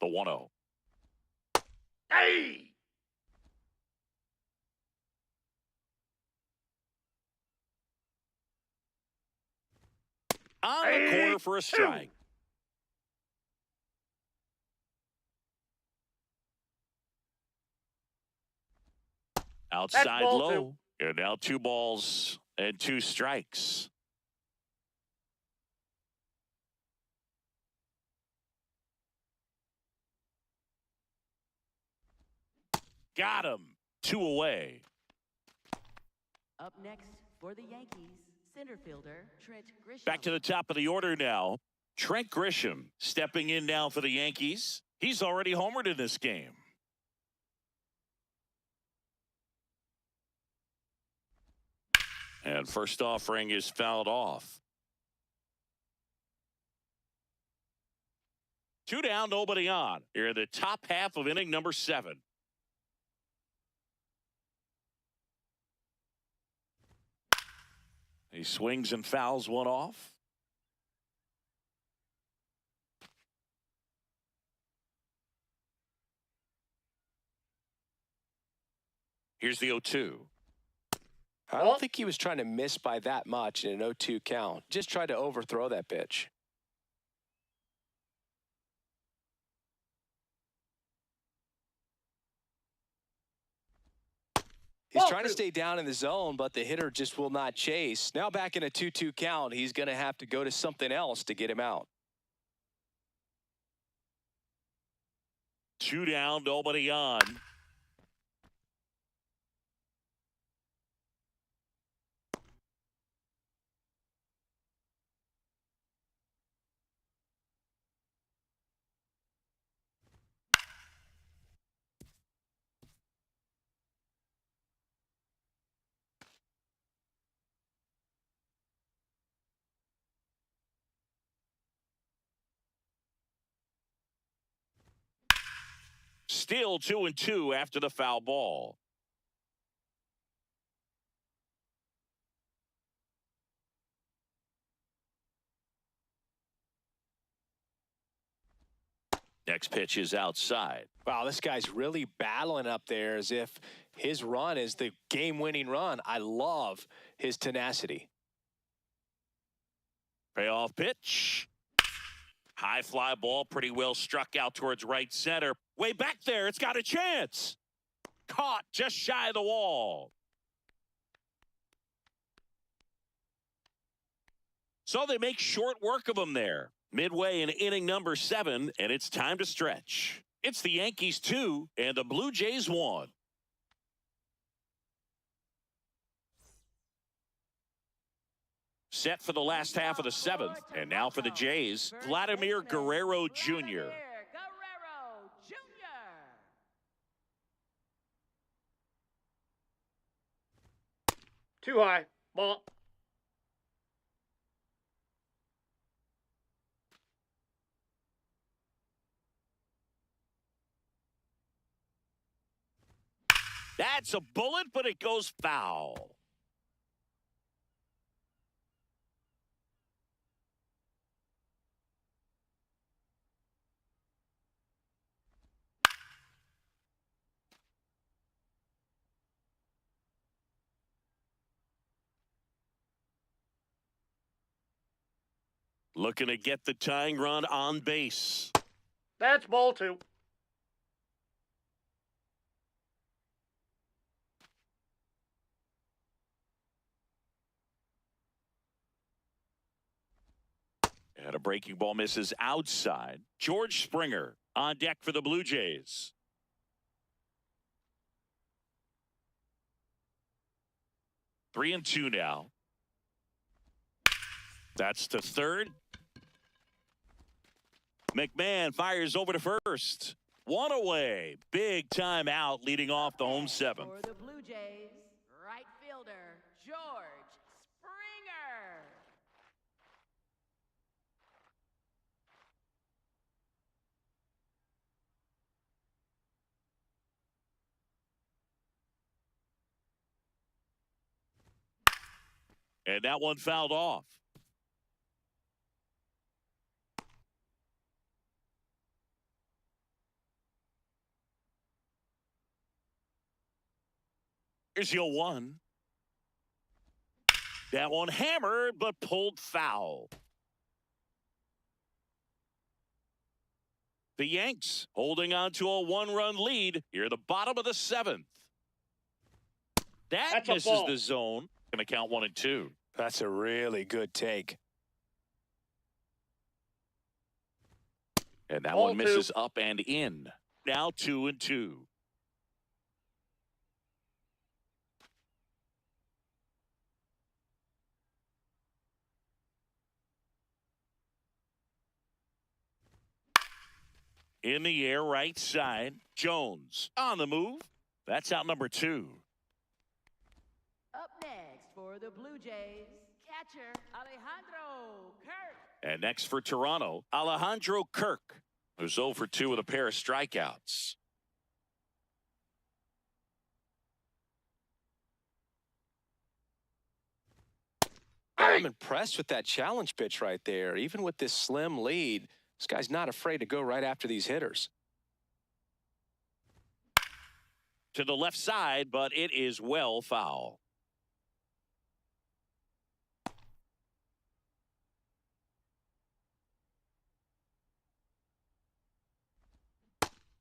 The 1-0. Hey! On the corner for a strike. Outside ball low. And now 2 balls and 2 strikes. Got him. 2 away. Up next for the Yankees, center fielder Trent Grisham. Back to the top of the order now. Trent Grisham stepping in now for the Yankees. He's already homered in this game. And first offering is fouled off. 2 down, nobody on. Here in the top half of inning number 7. He swings and fouls one off. Here's the 0-2. I don't think he was trying to miss by that much in an 0-2 count. Just tried to overthrow that pitch. He's trying to stay down in the zone, but the hitter just will not chase. Now back in a 2-2 count, he's going to have to go to something else to get him out. 2 down, nobody on. Still 2-2 after the foul ball. Next pitch is outside. Wow, this guy's really battling up there as if his run is the game-winning run. I love his tenacity. Payoff pitch. High fly ball, pretty well struck out towards right center. Way back there, it's got a chance. Caught just shy of the wall. So they make short work of him there. Midway in inning number 7, and it's time to stretch. It's the Yankees 2 and the Blue Jays 1. Set for the last half of the 7th, and now for the Jays, Vladimir Guerrero Jr. Guerrero Jr. Too high. Ball. That's a bullet, but it goes foul. Looking to get the tying run on base. That's ball 2. And a breaking ball misses outside. George Springer on deck for the Blue Jays. Three and two now. That's to third. McMahon fires over to first. One away. Big time out leading off the home seventh. For the Blue Jays, right fielder, George Springer. And that one fouled off. Here's your 1. That one hammered, but pulled foul. The Yanks holding on to a 1-run lead here at the bottom of the 7th. That That's a misses ball. the zone. Going to count 1 and 2. That's a really good take. And that Ball one misses up and in. Now 2 and 2. In the air, right side. Jones on the move. That's out number 2. Up next for the Blue Jays, catcher Alejandro Kirk. And next for Toronto, Alejandro Kirk, who's 0 for 2 with a pair of strikeouts. I'm impressed with that challenge pitch right there. Even with this slim lead, this guy's not afraid to go right after these hitters. To the left side, but it is well foul.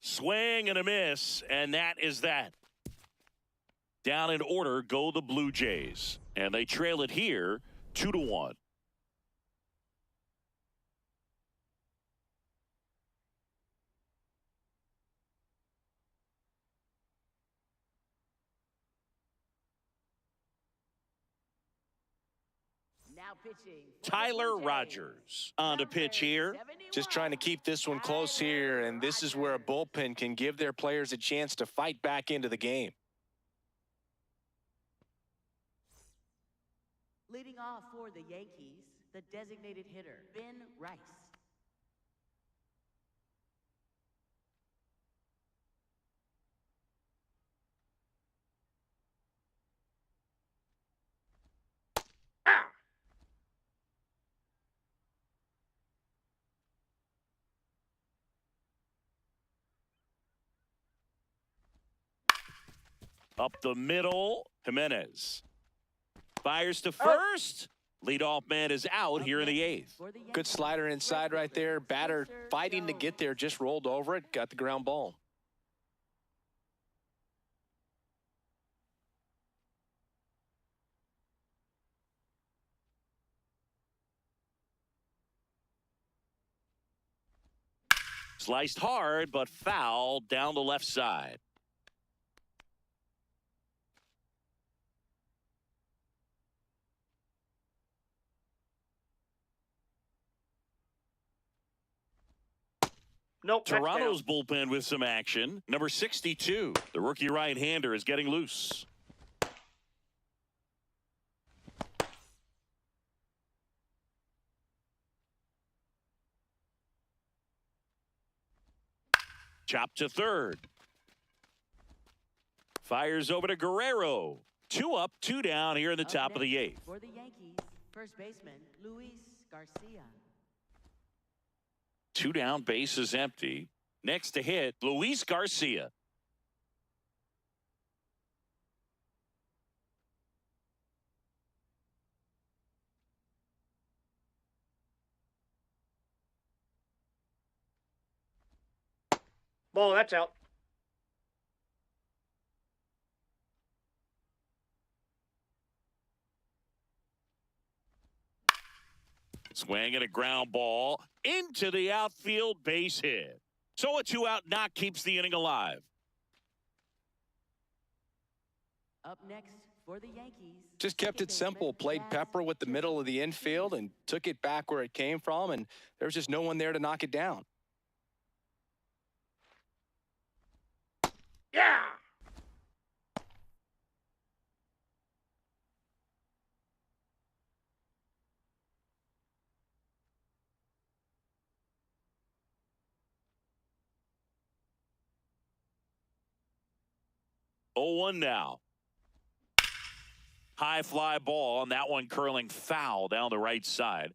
Swing and a miss, and that is that. Down in order go the Blue Jays, and they trail it here 2-1. Now pitching for the Tyler Blue Jays, Rogers on to pitch here. Just trying to keep this one close here, and this is where a bullpen can give their players a chance to fight back into the game. Leading off for the Yankees, the designated hitter, Ben Rice. Up the middle, Jimenez. Fires to first. Leadoff man is out here in the 8th. For the Good Yankees, slider inside right there. Batter fighting to get there, just rolled over it, got the ground ball. Sliced hard, but foul down the left side. Nope. Toronto's bullpen with some action. Number 62, the rookie right-hander is getting loose. Chop to third. Fires over to Guerrero. 2 up, 2 down here in the top of the 8th. For the Yankees, first baseman Luis Garcia. 2 down, base is empty. Next to hit, Luis Garcia. Ball, that's out. Swing and a ground ball into the outfield, base hit. So a 2-out knock keeps the inning alive. Up next for the Yankees. Just kept it simple, played pepper with the middle of the infield and took it back where it came from, and there was just no one there to knock it down. Yeah! Oh, 1 now. High fly ball, and that one curling foul down the right side.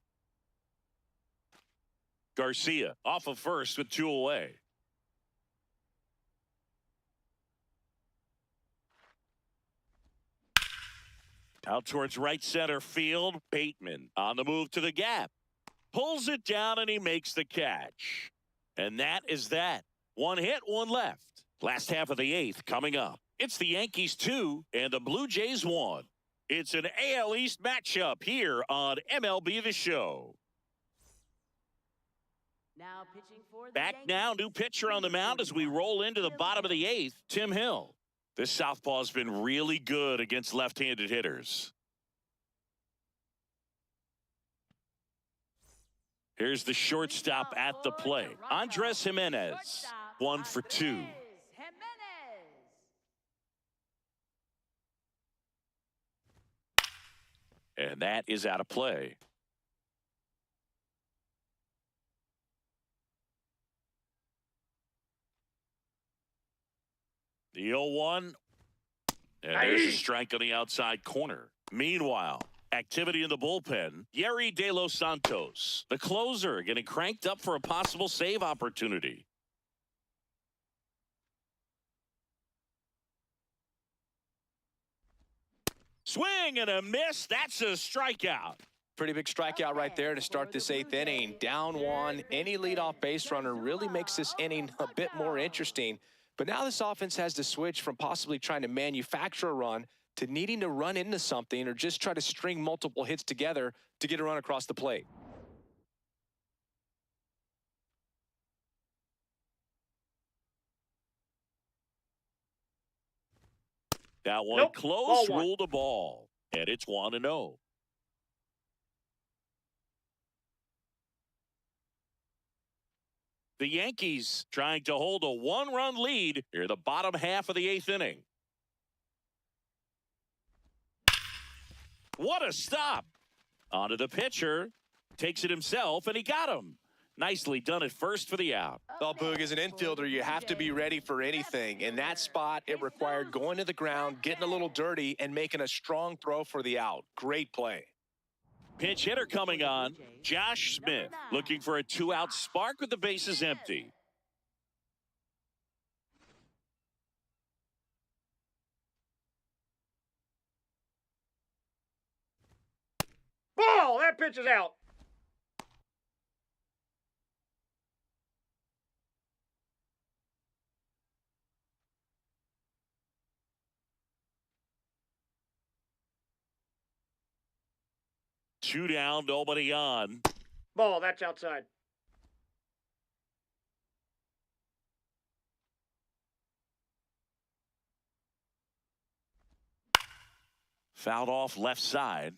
Garcia off of first with 2 away. Out towards right center field. Bateman on the move to the gap. Pulls it down, and he makes the catch. And that is that. 1 hit, 1 left. Last half of the 8th coming up. It's the Yankees 2 and the Blue Jays 1. It's an AL East matchup here on MLB The Show. Now pitching for the Back Yankees. now, new pitcher on the mound as we roll into the bottom of the 8th, Tim Hill. This southpaw's been really good against left-handed hitters. Here's the shortstop at the plate. Andres Jimenez, 1 for 2. And that is out of play. The 0-1. And there's a strike on the outside corner. Meanwhile, activity in the bullpen. Yerry De Los Santos, the closer, getting cranked up for a possible save opportunity. Swing and a miss. That's a strikeout. Pretty big strikeout right there to start this 8th inning. Down 1. Any leadoff base runner really makes this inning a bit more interesting. But now this offense has to switch from possibly trying to manufacture a run to needing to run into something or just try to string multiple hits together to get a run across the plate. That one Nope. close, Ball 1. ruled a ball. And it's 1-0. The Yankees trying to hold a 1-run lead near the bottom half of the 8th inning. What a stop. Onto the pitcher. Takes it himself, and he got him. Nicely done at first for the out. Well, Boog, as an infielder, you have to be ready for anything. In that spot, it required going to the ground, getting a little dirty, and making a strong throw for the out. Great play. Pinch hitter coming on. Josh Smith looking for a 2-out spark with the bases empty. Ball! That pitch is out. Two down, nobody on. Ball, that's outside. Fouled off left side.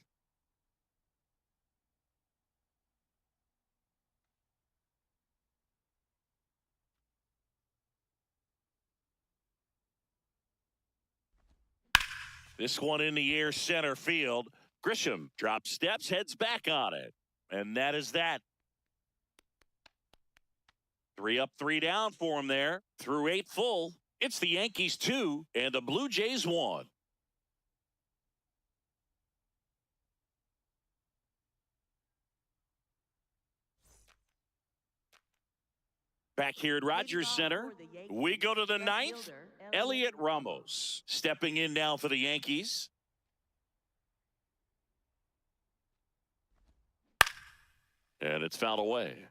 This one in the air, center field. Grisham drops steps, heads back on it. And that is that. 3 up, 3 down for him there. Through 8 full. It's the Yankees 2 and the Blue Jays 1. Back here at Rogers Center, we go to the 9th. Elliot Ramos stepping in now for the Yankees. And it's fouled away.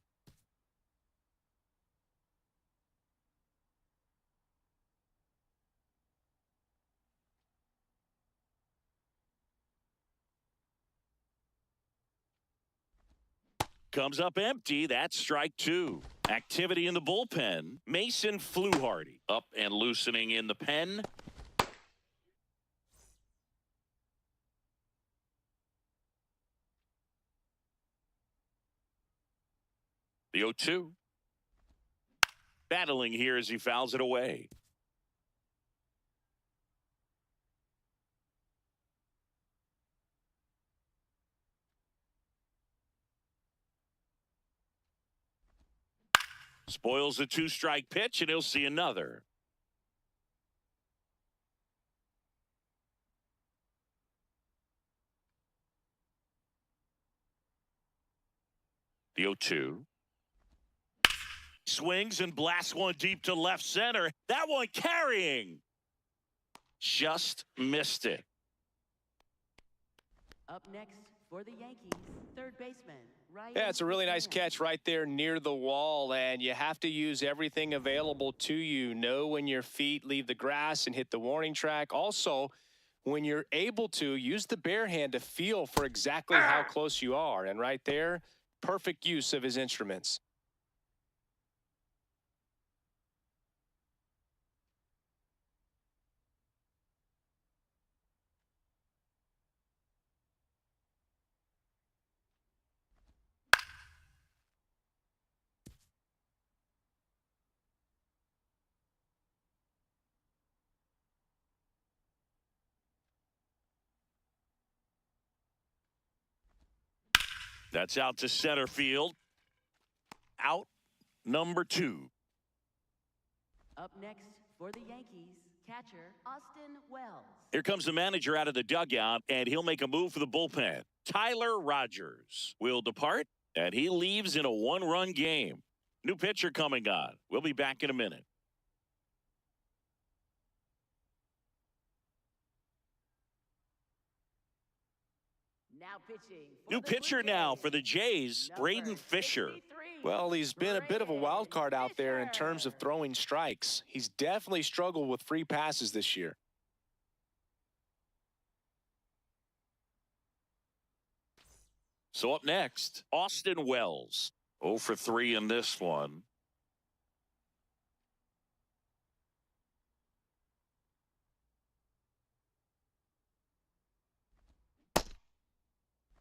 Comes up empty. That's strike 2. Activity in the bullpen. Mason Fluharty up and loosening in the pen. The 0-2. Battling here as he fouls it away. Spoils the 2-strike pitch, and he'll see another. The 0-2. Swings and blasts one deep to left center. That one carrying. Just missed it. Up next for the Yankees, third baseman. Yeah, it's a really nice catch right there near the wall, and you have to use everything available to you. Know when your feet leave the grass and hit the warning track. Also, when you're able to, use the bare hand to feel for exactly how close you are. And right there, perfect use of his instruments. That's out to center field. Out number 2. Up next for the Yankees, catcher Austin Wells. Here comes the manager out of the dugout, and he'll make a move for the bullpen. Tyler Rogers will depart, and he leaves in a 1-run game. New pitcher coming on. We'll be back in a minute. Now pitching. New pitcher now for the Jays, Braden Fisher. Well, he's been a bit of a wild card out there in terms of throwing strikes. He's definitely struggled with free passes this year. So up next, Austin Wells. 0 for 3 in this one.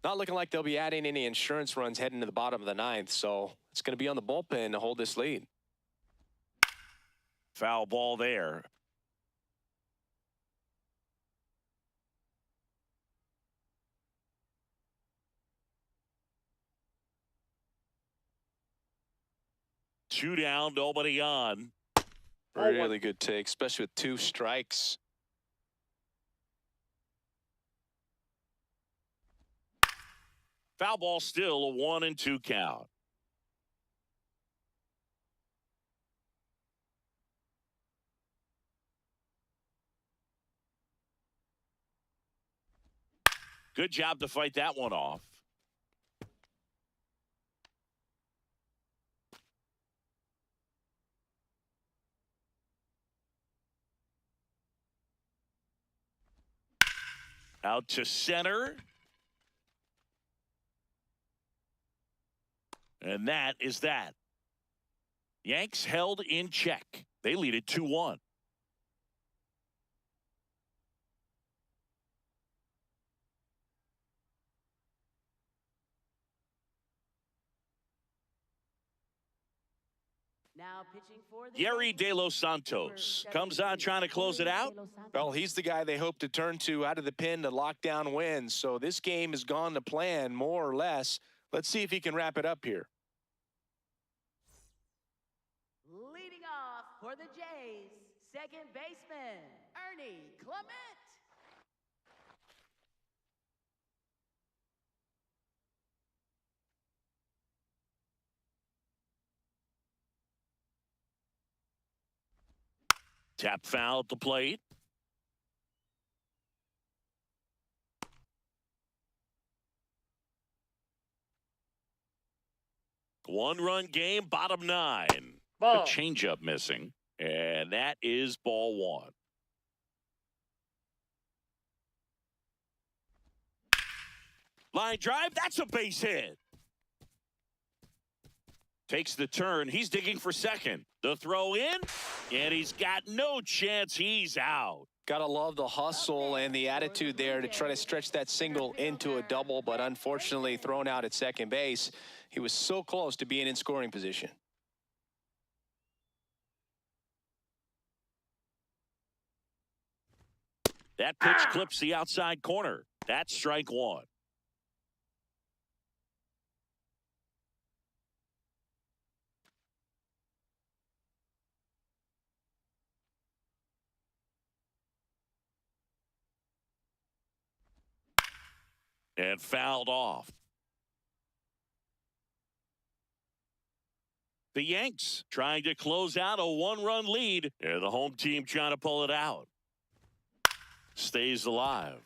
Not looking like they'll be adding any insurance runs heading to the bottom of the 9th, so it's going to be on the bullpen to hold this lead. Foul ball there. Two down, nobody on. Really good take, especially with 2 strikes. Foul ball still, a 1-2 count. Good job to fight that one off. Out to center. And that is that. Yanks held in check. They lead it 2-1. Now pitching for the Yerry De Los Santos comes on trying to close it out. Well, he's the guy they hope to turn to out of the pen to lock down wins. So this game has gone to plan, more or less. Let's see if he can wrap it up here. for the Jays, second baseman, Ernie Clement. Tap foul at the plate. One-run game, bottom 9. Ball. A changeup missing, and that is ball 1. Line drive, that's a base hit. Takes the turn, he's digging for second. The throw in, and he's got no chance, he's out. Gotta love the hustle and the attitude there to try to stretch that single into a double, but unfortunately thrown out at second base. He was so close to being in scoring position. That pitch clips the outside corner. That's strike 1. And fouled off. The Yanks trying to close out a one-run lead, and the home team trying to pull it out. Stays alive.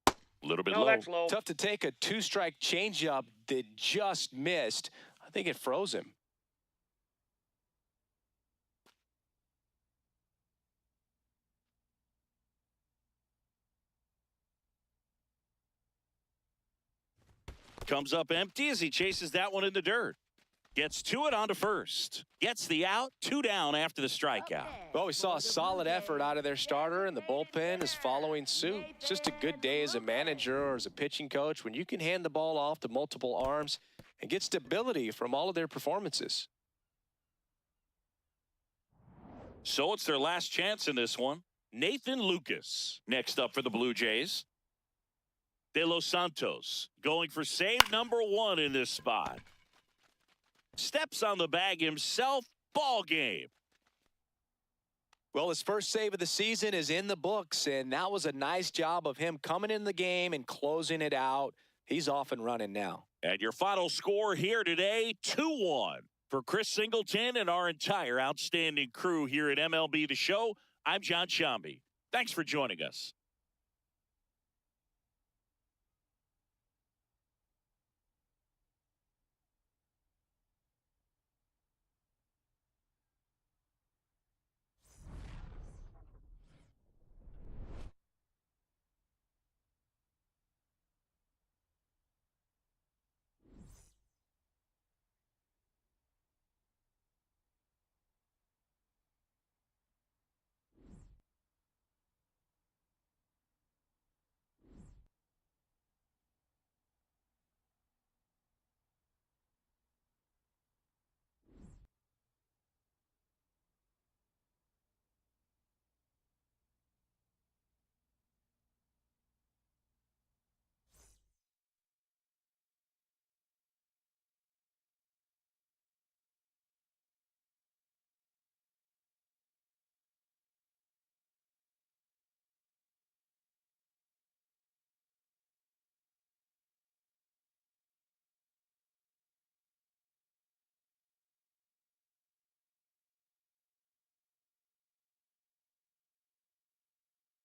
A little bit No, low. that's low. Tough to take a two-strike changeup that just missed. I think it froze him. Comes up empty as he chases that one in the dirt. Gets to it onto first. Gets the out. 2 down after the strikeout. Well, we saw a solid effort out of their starter, and the bullpen is following suit. It's just a good day as a manager or as a pitching coach when you can hand the ball off to multiple arms and get stability from all of their performances. So it's their last chance in this one. Nathan Lucas next up for the Blue Jays. De Los Santos going for save number 1 in this spot. Steps on the bag himself. Ball game. Well, his first save of the season is in the books, and that was a nice job of him coming in the game and closing it out. He's off and running now. And your final score here today, 2-1. For Chris Singleton and our entire outstanding crew here at MLB The Show, I'm John Shambi. Thanks for joining us.